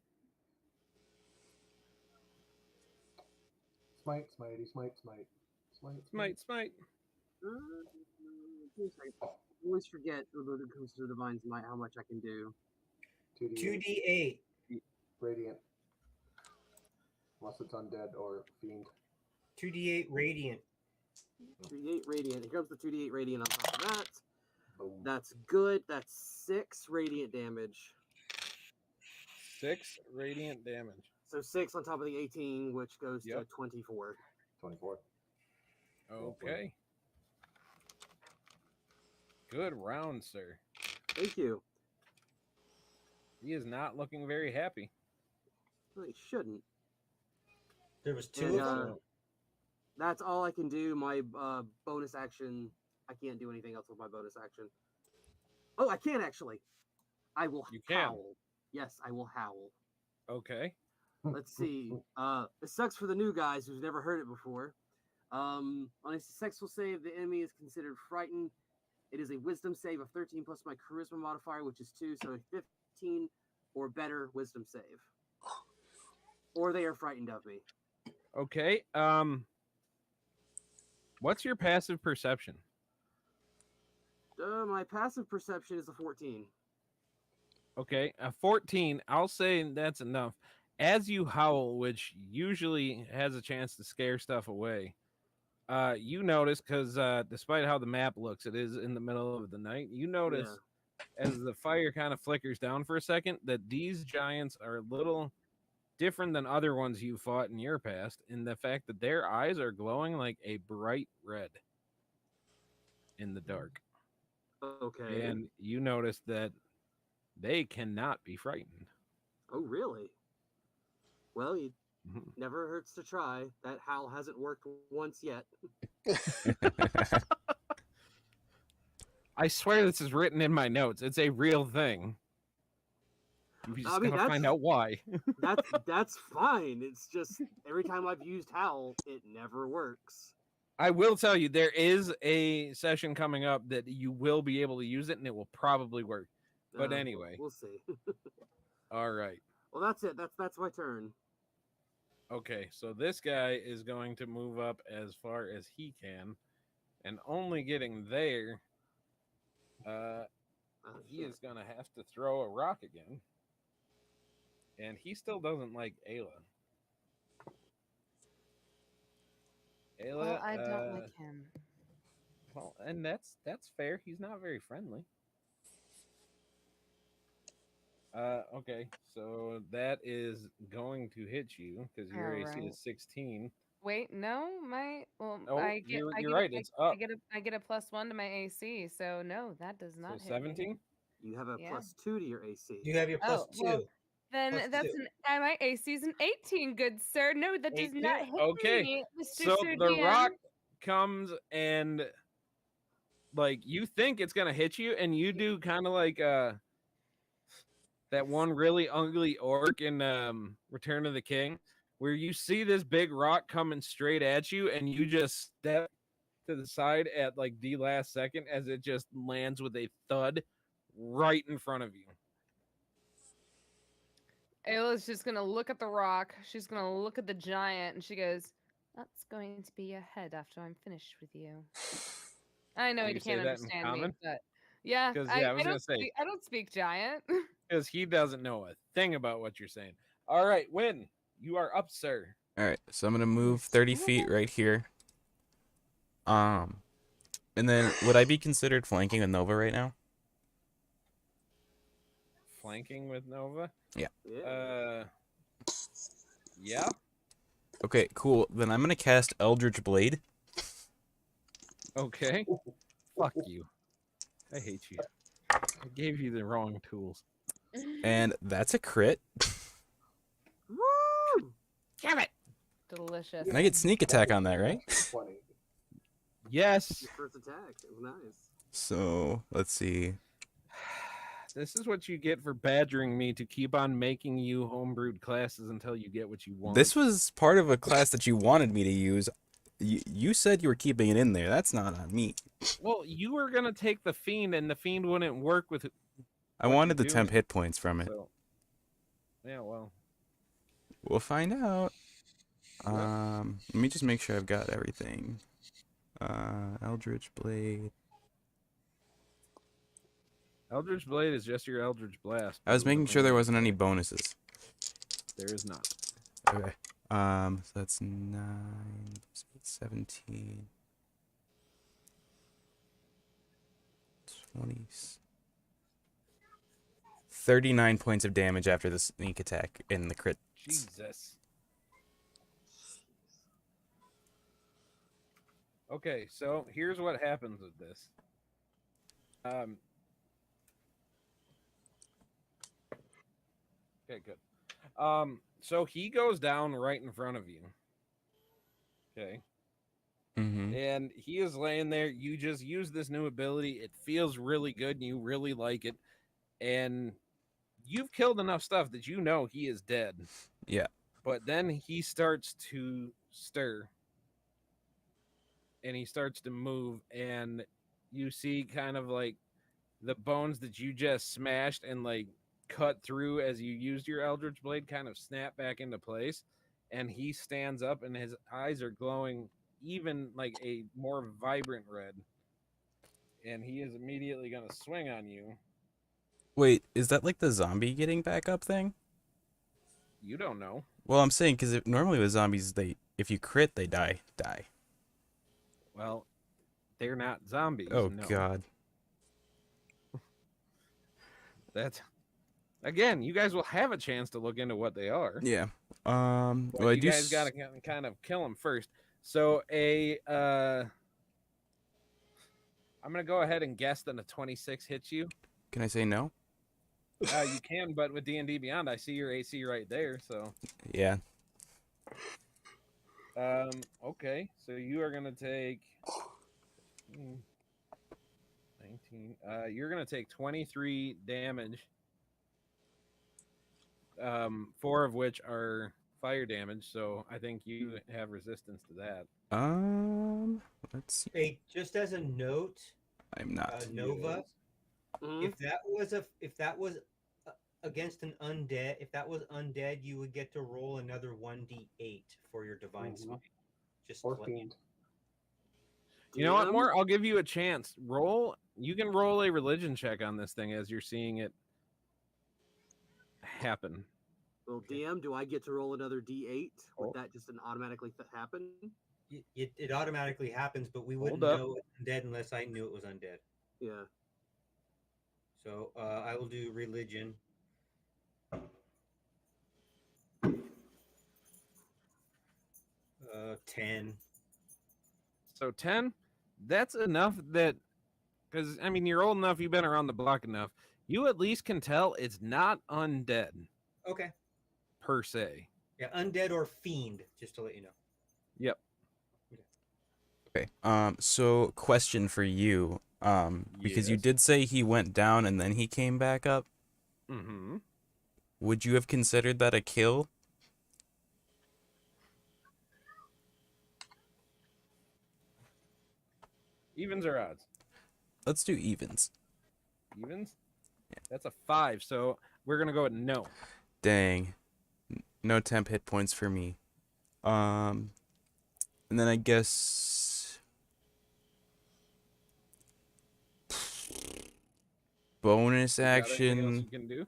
Smite, smitey, smite, smite. Smite, Smite. Give me a second. I always forget when it comes to divine smite how much I can do. 2d8 2d8. radiant. Unless it's undead or fiend. 2d8 radiant. 2d8 radiant. Here comes the 2d8 radiant on top of that. Boom. That's good. That's 6 radiant damage. 6 radiant damage. So 6 on top of the 18, which goes to Yep. 24. 24. Okay. Good round, sir. Thank you. He is not looking very happy. Well, he shouldn't. There was 2 And, of them. that's all I can do. My bonus action. I can't do anything else with my bonus action. Oh, I can actually. I will You can. howl. Yes, I will howl. Okay. Let's see. It sucks for the new guys who've never heard it before. On a successful save, the enemy is considered frightened. It is a wisdom save of 13 plus my charisma modifier, which is 2, so a 15 or better wisdom save. Or they are frightened of me. Okay. What's your passive perception? My passive perception is a 14. Okay, a 14. I'll say that's enough. As you howl, which usually has a chance to scare stuff away, you notice, because despite how the map looks, it is in the middle of the night. You notice as the fire kind of flickers down for a second that these giants are a little different than other ones you fought in your past, in the fact that their eyes are glowing like a bright red in the dark. Okay. And you notice that they cannot be frightened. Oh, really? Well, Never hurts to try. That howl hasn't worked once yet. I swear this is written in my notes. It's a real thing. You just gotta find out why. That's fine. It's just every time I've used howl, it never works. I will tell you, there is a session coming up that you will be able to use it, and it will probably work. But anyway, we'll see. all right. Well, that's it. That's my turn. Okay, so this guy is going to move up as far as he can, and only getting there, he is going to have to throw a rock again. And he still doesn't like Ayla. Ayla, Well, I don't like him. Well, and that's fair. He's not very friendly. Okay, so that is going to hit you because your AC is 16. Wait, no, Oh, I get you're right. It's up. I get a +1 to my AC, so no, that does not So hit me. 17. You have a +2 to your AC. You have your plus Oh, well, two. then Plus that's two. my AC's an 18, good sir. No, that does 18? not hit Okay, me, Mr. so Sir the DM. rock comes and like you think it's gonna hit you, and you do kind of like that one really ugly orc in Return of the King, where you see this big rock coming straight at you, and you just step to the side at like the last second as it just lands with a thud right in front of you. Ayla's just gonna look at the rock. She's gonna look at the giant, and she goes, "That's going to be your head after I'm finished with you." I know You you say can't that in understand me, common? but yeah, 'Cause, yeah, I was gonna say- I don't speak giant. Because he doesn't know a thing about what you're saying. All right, Win, you are up, sir. All right, so I'm gonna move 30 feet right here. And then would I be considered flanking with Nova right now? Flanking with Nova? Yeah. Yeah. Okay, cool. Then I'm gonna cast Eldritch Blade. Okay. Fuck you. I hate you. I gave you the wrong tools. And that's a crit. Woo! Damn it! Delicious. And I get sneak attack on that, right? 20. Yes. Your first attack. It was nice. So let's see. This is what you get for badgering me to keep on making you homebrewed classes until you get what you want. This was part of a class that you wanted me to use. You said you were keeping it in there. That's not on me. Well, you were gonna take the fiend, and the fiend wouldn't work with. I what wanted the you're temp doing. hit points from it. So, yeah, well, We'll find out. Let me just make sure I've got everything. Eldritch Blade. Eldritch Blade is just your Eldritch Blast. I was making sure there wasn't any bonuses. There is not. Okay. So that's 9, 17, 20, 39 points of damage after the sneak attack in the crit. Jesus. Okay, so here's what happens with this. Okay, good. So he goes down right in front of you. Okay. Mm-hmm. And he is laying there. You just use this new ability. It feels really good, and you really like it. And you've killed enough stuff that you know he is dead. Yeah. But then he starts to stir. And he starts to move. And you see kind of like the bones that you just smashed and like cut through as you used your Eldritch Blade kind of snap back into place. And he stands up and his eyes are glowing even like a more vibrant red. And he is immediately going to swing on you. Wait, is that like the zombie getting back up thing? You don't know. Well, I'm saying because normally with zombies, if you crit, they die. Well, they're not zombies. Oh no. God. That's again. You guys will have a chance to look into what they are. Yeah. But Well, I you do. guys got to kind of kill them first. So I'm gonna go ahead and guess that a 26 hits you. Can I say no? You can, but with D&D Beyond, I see your AC right there. So Yeah. Okay, so you are gonna take 19. You're gonna take 23 damage. 4 of which are fire damage. So I think you have resistance to that. Let's see. Hey, just as a note, I'm not. Nova, Mhm. if that was against an undead, if that was undead, you would get to roll another 1d8 for your divine Mhm. smite. Just Or to let you fiend. You know what, DM? More? I'll give you a chance. Roll. You can roll a religion check on this thing as you're seeing it happen. Well, DM, do I get to roll another D8? Oh. Would that just automatically happen? it automatically happens, but we wouldn't Hold up. know it was undead unless I knew it was undead. Yeah. So I will do religion. 10. So 10. That's enough that, because I mean, you're old enough. You've been around the block enough. You at least can tell it's not undead Okay. per se. Yeah, undead or fiend, just to let you know. Yep. Okay. So question for you. Because you Yes. did say he went down and then he came back up. Mm-hmm. Would you have considered that a kill? Evens or odds? Let's do evens. Evens. That's a 5. So we're gonna go with no. Dang. No temp hit points for me. And then I guess bonus You got anything else action. you can do?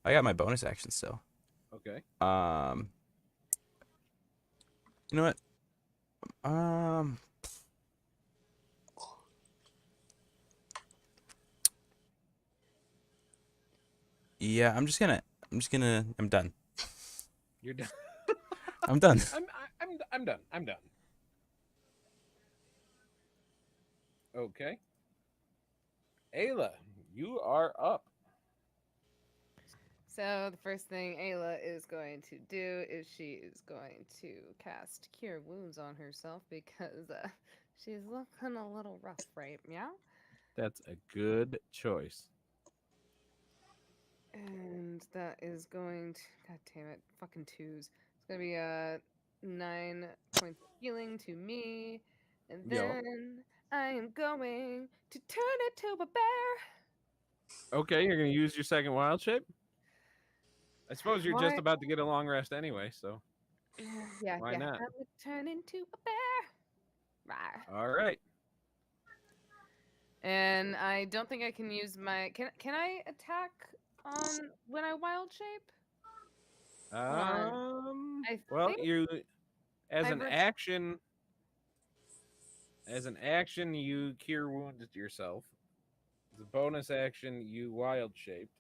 I got my bonus action still. Okay. You know what? Yeah, I'm done. You're done. I'm done. I'm done. I'm done. Okay. Ayla, you are up. So the first thing Ayla is going to do is she is going to cast Cure Wounds on herself because she's looking a little rough right now. That's a good choice. And that is going to, god damn it, fucking twos. It's gonna be a 9 points of healing to me, and Yo. then I am going to turn it to a bear. Okay, you're gonna use your second wild shape. I suppose you're just Why? about to get a long rest anyway, so Yeah, why yeah. not? I would turn into a bear. Rawr. All right. And I don't think I can use my. Can I attack on when I wild shape? Hold on. I Well, think you as I an action, you cure wounded yourself. As a bonus action, you wild shaped.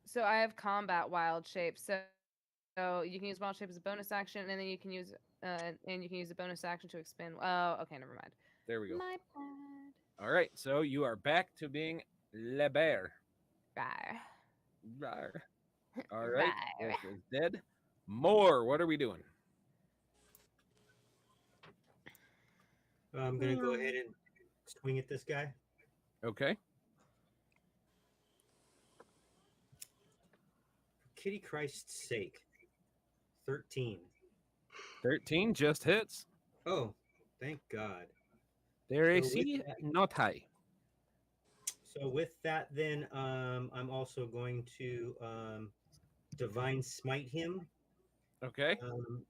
so. I have combat wild shape. So you can use wild shape as a bonus action, and then you can use a bonus action to expand. Oh, okay, never mind. There we go. My bad. All right, so you are back to being Le Bear. Rawr. Rawr. All right, Rawr. Wolf is dead. More. What are we doing? I'm going to go ahead and swing at this guy. Okay. For kitty Christ's sake. 13. 13 just hits. Oh, thank God. Their So AC with that- not high. So with that, then I'm also going to divine smite him, Okay.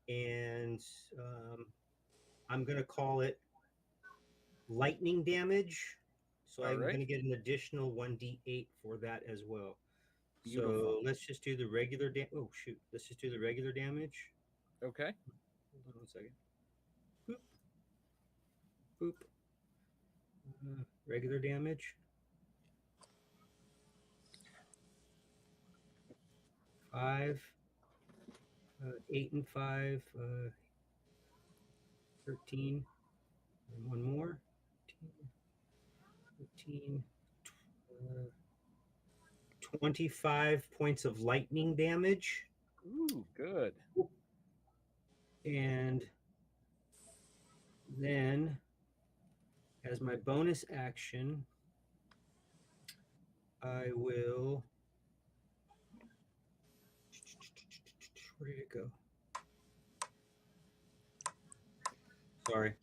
and I'm going to call it lightning damage. So All I'm right. going to get an additional 1d8 for that as well. Beautiful. So let's just do the regular damage. Oh shoot! Let's just do the regular damage. Okay. Hold on 1 second. Boop. Boop. Regular damage. 5, 8 and 5, 13, and one more. 15, 25 points of lightning damage. Ooh, good. bonus action, I will. Where did it go? Sorry.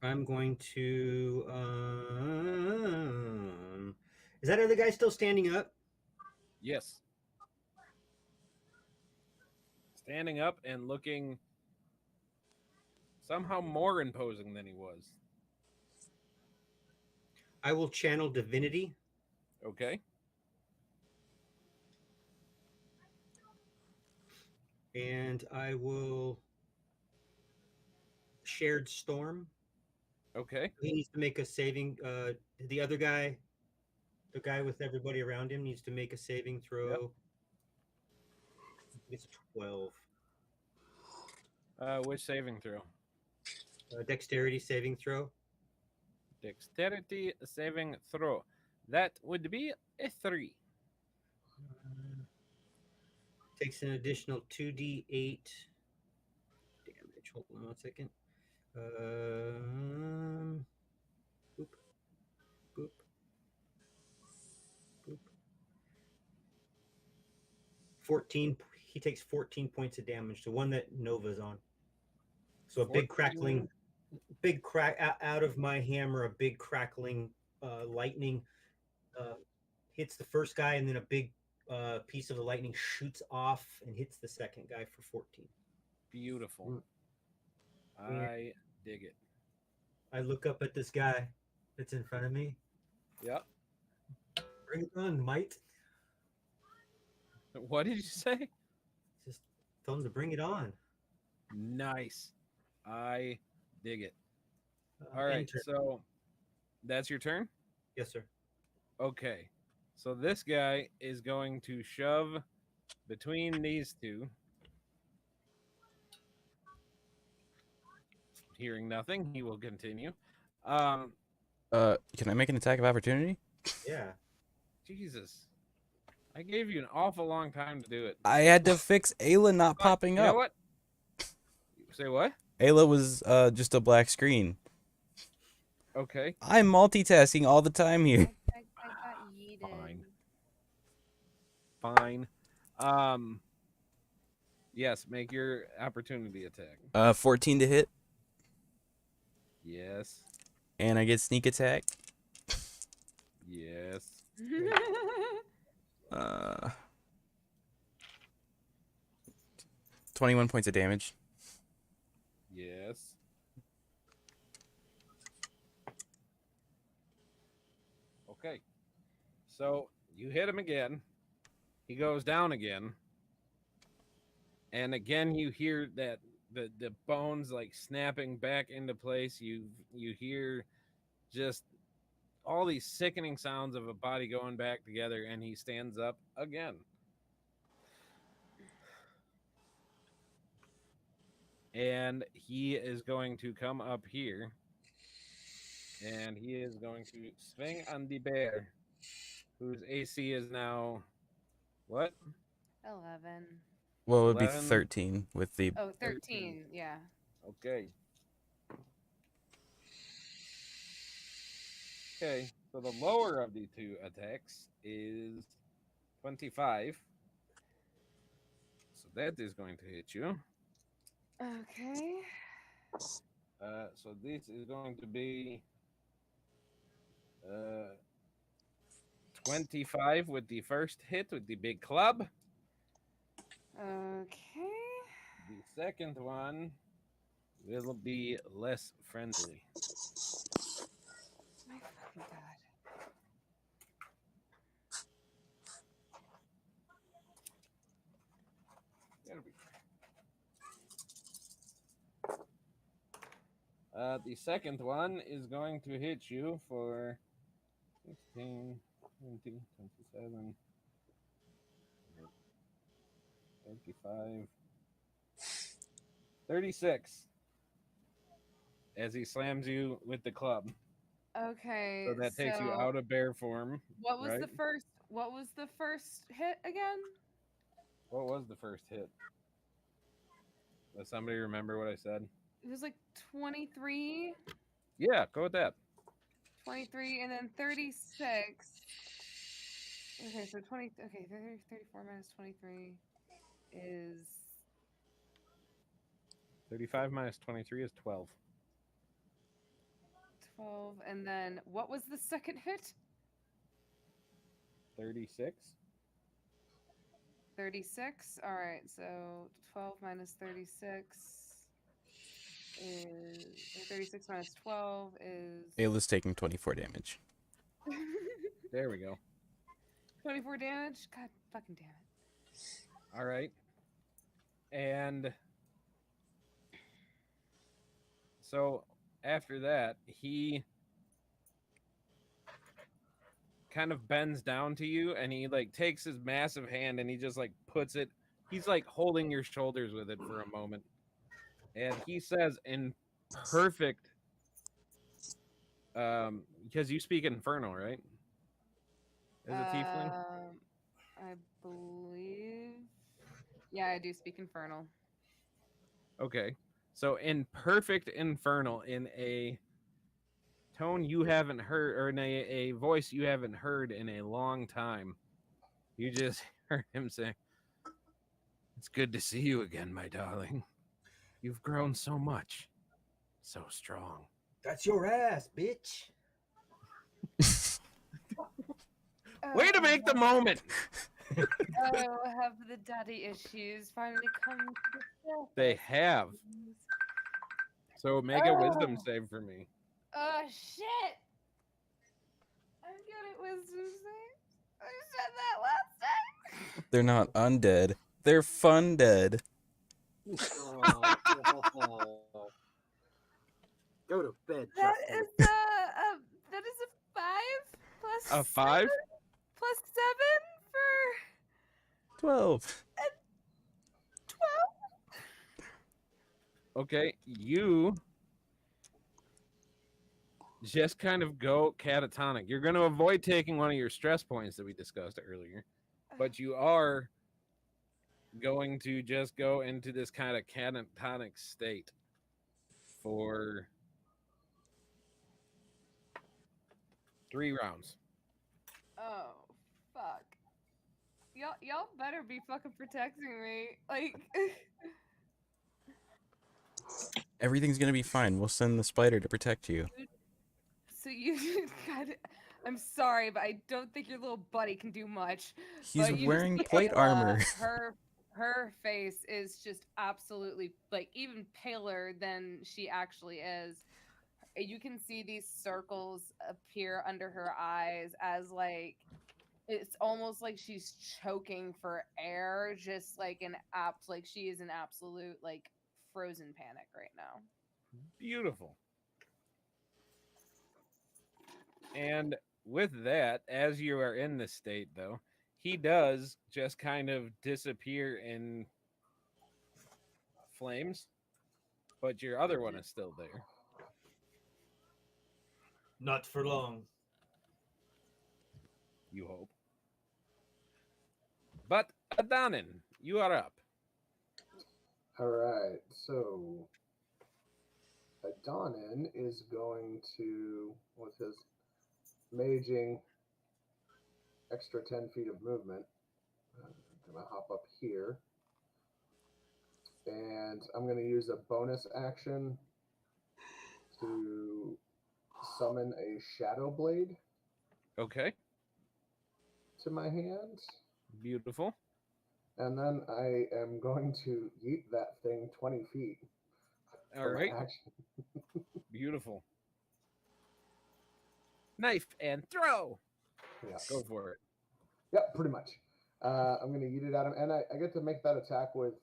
I'm going to. Is that other guy still standing up? Yes. Standing up and looking somehow more imposing than he was. I will channel divinity. Okay. And I will shared storm. Okay. He needs to make a saving. The other guy, the guy with everybody around him, needs to make a saving throw. Yep. It's 12. Which saving throw? Dexterity saving throw. Dexterity saving throw. That would be a 3. Takes an additional 2d8 damage. Hold on 1 second. Boop, boop, boop. 14. He takes 14 points of damage. The one that Nova's on. So a big 14. crackling, big crack out of my hammer. A big crackling lightning hits the first guy, and then a big piece of the lightning shoots off and hits the second guy for 14. Beautiful. I dig it. I look up at this guy that's in front of me. Yep. Bring it on, mate. What did you say? Just tell him to bring it on. Nice. I dig it. All right. Enter. So that's your turn? Yes, sir. Okay. So this guy is going to shove between these two. Hearing nothing, he will continue. Can I make an attack of opportunity? Yeah. Jesus. I gave you an awful long time to do it. I had to fix Ayla not But popping you up. know what? Say what? Ayla was just a black screen. Okay. I'm multitasking all the time here. I got yeeted. Fine. Yes, make your opportunity attack. 14 to hit, Yes. and I get sneak attack. Yes. 21 points of damage. Yes. Okay. So you hit him again. He goes down again. And again you hear that the bones like snapping back into place. You hear just all these sickening sounds of a body going back together, and he stands up again. And he is going to come up here, and he is going to swing on the bear, whose AC is now what? 11. Well, it would be 11. 13 with the. Oh, 13. Yeah. Okay. Okay, so the lower of the two attacks is 25. So that is going to hit you. Okay. So this is going to be 25 with the first hit with the big club. Okay. The second one will be less friendly. My fucking god. There we go. The second one is going to hit you for 16, 20, 27, 35, 36. As he slams you with the club. Okay. So that takes you out of bear form. What was right? the first? What was the first hit again? What was the first hit? Does somebody remember what I said? It was like 23, Yeah, go with that. 23, and then 36. Okay, so 20. Okay, 34 minus 23 is 35 minus 23 is 12. 12. And then what was the second hit? 36? 36. All right, so 12 minus 36 is. Or 36 minus 12 is. Ayla's taking 24 damage. There we go. 24 damage? God fucking damn it. All right. And so after that, he kind of bends down to you and he like takes his massive hand and he just like puts it, he's like holding your shoulders with it for a moment. And he says in perfect because you speak Infernal, right? As a tiefling? I believe. Yeah, I do speak Infernal. Okay. So in perfect Infernal, in a tone you haven't heard, or in a voice you haven't heard in a long time, you just heard him say, "It's good to see you again, my darling. You've grown so much. So strong." That's your ass, bitch. Way to make the moment! Oh, have the daddy issues finally come to the surface? They have. So make a wisdom save for me. Oh, shit! I'm good at wisdom saves. I said that last time. They're not undead. They're fun dead. Oh. Go to bed, That Justin. is a 5 plus A 5? 7 plus 7 for 12. 12. Okay, you just kind of go catatonic. You're going to avoid taking one of your stress points that we discussed earlier, but you are going to just go into this kind of catatonic state for 3 rounds. Oh, fuck. Y'all better be fucking protecting me. Like, Everything's gonna be fine. We'll send the spider to protect you. so you, God, I'm sorry, but I don't think your little buddy can do much. He's But you wearing see plate Ayla, armor. Her face is just absolutely like even paler than she actually is. You can see these circles appear under her eyes as like it's almost like she's choking for air, just like like she is in absolute like frozen panic right now. Beautiful. And with that, as you are in this state, though, he does just kind of disappear in flames, but your other one is still there. Not for long. You hope. But Adonin, you are up. All right, so Adonin is going to, with his maging extra 10 feet of movement, I'm going to hop up here. And I'm going to use a bonus action to summon a Shadow Blade Okay. to my hand. Beautiful. And then I am going to yeet that thing 20 feet. All right. Action. Beautiful. Knife and throw. Yeah. Go for it. Yep, pretty much. I'm going to yeet it at him. And I get to make that attack with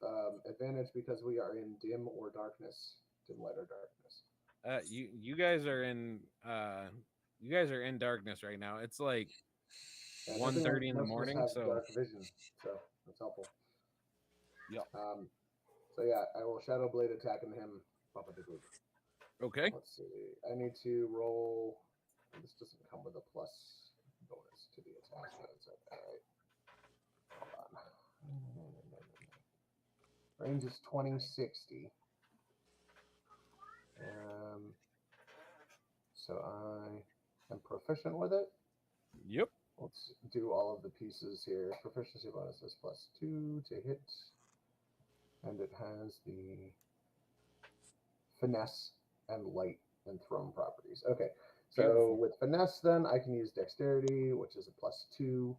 advantage because we are in dim or darkness. Dim light or darkness. You guys are in darkness right now. It's like And 1:30 in the most of us morning, have so dark vision, so that's helpful. Yep. So yeah, I will Shadow Blade attacking him. okay. Let's see. I need to roll. This doesn't come with a plus bonus to the attack. So it's okay. All right. Hold on. Range is 20, 60. So I am proficient with it. Yep. Let's do all of the pieces here. Proficiency bonus is +2 to hit. And it has the finesse and light and thrown properties. Okay. So Beautiful. with finesse, then I can use dexterity, which is a +2.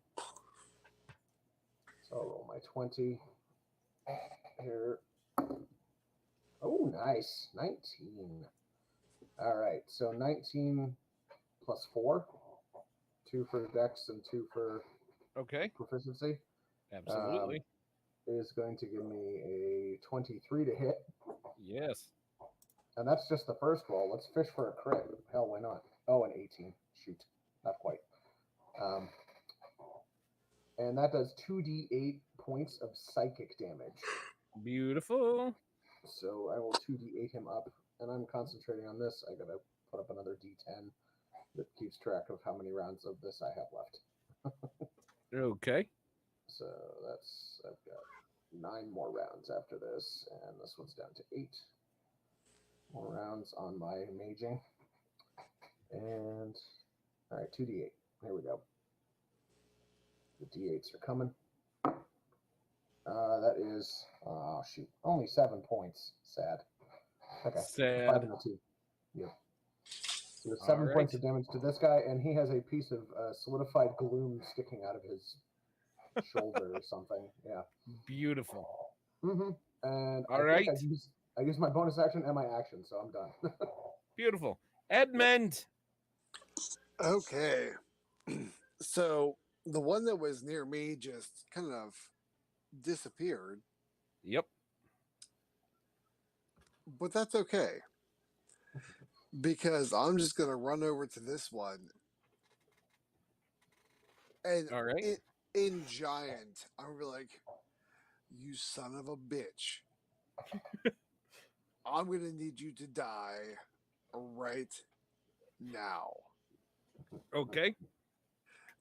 So I'll roll my 20 here. Oh, nice. 19. All right. So 19 plus 4. 2 for dex and 2 for Okay. proficiency. Absolutely. Is going to give me a 23 to hit. Yes. And that's just the first roll. Let's fish for a crit. Hell, why not? Oh, an 18. Shoot. Not quite. And that does 2d8 points of psychic damage. Beautiful. So I will 2d8 him up. And I'm concentrating on this. I got to put up another d10 that keeps track of how many rounds of this I have left. Okay. So I've got 9 more rounds after this. And this one's down to 8 more rounds on my maging. And all right, 2d8. Here we go. The d8s are coming. That is, oh shoot, only 7 points. Sad. Okay, 5 Sad. and a 2. Yep. So there's All 7 right. points of damage to this guy, and he has a piece of solidified gloom sticking out of his shoulder or something. Yeah. Beautiful. Mm-hmm. And All I right. think I used my bonus action and my action, so I'm done. Beautiful. Edmund. Okay. So the one that was near me just kind of disappeared, Yep. but that's okay because I'm just going to run over to this one and All right. in giant, I'm gonna be like, you son of a bitch. I'm going to need you to die right now. Okay.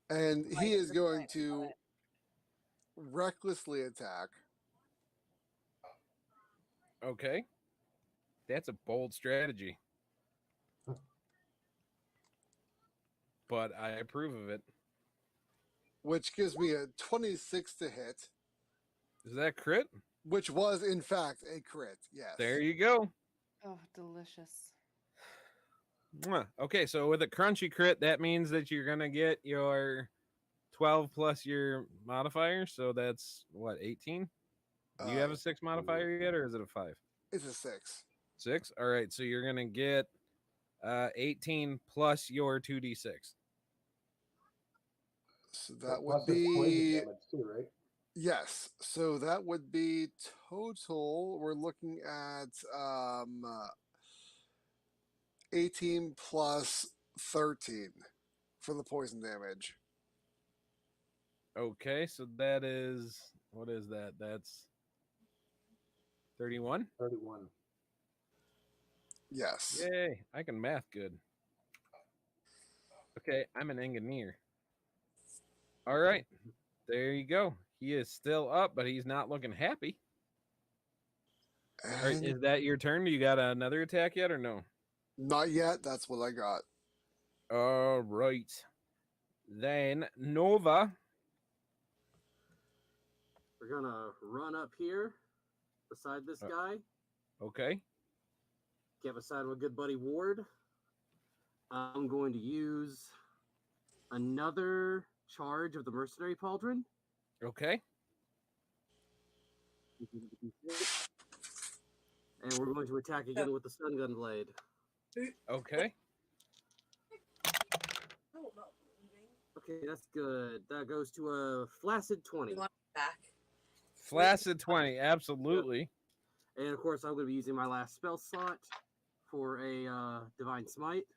And he is going to recklessly attack. Okay. That's a bold strategy. But I approve of it. Which gives me a 26 to hit, Is that crit? which was in fact a crit. Yes. There you go. Oh, delicious. Mwah. Okay, so with a crunchy crit, that means that you're gonna get your 12 plus your modifier. So that's what, 18? Do you have a 6 modifier yet, or is it a 5? It's a 6. 6. All right, so you're gonna get 18 plus your 2d6. So that Plus would his poison be damage too, right? yes. So that would be total. We're looking at 18 plus 13 for the poison damage. Okay, so that is, what is that? That's 31. 31. Yes. Yay, I can math good. Okay, I'm an engineer. All right, there you go. He is still up, but he's not looking happy. All right, And is that your turn? Do you got another attack yet or no? not yet. That's what I got. All right. Then Nova. We're gonna run up here beside this guy. Okay. Get beside my good buddy Ward. I'm going to use another charge of the Mercenary Pauldron. Okay. And we're going to attack again with the Stun Gun Blade. Okay. Okay, that's good. That goes to a flaccid 20. Back. Flaccid 20, absolutely. And of course, I'm going to be using my last spell slot for a Divine Smite.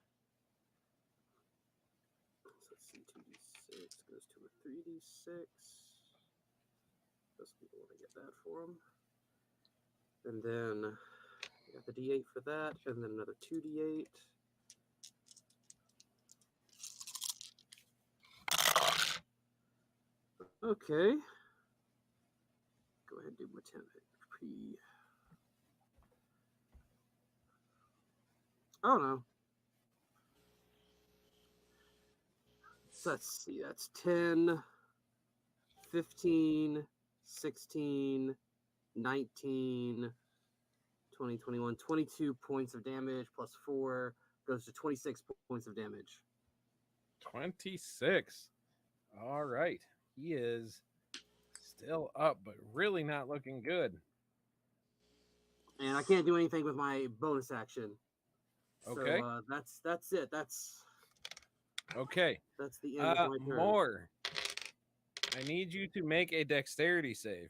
So let's see, 2d6 goes to a 3d6. Those people want to get that for him. And then I got the d8 for that, and then another 2d8. Okay. Go ahead and do my 10 HP. I don't know. So let's see. That's 10, 15, 16, 19, 20, 21, 22 points of damage plus 4 goes to 26 points of damage. 26. All right. He is still up, but really not looking good. And I can't do anything with my bonus action. Okay. So that's it. That's Okay. the end of my turn. More. I need you to make a dexterity save.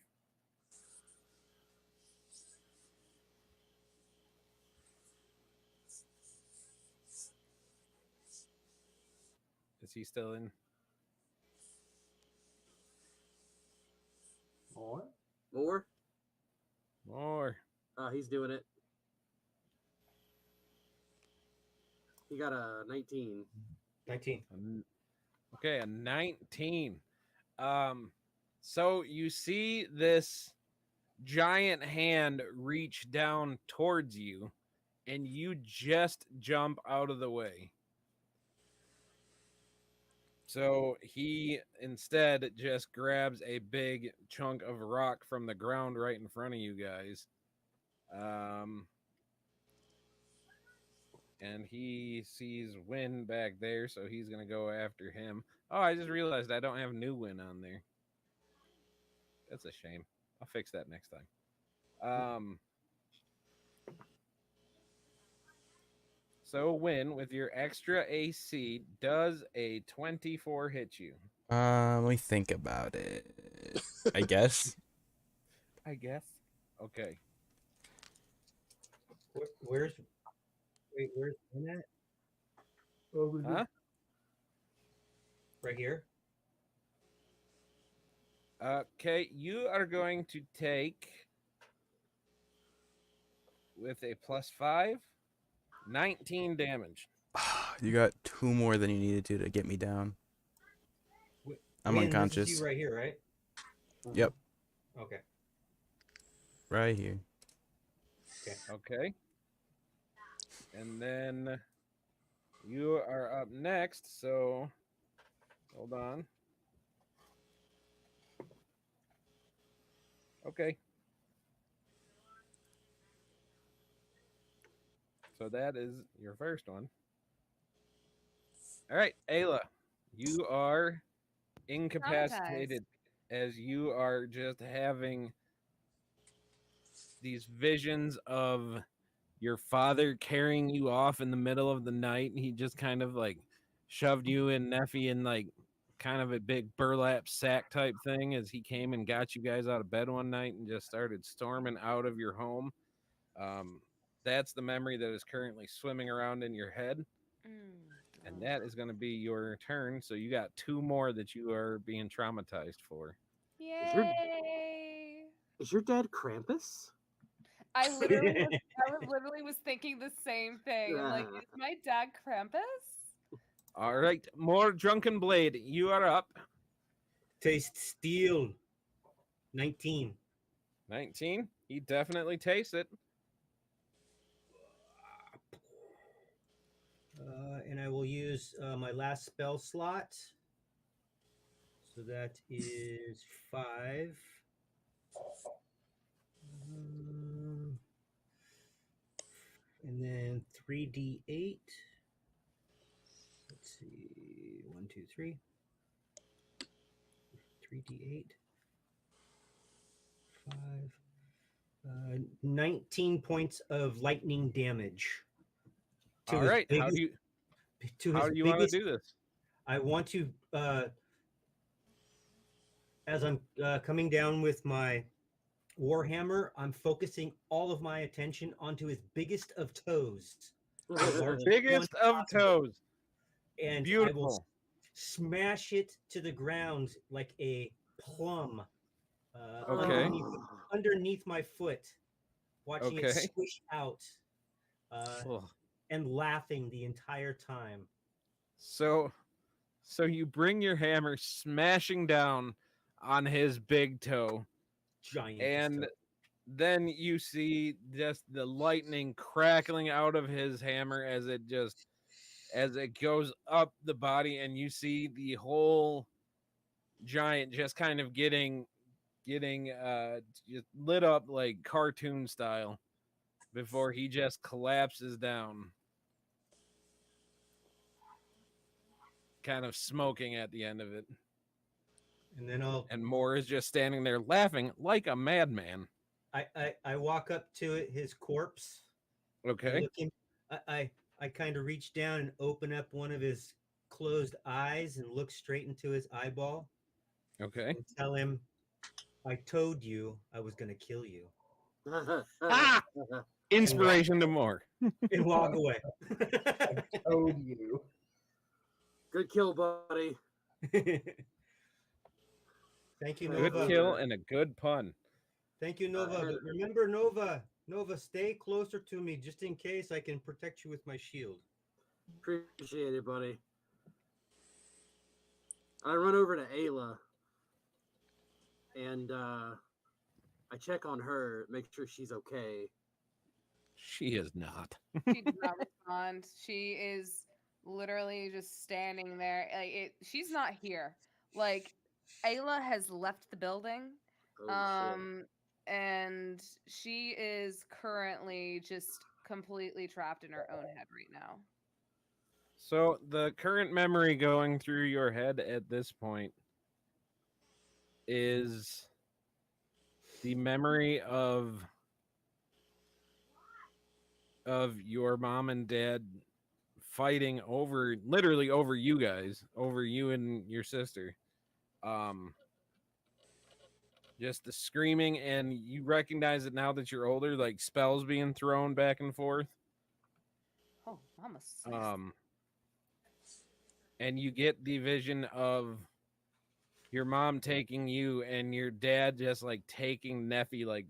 Is he still in? More? More? More. He's doing it. He got a 19. 19. Okay, a 19. So you see this giant hand reach down towards you, and you just jump out of the way. So he instead just grabs a big chunk of rock from the ground right in front of you guys. And he sees Win back there, so he's going to go after him. Oh, I just realized I don't have new Win on there. That's a shame. I'll fix that next time. So Win, with your extra AC, does a 24 hit you? Let me think about it. I guess. I guess. Okay. Where's Win at? Huh? Right here. Okay, you are going to take, with a +5, 19 damage. You got 2 more than you needed to get me down. I'm Win, unconscious. This is you right here, right? Yep. Okay. Right here. Okay. And then you are up next, so hold on. Okay. So that is your first one. All right, Ayla, you are incapacitated as you are just having these visions of your father carrying you off in the middle of the night. He just kind of like shoved you and Neffy in like kind of a big burlap sack type thing as he came and got you guys out of bed one night and just started storming out of your home. That's the memory that is currently swimming around in your head. And that is going to be your turn. So you got 2 more that you are being traumatized for. Yay! Is your dad Krampus? I literally was thinking the same thing. I'm like, is my dad Krampus? All right, more Drunken Blade. You are up. Taste steel. 19. 19. He definitely tastes it. And I will use my last spell slot. So that is 5. And then 3d8. Let's see. 1, 2, 3. 3d8. 5. 19 points of lightning damage. All right. How do you want to do this? I want to, as I'm coming down with my Warhammer, I'm focusing all of my attention onto his biggest of toes. Biggest of toes. And beautiful. I will smash it to the ground like a plum. Okay. Underneath my foot, watching it squish out, and laughing the entire time. So you bring your hammer smashing down on his big toe, giant and toe. then you see just the lightning crackling out of his hammer as it goes up the body, and you see the whole giant just kind of getting just lit up like cartoon style before he just collapses down, kind of smoking at the end of it. And then And Moore is just standing there laughing like a madman. I walk up to it, his corpse. Okay. Looking, I kind of reach down and open up one of his closed eyes and look straight into his eyeball Okay. and tell him, "I told you I was going to kill you," Ah! Inspiration to Moore. and walk away. Told you. Good kill, buddy. Thank you, Good Nova. kill and a good pun. Thank you, Nova. But remember, Nova, stay closer to me just in case I can protect you with my shield. Appreciate it, buddy. I run over to Ayla and I check on her, make sure she's okay. She is not. She does not respond. She is literally just standing there. She's not here. Like, Ayla has left the building. Oh, And she is currently just completely trapped in her own head right now. So the current memory going through your head at this point is the memory of your mom and dad fighting literally over you guys, over you and your sister. Just the screaming, and you recognize it now that you're older, like spells being thrown back and forth. Oh, mama. Sis. And you get the vision of your mom taking you and your dad just like taking Neffy, like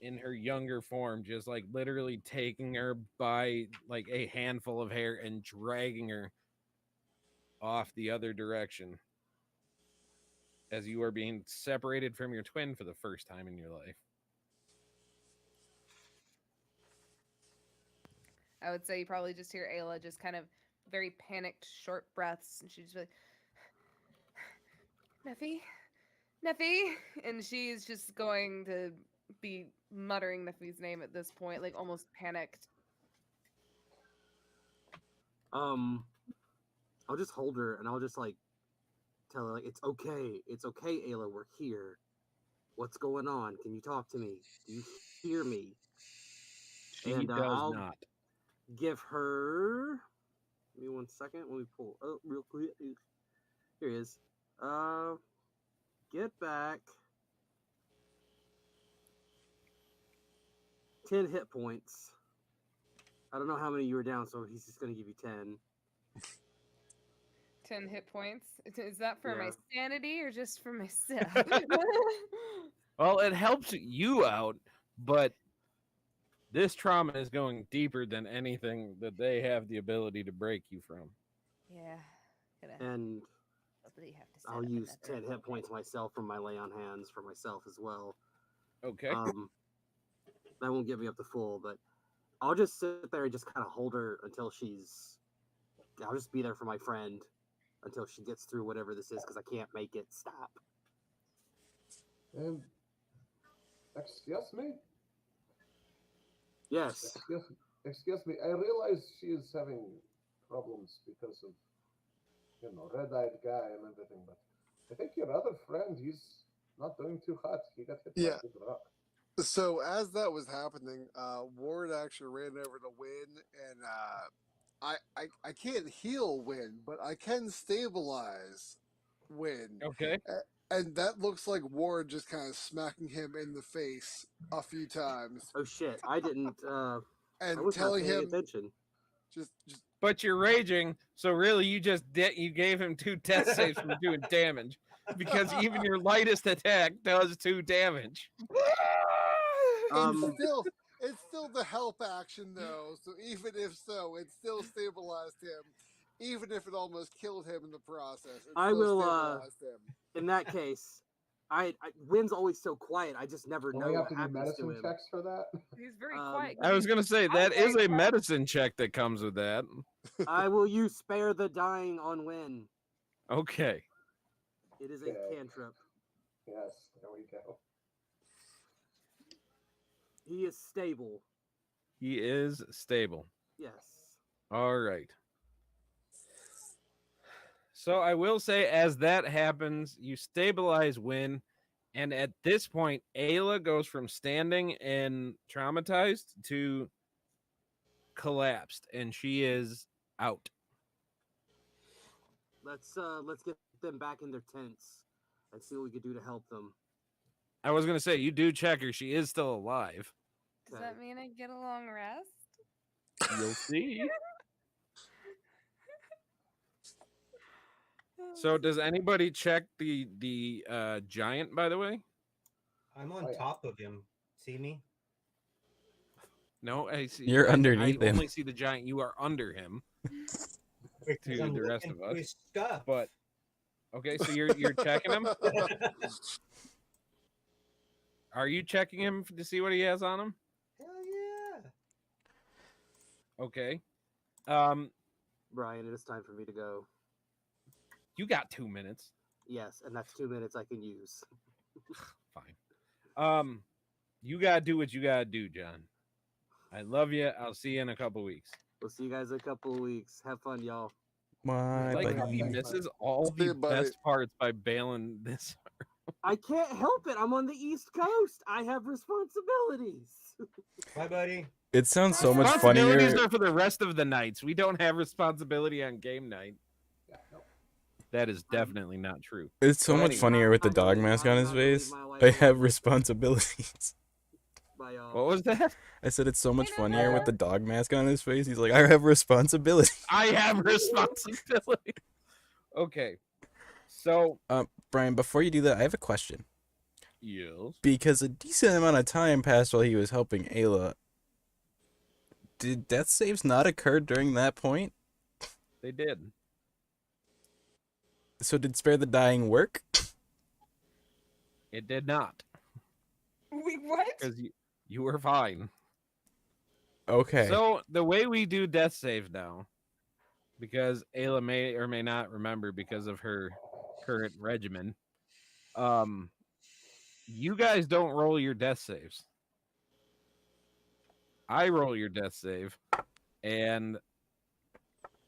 in her younger form, just like literally taking her by like a handful of hair and dragging her off the other direction as you are being separated from your twin for the first time in your life. I would say you probably just hear Ayla just kind of very panicked, short breaths, and she's just like, Neffy, and she's just going to be muttering Neffy's name at this point, like almost panicked. I'll just hold her and I'll just like tell her like it's okay, Ayla, we're here. What's going on? Can you talk to me? Do you hear me? She does I'll not. give her. Give me 1 second. Let me pull. Oh, real quick. Here he is. Get back 10 hit points. I don't know how many you were down, so he's just gonna give you 10. 10 hit points. Is that for my Yeah. sanity or just for myself? Well, it helps you out, but this trauma is going deeper than anything that they have the ability to break you from. Yeah. And Probably have to set I'll up use another 10 hit points myself from my lay on hands for myself as well. Okay. That won't get me up to full, but I'll just sit there and just kind of hold her until I'll just be there for my friend until she gets through whatever this is, because I can't make it stop. Excuse me? Yes. Excuse me. I realize she is having problems because of, red-eyed guy and everything, but I think your other friend, he's not doing too hot. He got hit by a big rock. So as that was happening, Ward actually ran over to Win, and I can't heal Win, but I can stabilize Win. Okay. And that looks like Ward just kind of smacking him in the face a few times. Oh shit! I didn't. I and was not telling paying him attention. just But you're raging, so really you just you gave him 2 death saves from doing damage, because even your lightest attack does 2 damage. It's still the help action though, so even if so, it still stabilized him. Even if it almost killed him in the process, it I still will. stabilized him. In that case, Wynn's always so quiet. I just never Don't know we have what to do happens to medicine him. checks for that? He's very Um, quiet. I was gonna say that is a medicine check that comes with that. I will use spare the dying on Wynn. Okay. It is Okay. a cantrip. Yes, there we go. He is stable. He is stable. Yes. All right. So I will say, as that happens, you stabilize Win, and at this point, Ayla goes from standing and traumatized to collapsed, and she is out. Let's get them back in their tents and see what we can do to help them. I was gonna say, you do check her; she is still alive. Does that mean I get a long rest? You'll see. So, does anybody check the giant? By the way, I'm on Oh, yeah. top of him. See me? no, I see. You're underneath I him. only see the giant. You are under him. Because To I'm the rest looking of through us, his stuff. but okay, so you're checking him. Are you checking him to see what he has on him? Hell yeah. Okay. Brian, it is time for me to go. You got 2 minutes. Yes, and that's 2 minutes I can use. Fine. You gotta do what you gotta do, John. I love you. I'll see you in a couple weeks. We'll see you guys in a couple of weeks. Have fun, y'all. My Like how buddy. he misses all See the you, buddy. best parts by bailing this. I can't help it. I'm on the East Coast. I have responsibilities. Bye, buddy. It sounds so much Responsibilities funnier. are for the rest of the nights. We don't have responsibility on game night. Yeah, no. That is definitely not true. It's so Well, much anyway. funnier with the I'm dog gonna- mask I'm on his gonna leave face. my wife I alone. have responsibilities. Bye, y'all. What was that? I said it's so much know funnier with what? the dog mask on his face. He's like, I have responsibilities. I have responsibility. Okay. So, Brian, before you do that, I have a question. yes. Because a decent amount of time passed while he was helping Ayla. Did death saves not occur during that point? They did. So did Spare the Dying work? It did not. Wait, what? Because you were fine. Okay. So the way we do death save now, because Ayla may or may not remember because of her current regimen, you guys don't roll your death saves. I roll your death save, and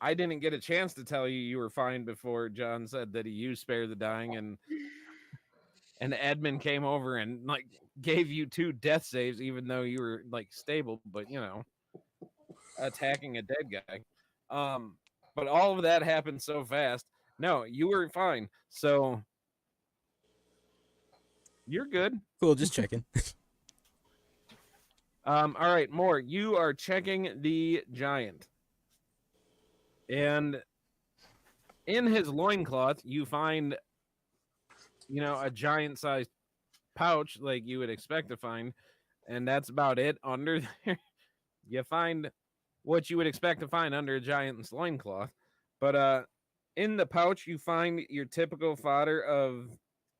I didn't get a chance to tell you were fine before John said that he used Spare the Dying, and Edmund came over and like gave you 2 death saves, even though you were like stable, but you know, attacking a dead guy. But all of that happened so fast. No, you were fine. So you're good. Cool, just checking. All right, Moore, you are checking the giant. And in his loincloth, you find, a giant-sized pouch like you would expect to find, and that's about it. Under there, you find what you would expect to find under a giant's loincloth. But in the pouch, you find your typical fodder of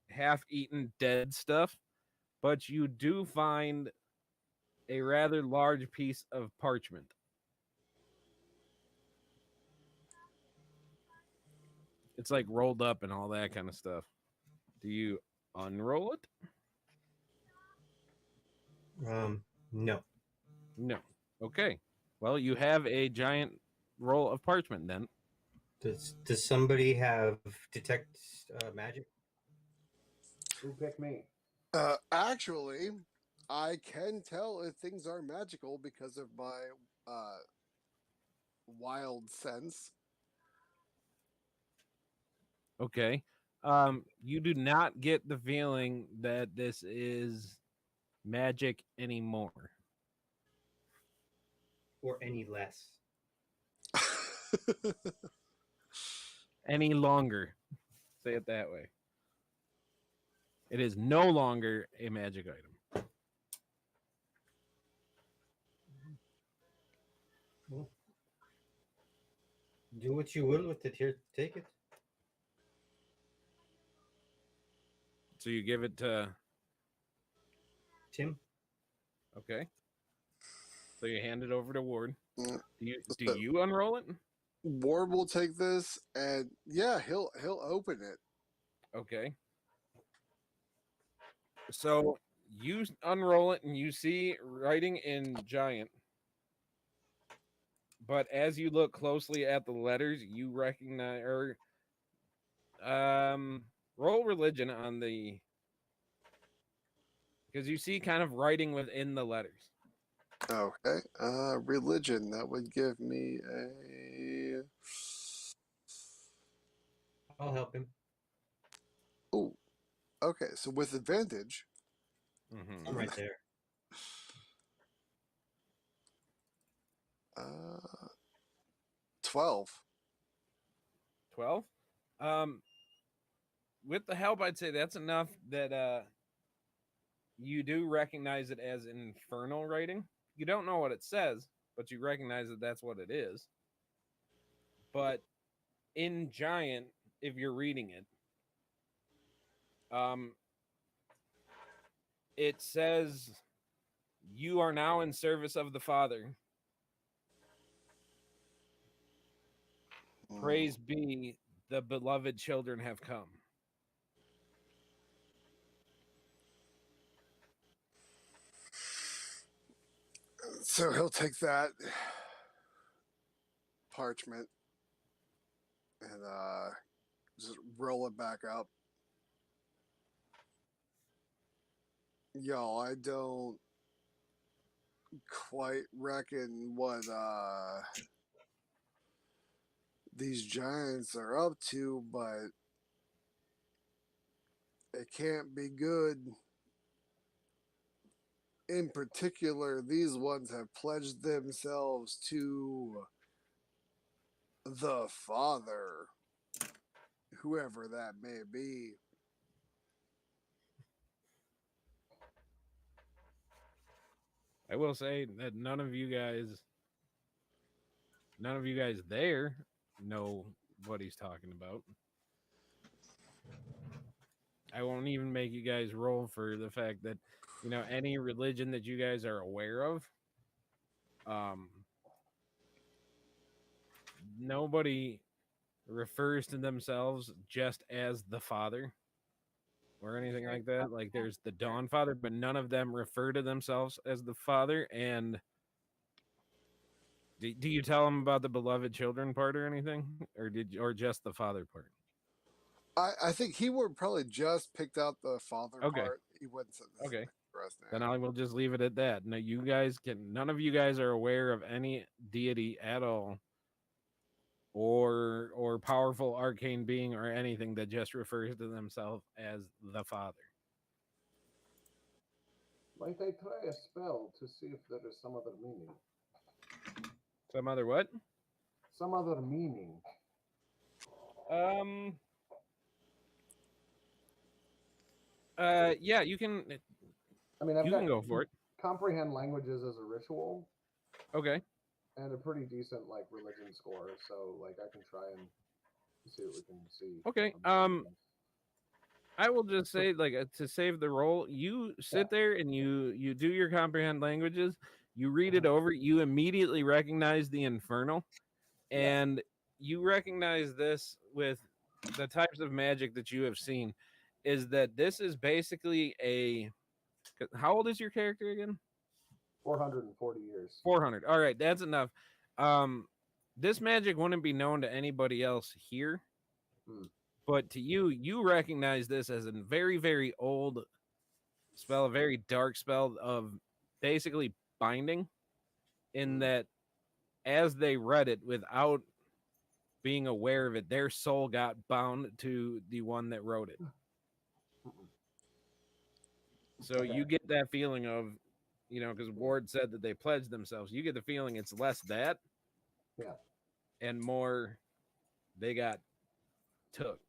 half-eaten dead stuff, but you do find a rather large piece of parchment. It's like rolled up and all that kind of stuff. Do you unroll it? No. No. Okay. Well, you have a giant roll of parchment then. Does somebody have detect magic? Who picked me? Actually, I can tell if things are magical because of my wild sense. Okay. You do not get the feeling that this is magic anymore. Or any less? Any longer. Say it that way. It is no longer a magic item. Well, do what you will with it. Here, take it. So you give it to Tim? okay. So you hand it over to Ward. Mm. Do you unroll it? Ward will take this, and yeah, he'll open it. Okay. So you unroll it and you see writing in giant. But as you look closely at the letters, you recognize or roll religion on the because you see kind of writing within the letters. Okay. Religion. That would give me a. I'll help him. Oh. Okay. So with advantage. Mm-hmm. I'm right there. 12. 12. With the help, I'd say that's enough that you do recognize it as infernal writing. You don't know what it says, but you recognize that that's what it is. But in giant, if you're reading it, it says, "You are now in service of the Father. Praise be, the beloved children have come." So he'll take that parchment and just roll it back up. Y'all, I don't quite reckon what these giants are up to, but it can't be good. In particular, these ones have pledged themselves to the Father, whoever that may be. I will say that none of you guys there know what he's talking about. I won't even make you guys roll for the fact that, any religion that you guys are aware of, nobody refers to themselves just as the Father or anything like that. Like there's the Dawn Father, but none of them refer to themselves as the Father. And do you tell them about the beloved children part or anything, or just the Father part? I think he would probably just picked out the Father Okay. part. He wouldn't say this is Okay. the rest. Then I will just leave it at that. No, none of you guys are aware of any deity at all, or powerful arcane being or anything that just refers to themselves as the Father. Might I try a spell to see if there is some other meaning? Some other what? Some other meaning. Yeah, you can. I mean, I've You got can go for it. comprehend languages as a ritual Okay. and a pretty decent religion score, so I can try and see what we can see. Okay. I will just say, to save the roll, you sit there and you do your comprehend languages. You read it over. You immediately recognize the infernal, and you recognize this with the types of magic that you have seen. Is that this is basically a? How old is your character again? 440 years. 400. All right, that's enough. This magic wouldn't be known to anybody else here. But to you, you recognize this as a very, very old spell, a very dark spell of basically binding, in that as they read it without being aware of it, their soul got bound to the one that wrote it. So you get that feeling of, because Ward said that they pledged themselves, you get the feeling it's less that and more they got took.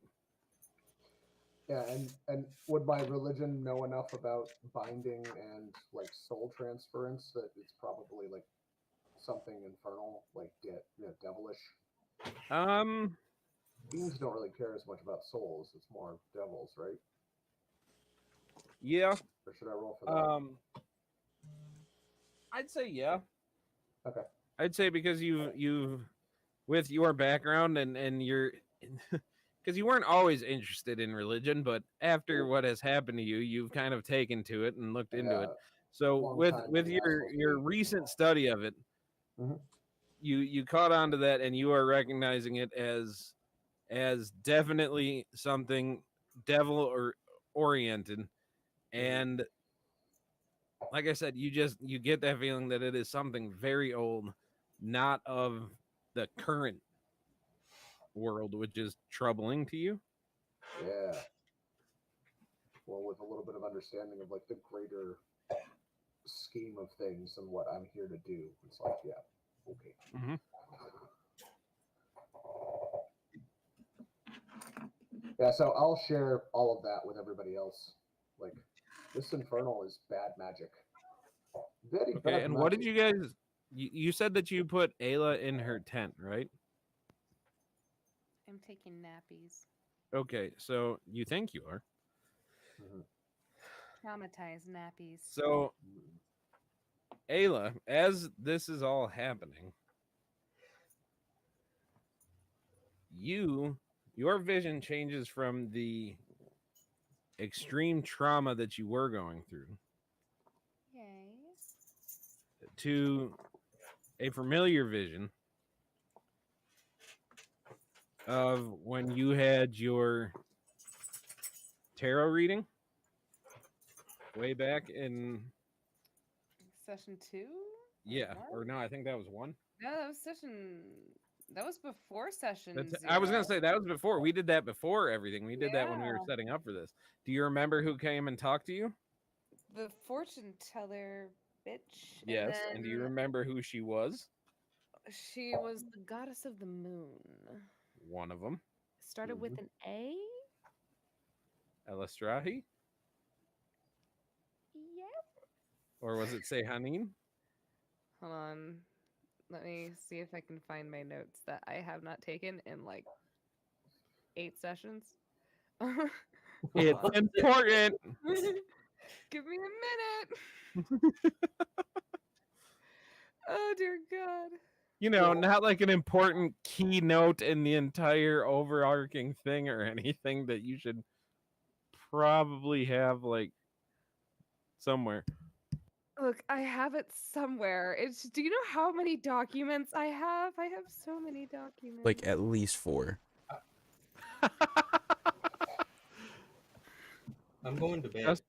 Yeah, and would my religion know enough about binding and soul transference that it's probably something infernal, devilish? Fiends don't really care as much about souls. It's more devils, right? Yeah. Or should I roll for that? I'd say yeah. Okay. I'd say because you've with your background and your because you weren't always interested in religion, but after what has happened to you, you've kind of taken to it and looked into it. Yeah, So long with time with being your asked your to be. recent study of it, Mhm. you caught on to that and you are recognizing it as definitely something devil or oriented, and like I said, you get that feeling that it is something very old, not of the current world, which is troubling to you. Yeah. Well, with a little bit of understanding of like the greater scheme of things and what I'm here to do, it's like, yeah, okay. Mhm. Yeah, so I'll share all of that with everybody else. Like, this infernal is bad magic. Very Okay, bad and what did magic. you guys? You said that you put Ayla in her tent, right? I'm taking nappies. Okay, so you think you are. Mhm. Traumatized nappies. So Ayla, as this is all happening, your vision changes from the extreme trauma that you were going through Yay. to a familiar vision of when you had your tarot reading way back in Session 2? yeah, What? or no, I think that was one. No, that was session. That was before session I was 0. gonna say that was before. We did that before everything. We did that when we were Yeah. setting up for this. Do you remember who came and talked to you? The fortune teller bitch. Yes. And And do you then remember who she was? she was the goddess of the moon. One of them. Started with an A? Elastrahi? Yep. Or was it Sehanin? Hold on. Let me see if I can find my notes that I have not taken in like 8 sessions. Hold It's on. important. Give me a minute. Oh dear God. You know, not like an important keynote in the entire overarching thing or anything that you should probably have like somewhere. Look, I have it somewhere. It's do you know how many documents I have? I have so many documents. Like at least 4. I'm going to bed.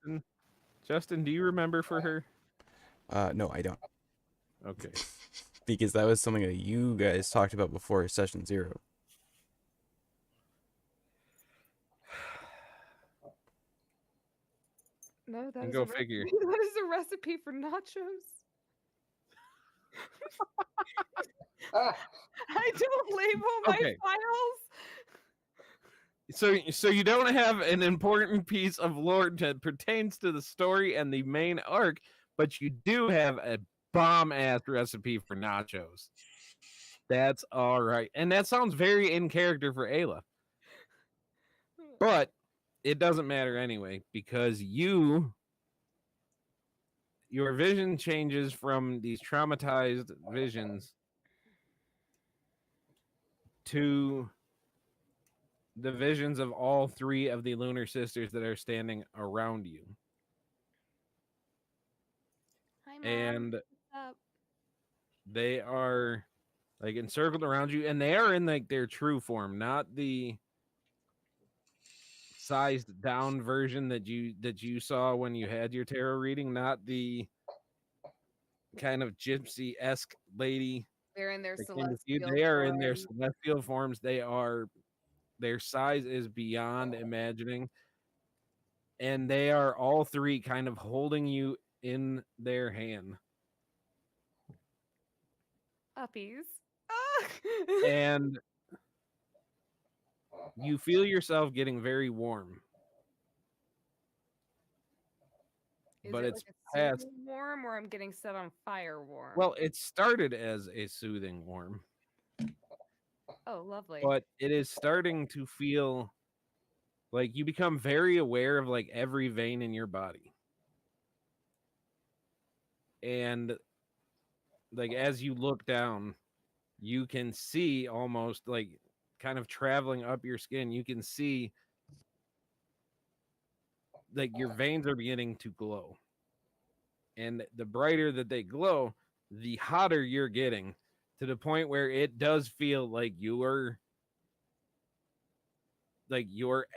Justin, do you remember for her? No, I don't. Okay. Because that was something that you guys talked about before session 0. No, that And is go a figure. recipe. That is a recipe for nachos. Ah, I don't label my Okay. files. So you don't have an important piece of lore that pertains to the story and the main arc, but you do have a bomb ass recipe for nachos. That's all right. And that sounds very in character for Ayla. But it doesn't matter anyway, because your vision changes from these traumatized visions to the visions of all 3 of the lunar sisters that are standing around you. Hi, Mom. And What's up? they are like encircled around you, and they are in like their true form, not the sized down version that you saw when you had your tarot reading, not the kind of gypsy-esque lady They're in their that came to see you. celestial They are in their form. celestial forms. Their size is beyond imagining, and they are all 3 kind of holding you in their hand. Uppies. Ah! And you feel yourself getting very warm. Is But it it's like a past. soothing warm or I'm getting set on fire warm? Well, it started as a soothing warm, oh, lovely. but it is starting to feel Like you become very aware of like every vein in your body. And like as you look down, you can see almost like kind of traveling up your skin, you can see like your veins are beginning to glow. And the brighter that they glow, the hotter you're getting, to the point where it does feel like your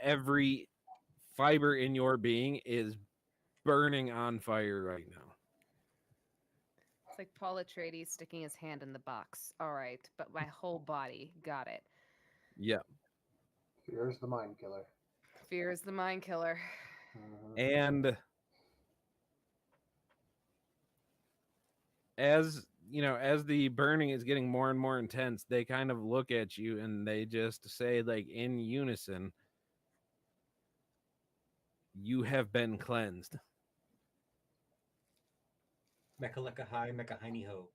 every fiber in your being is burning on fire right now. It's like Paul Atreides sticking his hand in the box. All right, but my whole body. Got it. Yeah. Fear is the mind killer. Fear is the mind killer. And as you know, as the burning is getting more and more intense, they kind of look at you and they just say, like in unison, "You have been cleansed." Mecca lecca hi, Mecca hiney ho.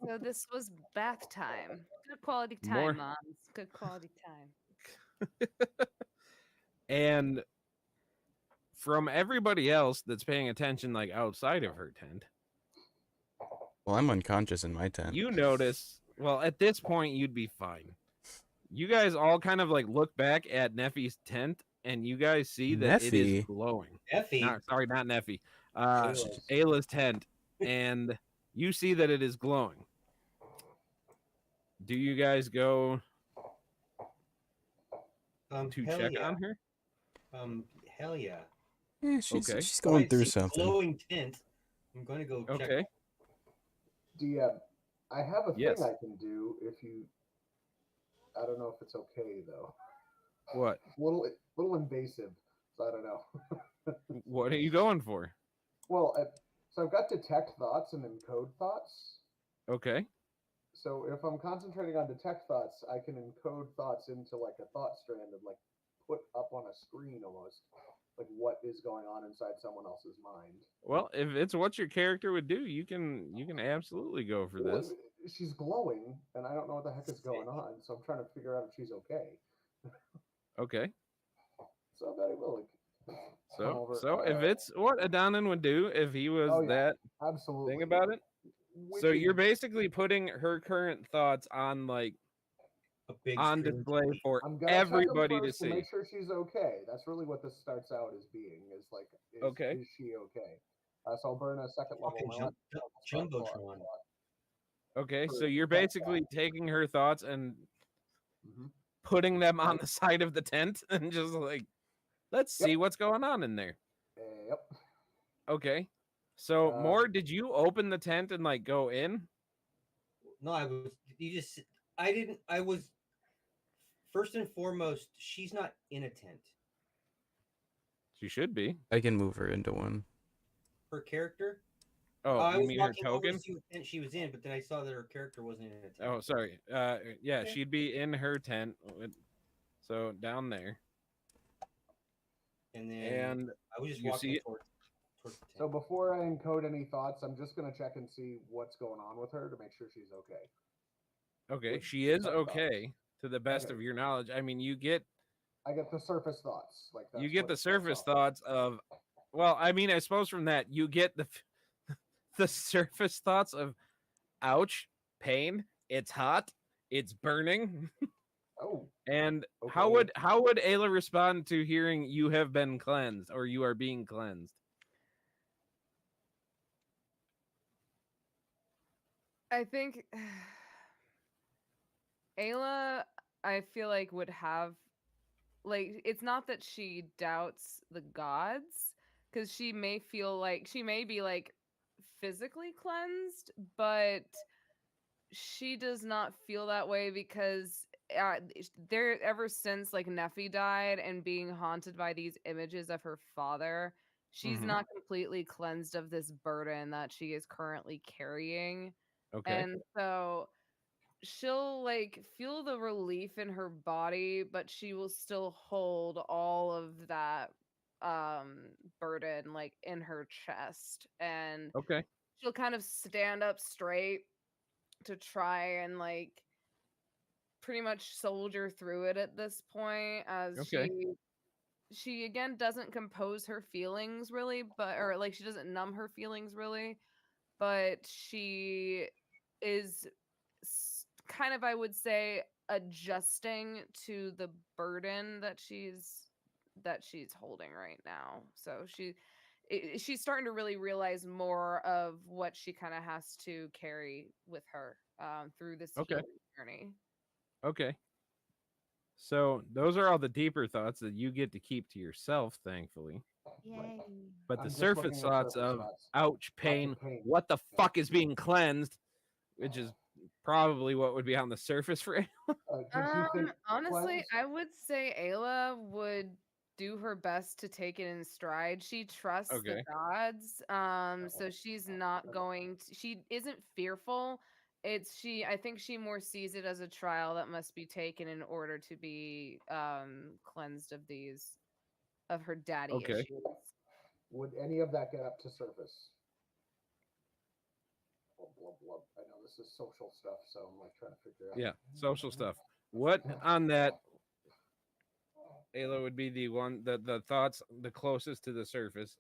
So this was bath time. Good quality time, More- moms. Good quality time. And from everybody else that's paying attention, like outside of her tent, Well, I'm unconscious in my tent. you notice. Well, at this point, you'd be fine. You guys all kind of like look back at Neffy's tent, and you guys see that it is Neffy? glowing. Effie. Not sorry, not Neffy. Ayla's. Ayla's tent, and you see that it is glowing. Do you guys go to Hell check yeah. on her? Hell yeah. Yeah, she's Okay. she's Oh, going I through see something. glowing tent. I'm going to go check. Okay. DM, I have a Yes. thing I can do if you. I don't know if it's okay though. What? Little invasive. So I don't know. What are you going for? Well, so I've got detect thoughts and encode thoughts. Okay. So if I'm concentrating on detect thoughts, I can encode thoughts into like a thought strand and like put up on a screen almost, like what is going on inside someone else's mind. Well, if it's what your character would do, you can absolutely go for Well, this. she's glowing, and I don't know what the heck is going on, so I'm trying to figure out if she's okay. Okay. So very willing. So if it's what Adonin would do if he was Oh, yeah. that Absolutely. thing about it. So Wicked- you're basically putting her current thoughts on like A big on screen display TV. for I'm gonna check 'em everybody to first see. make sure she's okay. That's really what this starts out as being. Is like, Okay. is she okay? So I'll burn a second level. Fucking Jumbotron. Okay, so for you're detect basically taking her thoughts and Mhm. putting them on the side of the tent and just like, let's Yep. see what's going on in there. Yep. Okay. So More, did you open the tent and like go in? No, I was. You just. I didn't. I was. First and foremost, she's not in a tent. She should be. I can move her into one. Her character. Oh, I you was mean her walking over token? to see what tent she was in, but then I saw that her character wasn't in a tent. Oh, sorry. Yeah, Okay. she'd be in her tent. So down there. And then And I was just you walking see it? towards the tent. So before I encode any thoughts, I'm just gonna check and see what's going on with her to make sure she's okay. Okay, With she is detect thoughts. okay to the best Okay. of your knowledge. I mean, you get I get the surface thoughts, like that's you get what the it starts surface off with. thoughts of, well, I mean, I suppose from that you get the the surface thoughts of, ouch, pain, it's hot, it's burning. Oh, And Okay. how would Ayla respond to hearing you have been cleansed or you are being cleansed? I think Ayla, I feel like would have like it's not that she doubts the gods because she may feel like she may be like physically cleansed, but she does not feel that way because there ever since like Neffy died and being haunted by these images of her father, she's Mhm. not completely cleansed of this burden that she is currently carrying. Okay. And so she'll like feel the relief in her body, but she will still hold all of that burden like in her chest, and Okay. she'll kind of stand up straight to try and like pretty much soldier through it at this point, as Okay. she again doesn't compose her feelings really, but or like she doesn't numb her feelings really, but she is kind of, I would say, adjusting to the burden that she's holding right now. So she's starting to really realize more of what she kind of has to carry with her through this Okay. healing journey. Okay. So those are all the deeper thoughts that you get to keep to yourself, thankfully. Yay. But I'm the just surface looking at thoughts surface of thoughts. ouch, Lots pain, of pain. what the Yeah. fuck is being cleansed, which is probably what would be on the surface for you. Did you think Honestly, cleanse? I would say Ayla would do her best to take it in stride. She trusts the Okay. gods. So she's not going to, she isn't fearful. I think she more sees it as a trial that must be taken in order to be cleansed of her daddy Okay. issues. Would any of that get up to surface? Blub, blub, blub. I know this is social stuff, so I'm like trying to figure out. Yeah, social stuff. What on that, Ayla, would be the thoughts the closest to the surface,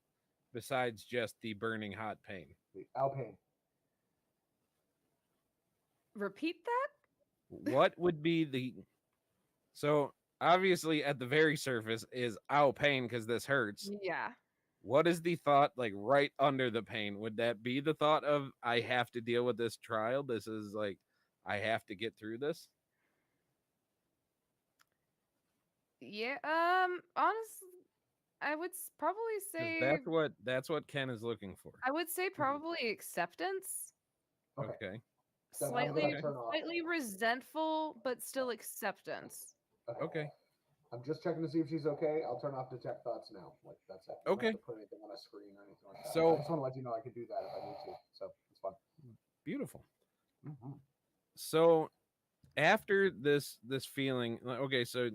besides just the burning hot pain? The Alpine. Repeat that? What would be the so obviously at the very surface is ow pain because this hurts. Yeah. What is the thought like right under the pain? Would that be the thought of I have to deal with this trial? This is like I have to get through this. Yeah. Honestly, I would probably 'Cause say that's what Ken is looking for. I would say probably acceptance. Okay. Okay. Then I'm Slightly gonna turn off. slightly resentful, but still acceptance. Okay. I'm just checking to see if she's okay. I'll turn off detect thoughts now. Like that's it. I don't Okay. have to put anything on a screen or anything like that. So- I just want to let you know I can do that if I need to. So it's fun. Beautiful. Mm-hmm. So after this feeling, okay, so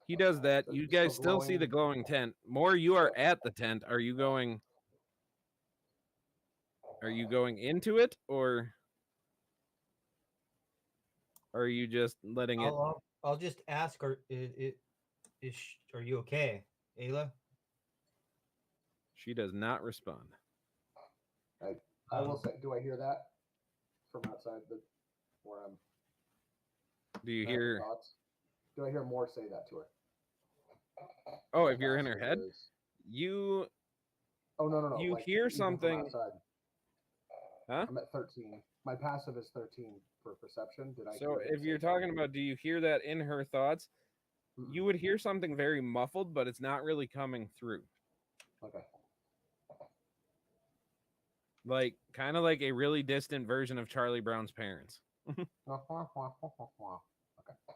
he does that. So You it's guys still still see the glowing. glowing tent. More, you are at the tent. Are you going into it, or are you just letting it? I'll just ask her. Are you okay, Ayla? She does not respond. I will say, do I hear that from outside where I'm? Do you having hear? thoughts? Do I hear more say that to her? Oh, if you're in her head, Passive is- you Oh no! you like, hear even from something. outside. Huh? I'm at 13. My passive is 13 for perception. Did I? So hear him if say you're talking about, do you hear that in her thoughts? Mm-mm. You would hear something very muffled, but it's not really coming through. Okay. Like kind of like a really distant version of Charlie Brown's parents.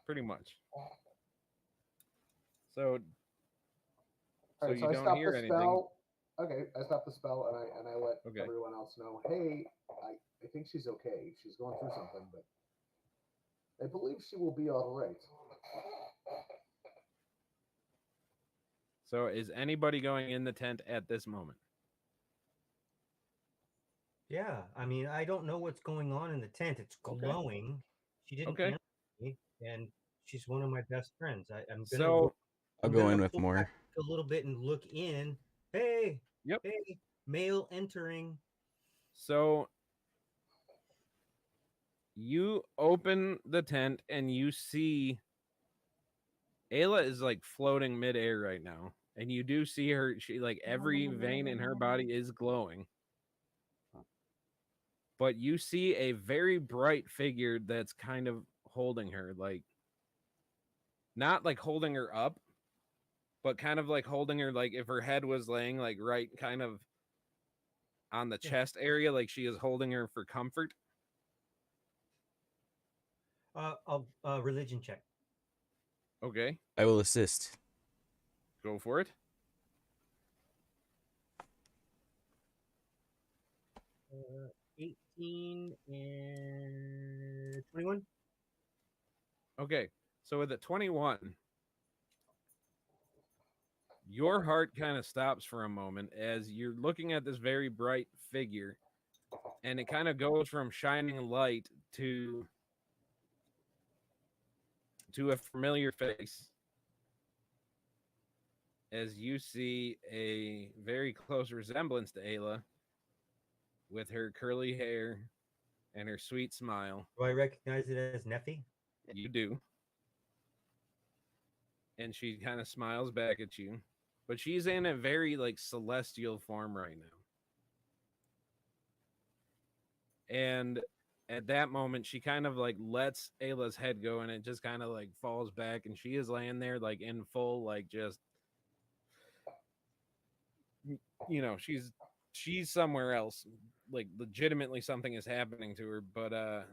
Pretty much. So All right, you I don't stop hear the anything. spell. Okay, I stop the spell and I let Okay. everyone else know. Hey, I think she's okay. She's going through something, but I believe she will be all right. So is anybody going in the tent at this moment? Yeah, I mean, I don't know what's going on in the tent. It's Okay. glowing. She didn't Okay. answer me, and she's one of my best friends. I'm gonna So I'll I'm go gonna in with pull more. back a little bit and look in. Hey, Yep. hey, male entering. So you open the tent and you see Ayla is like floating midair right now. And you do see her, she like every vein in her body is glowing. But you see a very bright figure that's kind of holding her, like not like holding her up, but kind of like holding her like if her head was laying like right kind of on the Yeah. chest area, like she is holding her for comfort. I'll religion check. Okay, I will assist. go for it. 18 and 21. Okay, so with a 21, your heart kind of stops for a moment as you're looking at this very bright figure, and it kind of goes from shining light to to a familiar face as you see a very close resemblance to Ayla with her curly hair and her sweet smile. Do I recognize it as Neffy? You do. And she kind of smiles back at you. But she's in a very like celestial form right now. And at that moment, she kind of like lets Ayla's head go and it just kind of like falls back. And she is laying there like in full, like just, you know, she's somewhere else. Like legitimately something is happening to her. But, No,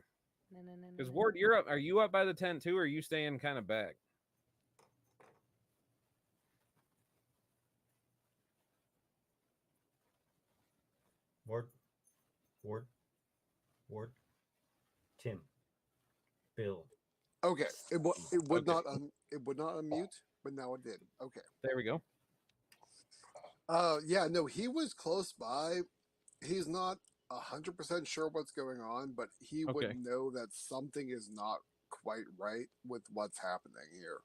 no, no, because no, Ward, no. you're up. Are you up by the tent too? Or are you staying kind of back? Ward, Ward, Ward, Tim, Bill. Okay, it would Okay. not unmute, but now it did. Okay. There we go. Yeah, no, he was close by. He's not 100% sure what's going on, but he would Okay. know that something is not quite right with what's happening here.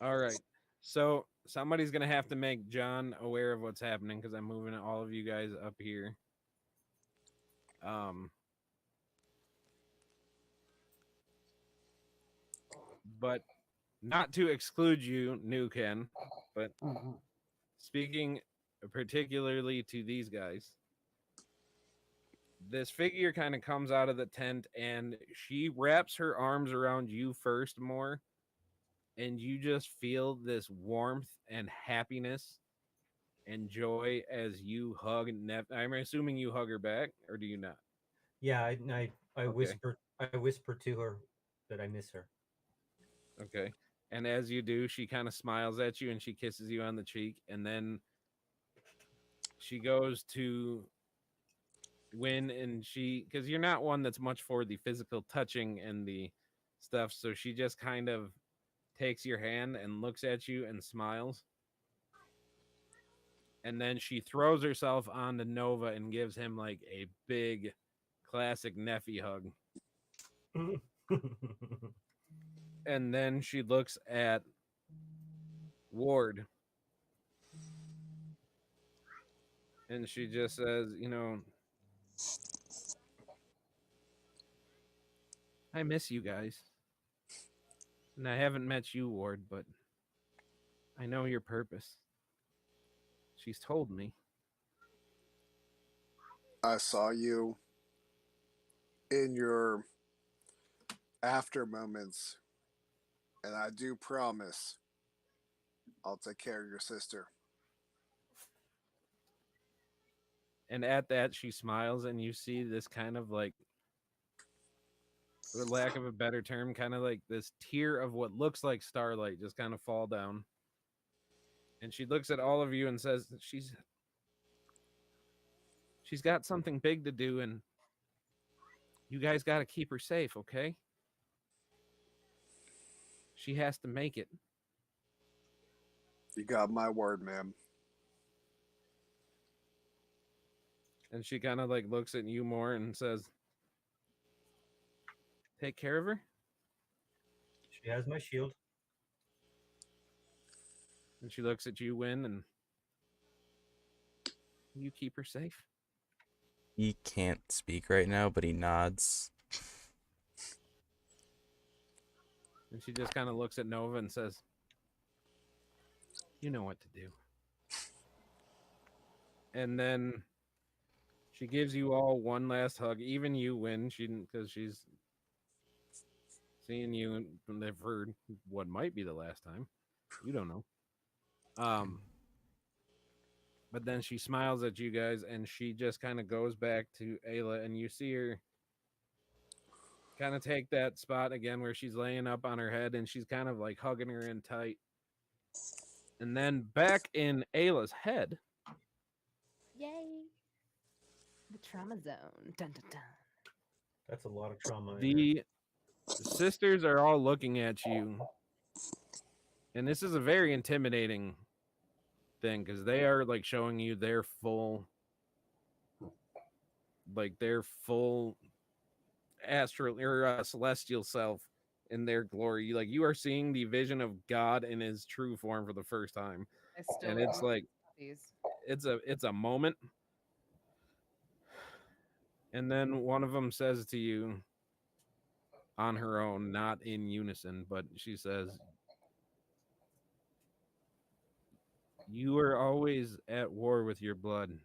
All right. So somebody's gonna have to make John aware of what's happening because I'm moving all of you guys up here. But not to exclude you, New Ken, but speaking particularly to these guys, this figure kind of comes out of the tent and she wraps her arms around you first more, and you just feel this warmth and happiness and joy as you hug I'm assuming you hug her back, or do you not? Yeah, I Okay. whisper to her that I miss her. Okay. And as you do, she kind of smiles at you and she kisses you on the cheek, and then she goes to win, and she, because you're not one that's much for the physical touching and the stuff, so she just kind of takes your hand and looks at you and smiles. And then she throws herself onto Nova and gives him like a big classic Neffy hug. And then she looks at Ward and she just says, you know, I miss you guys. And I haven't met you, Ward, but I know your purpose. She's told me. I saw you in your after moments, and I do promise I'll take care of your sister. And at that, she smiles, and you see this kind of like, for lack of a better term, kind of like this tear of what looks like starlight just kind of fall down. And she looks at all of you and says, she's got something big to do, and you guys got to keep her safe, okay? She has to make it. You got my word, ma'am. And she kind of like looks at you more and says, take care of her. She has my shield. And she looks at you, Win, and you keep her safe. He can't speak right now, but he nods. And she just kind of looks at Nova and says, you know what to do. And then she gives you all one last hug. Even you, Win, because she's seeing you for what might be the last time. You don't know. But then she smiles at you guys, and she just kind of goes back to Ayla, and you see her kind of take that spot again where she's laying up on her head, and she's kind of like hugging her in tight. And then back in Ayla's head. Yay! The trauma zone. Dun dun dun. That's a lot of trauma. The sisters are all looking at you, and this is a very intimidating thing because they are like showing you their full astral or celestial self in their glory. Like you are seeing the vision of God in his true form for the first time. I still And it's like these. it's a moment. And then one of them says to you on her own, not in unison, but she says, "You are always at war with your blood,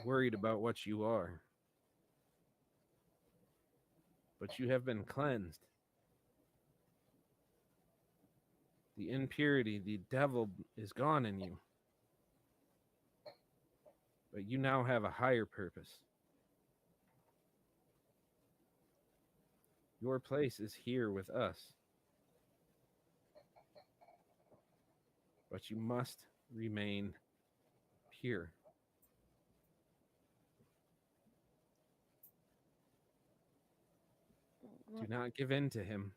worried about what you are. But you have been cleansed. The impurity, the devil is gone in you. But you now have a higher purpose. Your place is here with us. But you must remain pure. Do not give in to him.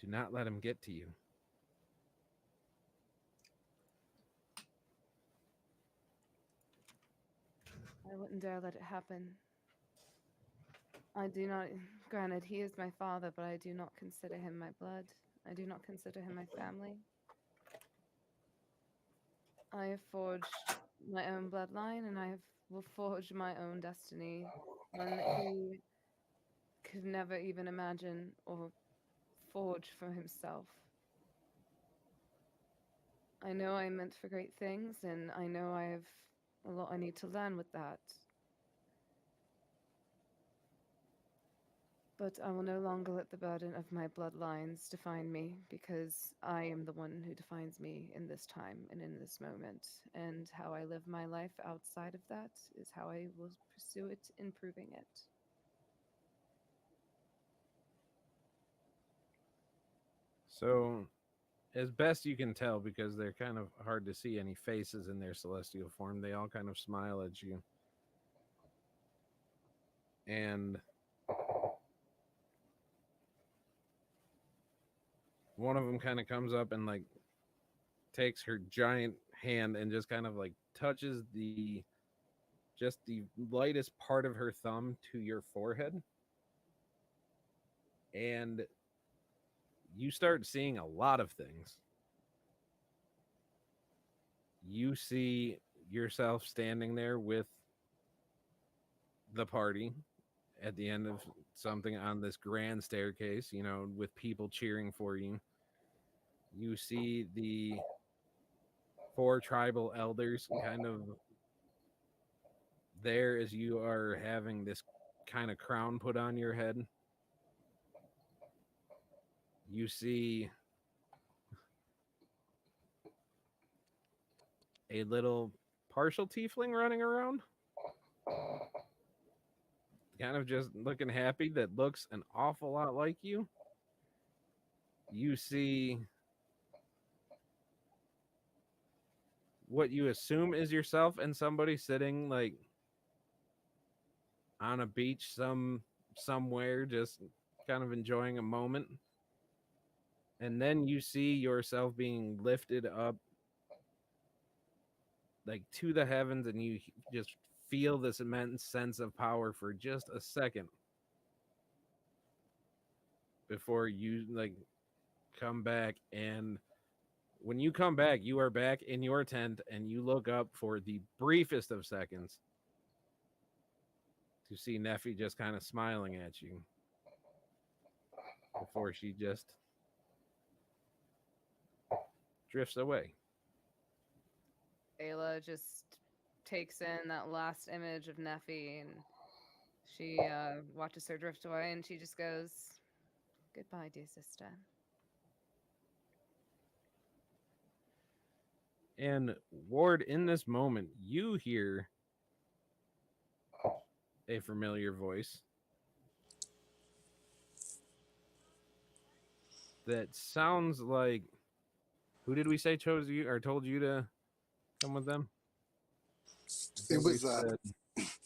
Do not let him get to you." I wouldn't dare let it happen. I do not, granted, he is my father, but I do not consider him my blood. I do not consider him my family. I have forged my own bloodline, and will forge my own destiny, one that he could never even imagine or forge for himself. I know I'm meant for great things, and I know I have a lot I need to learn with that. But I will no longer let the burden of my bloodlines define me, because I am the one who defines me in this time and in this moment. And how I live my life outside of that is how I will pursue it, improving it. So, as best you can tell, because they're kind of hard to see any faces in their celestial form, they all kind of smile at you. And one of them kind of comes up and like takes her giant hand and just kind of like touches the lightest part of her thumb to your forehead. And you start seeing a lot of things. You see yourself standing there with the party at the end of something on this grand staircase, you know, with people cheering for you. You see the 4 tribal elders kind of there as you are having this kind of crown put on your head. You see a little partial tiefling running around, kind of just looking happy, that looks an awful lot like you. You see what you assume is yourself and somebody sitting like on a beach somewhere, just kind of enjoying a moment. And then you see yourself being lifted up like to the heavens, and you just feel this immense sense of power for just a second before you like come back. And when you come back, you are back in your tent, and you look up for the briefest of seconds to see Neffy just kind of smiling at you before she just drifts away. Ayla just takes in that last image of Neffy, and she watches her drift away, and she just goes, "Goodbye, dear sister." And Ward, in this moment, you hear a familiar voice that sounds like, who did we say chose you or told you to come with them? It We was said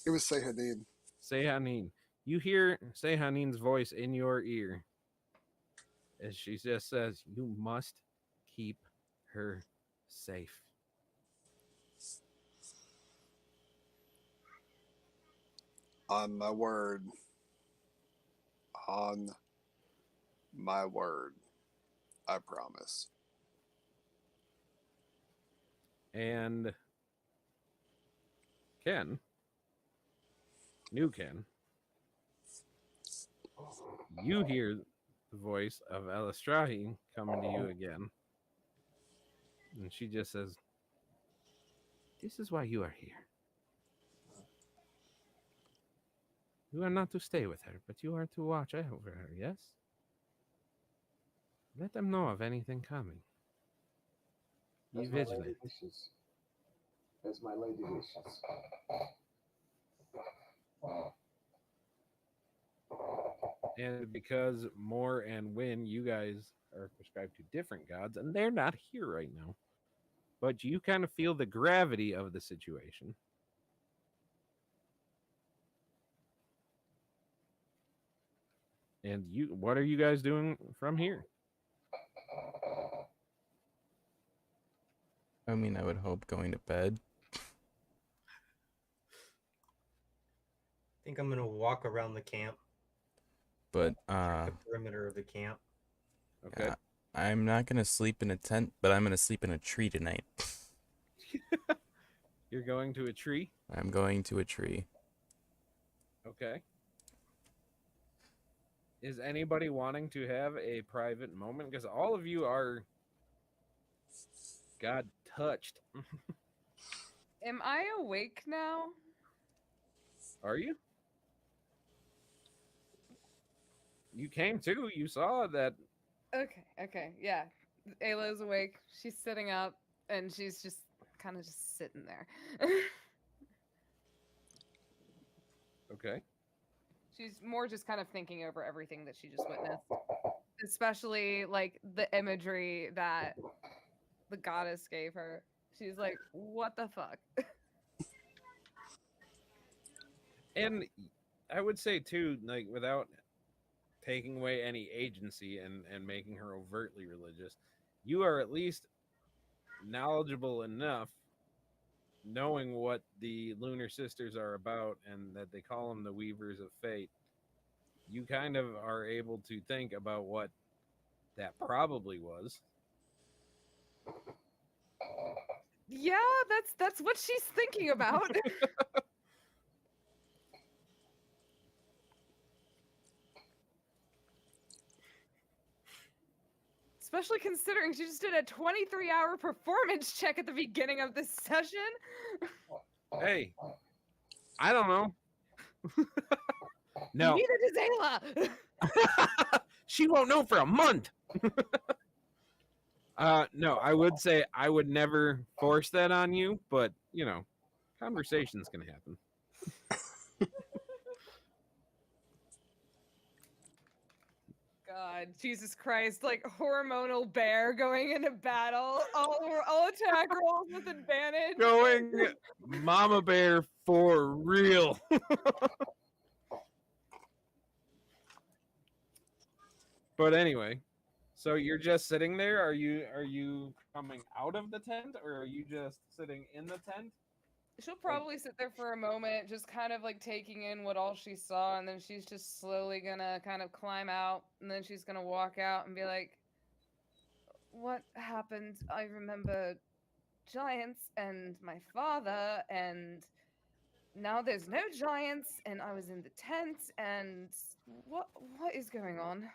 it was Sehadin. Sehanin. You hear Sehanin's voice in your ear as she just says, "You must keep her safe." On my word. On my word, I promise. And Ken, new Ken, you hear the voice of Elistrahi coming to you again. And she just says, "This is why you are here. You are not to stay with her, but you are to watch over her, yes? Let them know of anything coming. Be As my lady vigilant." wishes. As my lady wishes. And because Moore and Win, you guys are prescribed to different gods, and they're not here right now. But you kind of feel the gravity of the situation. And what are you guys doing from here? I mean, I would hope going to bed. I think I'm gonna walk around the camp, But the perimeter of the camp. Okay. I'm not gonna sleep in a tent, but I'm gonna sleep in a tree tonight. You're going to a tree? I'm going to a tree. Okay. Is anybody wanting to have a private moment? Because all of you are God touched. Am I awake now? Are you? You came to. You saw that. Okay, yeah. Ayla's awake. She's sitting up, and she's just kind of just sitting there. Okay. She's more just kind of thinking over everything that she just witnessed, especially like the imagery that the goddess gave her. She's like, "What the fuck?" And I would say too, like without taking away any agency and making her overtly religious, you are at least knowledgeable enough, knowing what the Lunar Sisters are about and that they call them the Weavers of Fate. You kind of are able to think about what that probably was. Yeah, that's what she's thinking about. Especially considering she just did a 23-hour performance check at the beginning of this session. Hey, I don't know. No, Neither does Ayla. she won't know for a month. No, I would say I would never force that on you, but conversations can happen. God, Jesus Christ, like hormonal bear going into battle. All attack rolls with advantage. Going mama bear for real. But anyway, so you're just sitting there. Are you coming out of the tent, or are you just sitting in the tent? She'll probably sit there for a moment, just kind of like taking in what all she saw, and then she's just slowly gonna kind of climb out, and then she's gonna walk out and be like, "What happened? I remember giants and my father, and now there's no giants, and I was in the tent, and what is going on?"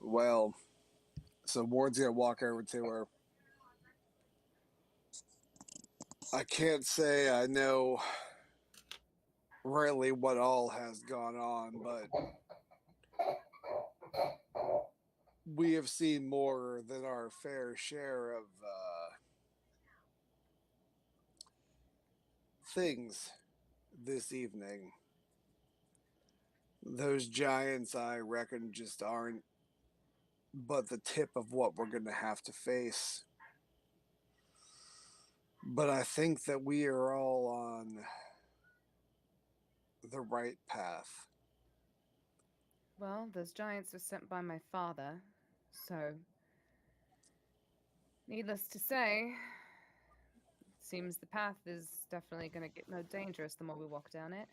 Well, so Ward's gonna walk over to her. I can't say I know really what all has gone on, but we have seen more than our fair share of things this evening. Those giants, I reckon, just aren't but the tip of what we're going to have to face. But I think that we are all on the right path. Well, those giants were sent by my father, so Needless to say, it seems the path is definitely going to get more dangerous the more we walk down it.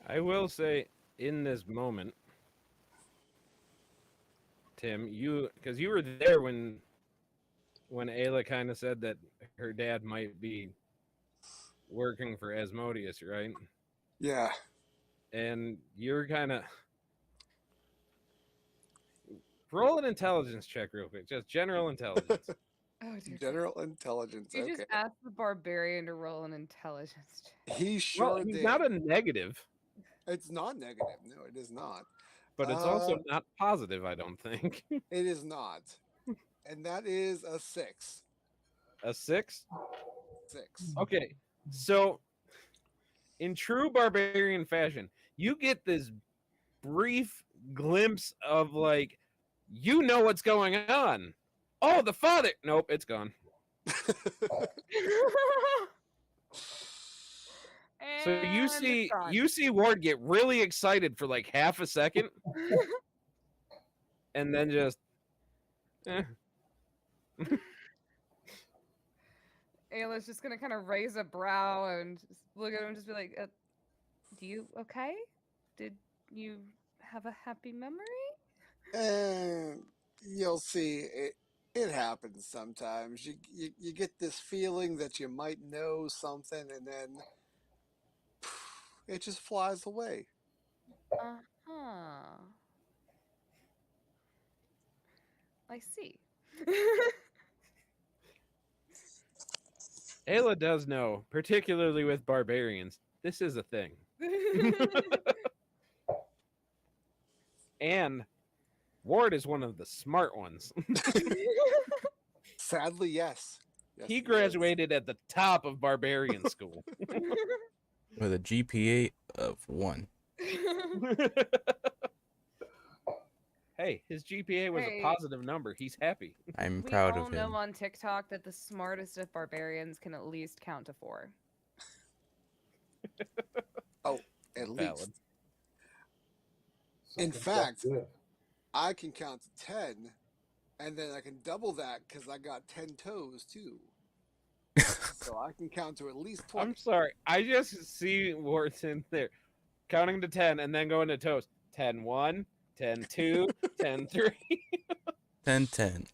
I will say, in this moment, Tim, because you were there when Ayla kind of said that her dad might be working for Asmodeus, right? Yeah. And you're kind of roll an intelligence check real quick, just general intelligence. Oh, dear. General intelligence. You Okay. just asked the barbarian to roll an intelligence check. He Well, sure he's did. not a negative, It's not negative. No, it is not. but it's also not positive, I don't think. It is not. And that is a 6. A 6? 6. Okay, so in true barbarian fashion, you get this brief glimpse of like, you know what's going on. Oh, the father. Nope, it's gone. So And it's gone. you see Ward get really excited for like half a second, and then just. Eh. Ayla's just gonna kind of raise a brow and just look at him and just be like, "Do you okay? Did you have a happy memory?" And you'll see it happens sometimes. You get this feeling that you might know something, and then it just flies away. Uh-huh. I see. Ayla does know, particularly with barbarians, this is a thing. And Ward is one of the smart ones. Sadly, yes. Yes, He is. graduated at the top of barbarian school. With a GPA of 1. Hey, his GPA was Hey. a positive number. He's happy. I'm We proud all of know him. on TikTok that the smartest of barbarians can at least count to 4. Oh, at Valid. least. In Something fact, good. I can count to 10, and then I can double that because I got 10 toes too. So I can count to at least 20. I'm sorry. I just see Wharton there counting to 10 and then going to toast. 10-1, 10-2, 10-3, 10-10.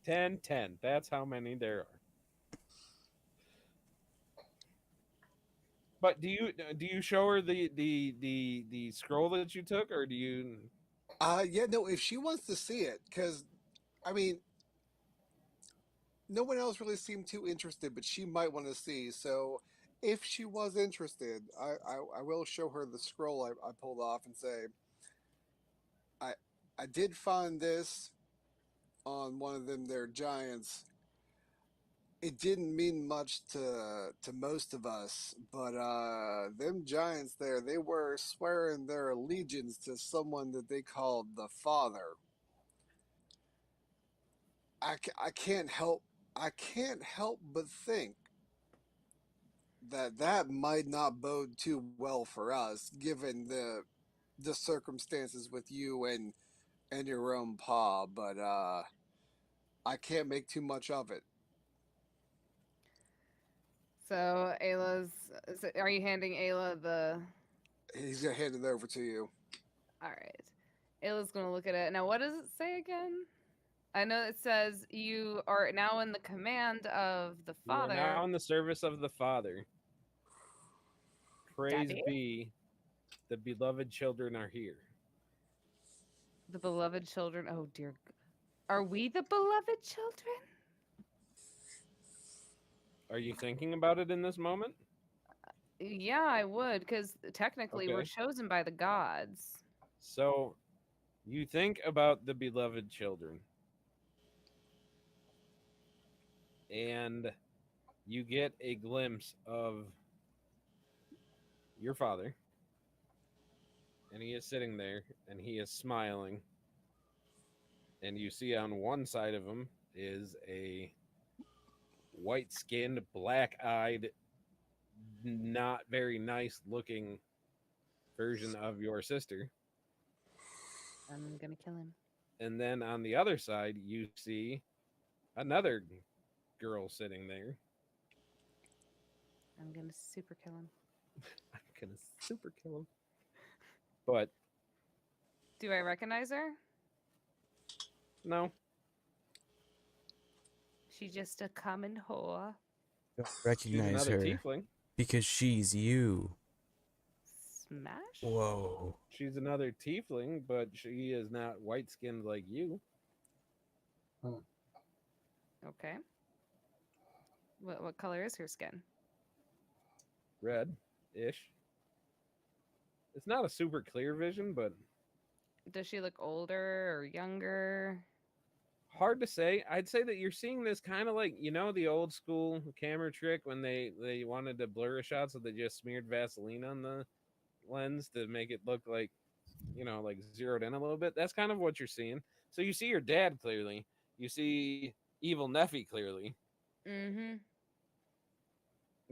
10-10. That's how many there are. But do you show her the scroll that you took, or do you? Yeah, no, if she wants to see it, because, I mean, no one else really seemed too interested, but she might want to see. So if she was interested, I will show her the scroll I pulled off and say, I I did find this on one of them their giants. It didn't mean much to most of us, but them giants there, they were swearing their allegiance to someone that they called the Father. I can't help but think that might not bode too well for us, given the circumstances with you and your own pa. But I can't make too much of it. So are you handing Ayla the? He's gonna hand it over to you. All right. Ayla's gonna look at it. Now, what does it say again? I know it says you are now in the command of the You are Father. now in the service of the Father. Praise Daddy? be, the beloved children are here. The beloved children. Oh dear. Are we the beloved children? Are you thinking about it in this moment? Yeah, I would, because technically we're Okay. chosen by the gods. So, you think about the beloved children, and you get a glimpse of your father, and he is sitting there, and he is smiling, and you see on one side of him is a white-skinned, black-eyed, not very nice looking version of your sister. I'm gonna kill him. And then on the other side, you see another girl sitting there. I'm gonna super kill him. I'm gonna super kill him. But Do I recognize her? no, She just a common whore. Don't she's recognize another her tiefling. because she's you. Smash? Whoa. She's another tiefling, but she is not white skinned like you. Okay. What color is her skin? Red ish. It's not a super clear vision, but Does she look older or younger? hard to say. I'd say that you're seeing this kind of like, you know, the old school camera trick when they wanted to blur a shot, so they just smeared Vaseline on the lens to make it look like, you know, like zeroed in a little bit. That's kind of what you're seeing. So you see your dad clearly. You see evil Neffy clearly, Mm-hmm.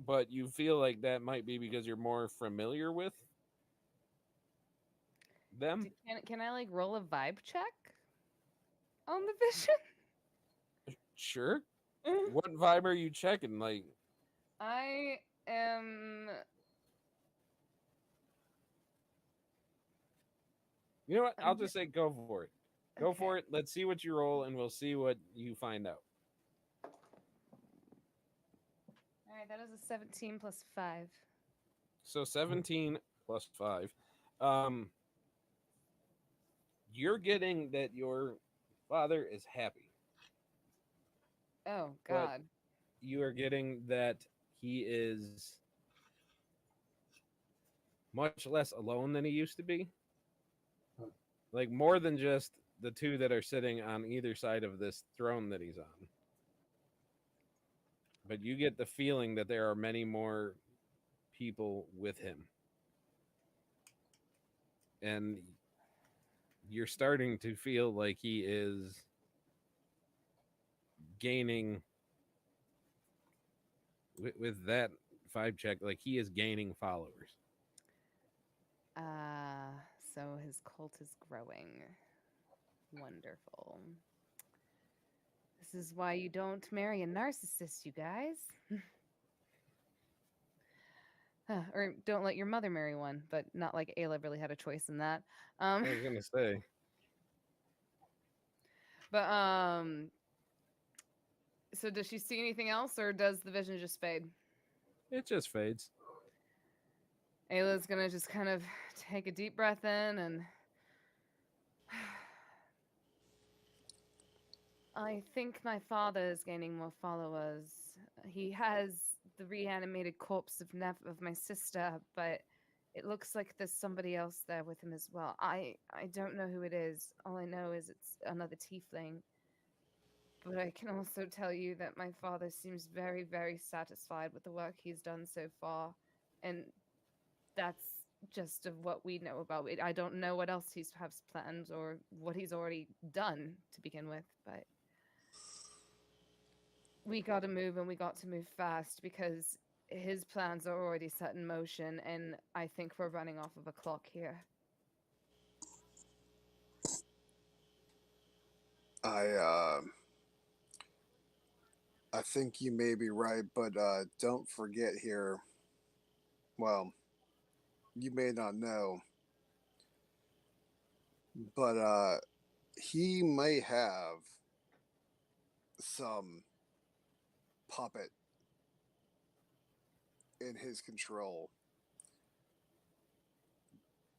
but you feel like that might be because you're more familiar with them. Can I like roll a vibe check on the vision? Sure. What vibe are you checking? Like, I am. you know what? I'll I'm just say go for it. Go Okay. for it. Let's see what you roll, and we'll see what you find out. All right, that is a 17 plus 5. So 17 plus 5. You're getting that your father is happy, Oh but God. you are getting that he is much less alone than he used to be. Like more than just the two that are sitting on either side of this throne that he's on. But you get the feeling that there are many more people with him. And you're starting to feel like he is gaining with that 5 check, like he is gaining followers. So his cult is growing. Wonderful. This is why you don't marry a narcissist, you guys. Or don't let your mother marry one, but not like Ayla really had a choice in that. I was gonna say, But so does she see anything else, or does the vision just fade? it just fades. Ayla's gonna just kind of take a deep breath in and I think my father is gaining more followers. He has the reanimated corpse of my sister, but it looks like there's somebody else there with him as well. I don't know who it is. All I know is it's another tiefling. But I can also tell you that my father seems very, very satisfied with the work he's done so far. And that's just of what we know about it. I don't know what else he has planned or what he's already done to begin with, but we got to move and we got to move fast because his plans are already set in motion and I think we're running off of a clock here. I I think you may be right, but don't forget here. Well, you may not know, but he may have some puppet in his control.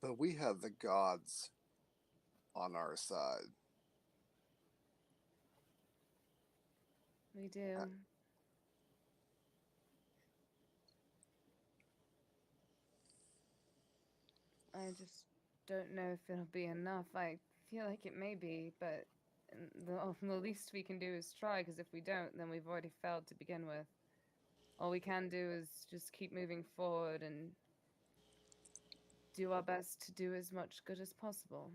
But we have the gods on our side. We do. I just don't know if it'll be enough. I feel like it may be, but the least we can do is try, because if we don't, then we've already failed to begin with. All we can do is just keep moving forward and do our best to do as much good as possible.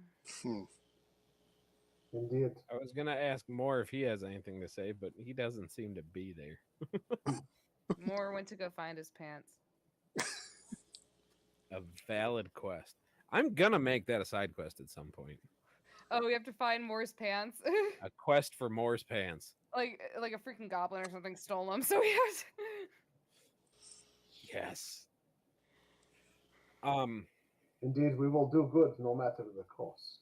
Indeed. I was gonna ask more if he has anything to say, but he doesn't seem to be there. Moore went to go find his pants. A valid quest. I'm gonna make that a side quest at some point. Oh, we have to find Moore's pants. A quest for Moore's pants. like a freaking goblin or something stole them, so we have to... Yes. Indeed, we will do good no matter the cost.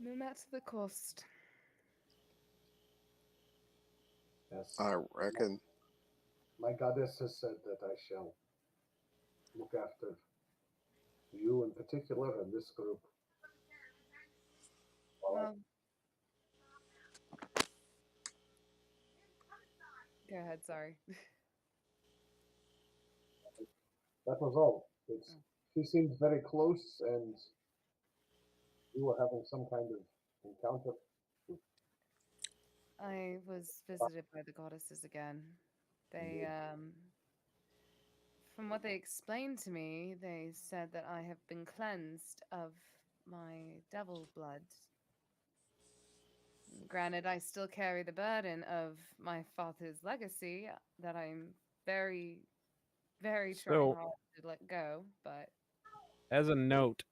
No matter the cost. Yes. I reckon. My goddess has said that I shall look after you in particular and this group. Well, go ahead, sorry. That was all. She seemed very close, and we were having some kind of encounter. I was visited by the goddesses again. They, from what they explained to me, they said that I have been cleansed of my devil blood. Granted, I still carry the burden of my father's legacy that I'm very, very trying So- hard to let go, but As a note,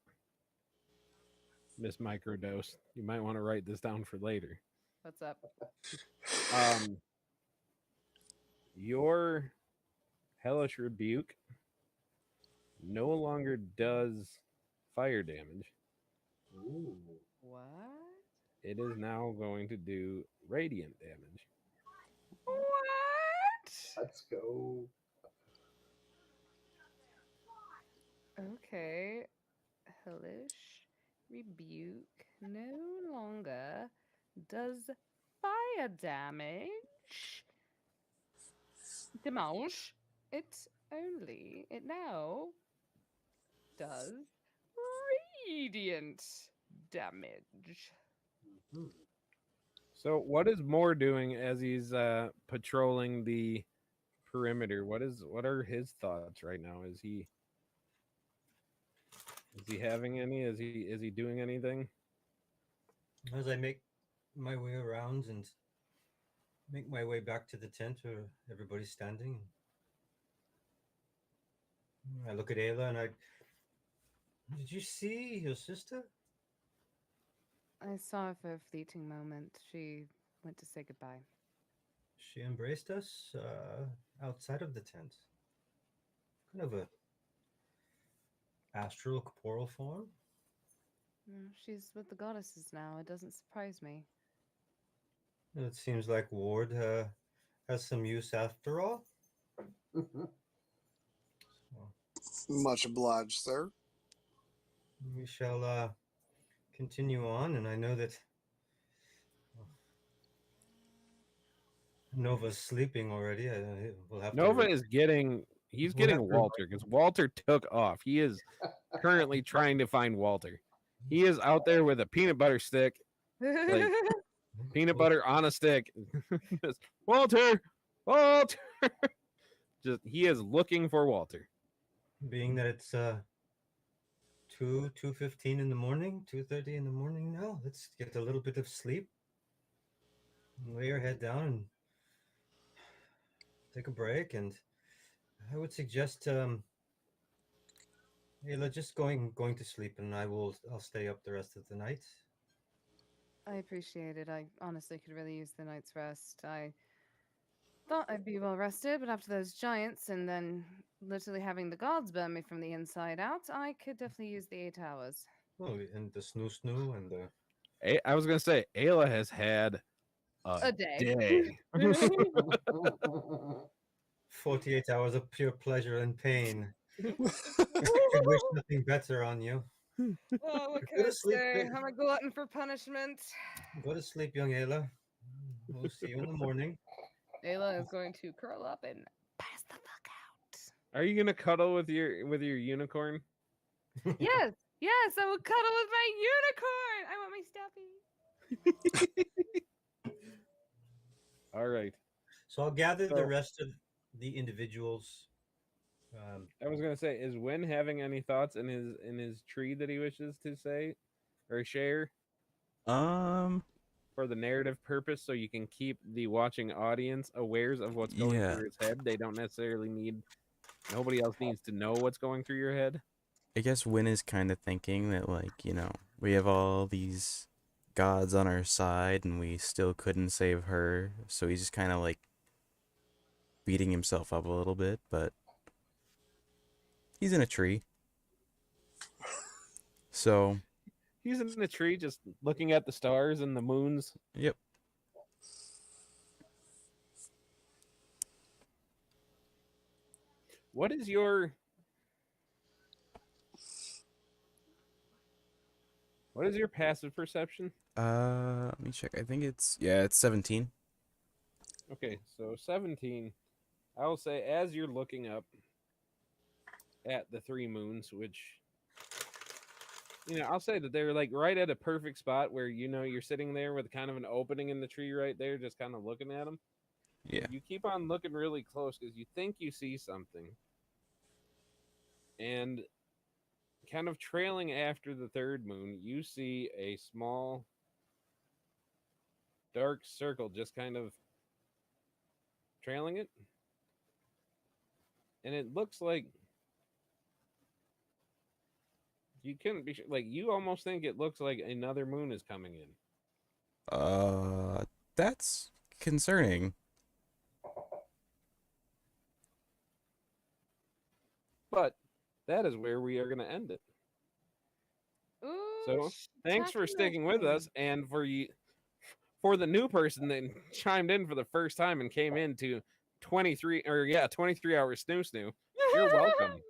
Miss Microdose, you might want to write this down for later. what's up? Your hellish rebuke no longer does fire damage. Ooh. What? It is now going to do radiant damage. What? Let's go. Okay. Hellish rebuke no longer does fire damage. Damage. It now does radiant damage. Mhm. So, what is Moore doing as he's patrolling the perimeter? What are his thoughts right now? Is he having any? Is he doing anything? As I make my way around and make my way back to the tent where everybody's standing, I look at Ayla and did you see your sister? I saw her for a fleeting moment. She went to say goodbye. She embraced us outside of the tent. Kind of a astral corporeal form. She's with the goddesses now. It doesn't surprise me. It seems like Ward has some use after all. Much obliged, sir. We shall continue on, and I know that Nova's sleeping already. We'll have Nova to. is getting. He's We'll getting have to- Walter because Walter took off. He is currently trying to find Walter. He is out there with a peanut butter stick, like peanut butter on a stick. Just, Walter, Walter. Just he is looking for Walter. Being that it's 2:15 in the morning, 2:30 in the morning now. Let's get a little bit of sleep. Lay your head down and take a break. And I would suggest Ayla just going to sleep, and I'll stay up the rest of the night. I appreciate it. I honestly could really use the night's rest. I thought I'd be well rested, but after those giants and then literally having the gods burn me from the inside out, I could definitely use the 8 hours. Oh, and the snoo and the I was gonna say Ayla has had A day. day. 48 hours of pure pleasure and pain. I could wish nothing better on you. Oh, what Go can I to sleep, say? babe. I'm a glutton for punishment. Go to sleep, young Ayla. We'll see you in the morning. Ayla is going to curl up and pass the fuck out. Are you gonna cuddle with your unicorn? Yes, yes, I will cuddle with my unicorn. I want my stuffy. All right. So I'll gather So- the rest of the individuals. I was gonna say, is Win having any thoughts in his tree that he wishes to say or share for the narrative purpose, so you can keep the watching audience awares of what's going Yeah. through his head? They don't necessarily need. Nobody else needs to know what's going through your head. I guess Win is kind of thinking that, like, we have all these gods on our side and we still couldn't save her. So he's just kind of like beating himself up a little bit, but he's in a tree. So, He's in the tree just looking at the stars and the moons. yep. What is your passive perception? Let me check. I think it's 17. Okay, so 17. I will say as you're looking up at the three moons, which I'll say that they're like right at a perfect spot where you're sitting there with kind of an opening in the tree right there, just kind of looking at them. Yeah. You keep on looking really close because you think you see something. And kind of trailing after the third moon, you see a small dark circle just kind of trailing it. And it looks like you couldn't be like you almost think it looks like another moon is coming in. That's concerning. But that is where we are going to end it. Ooh, So thanks for sticking with us, and for the new person that chimed in for the first time and came into 23 hours snoo snoo. You're welcome.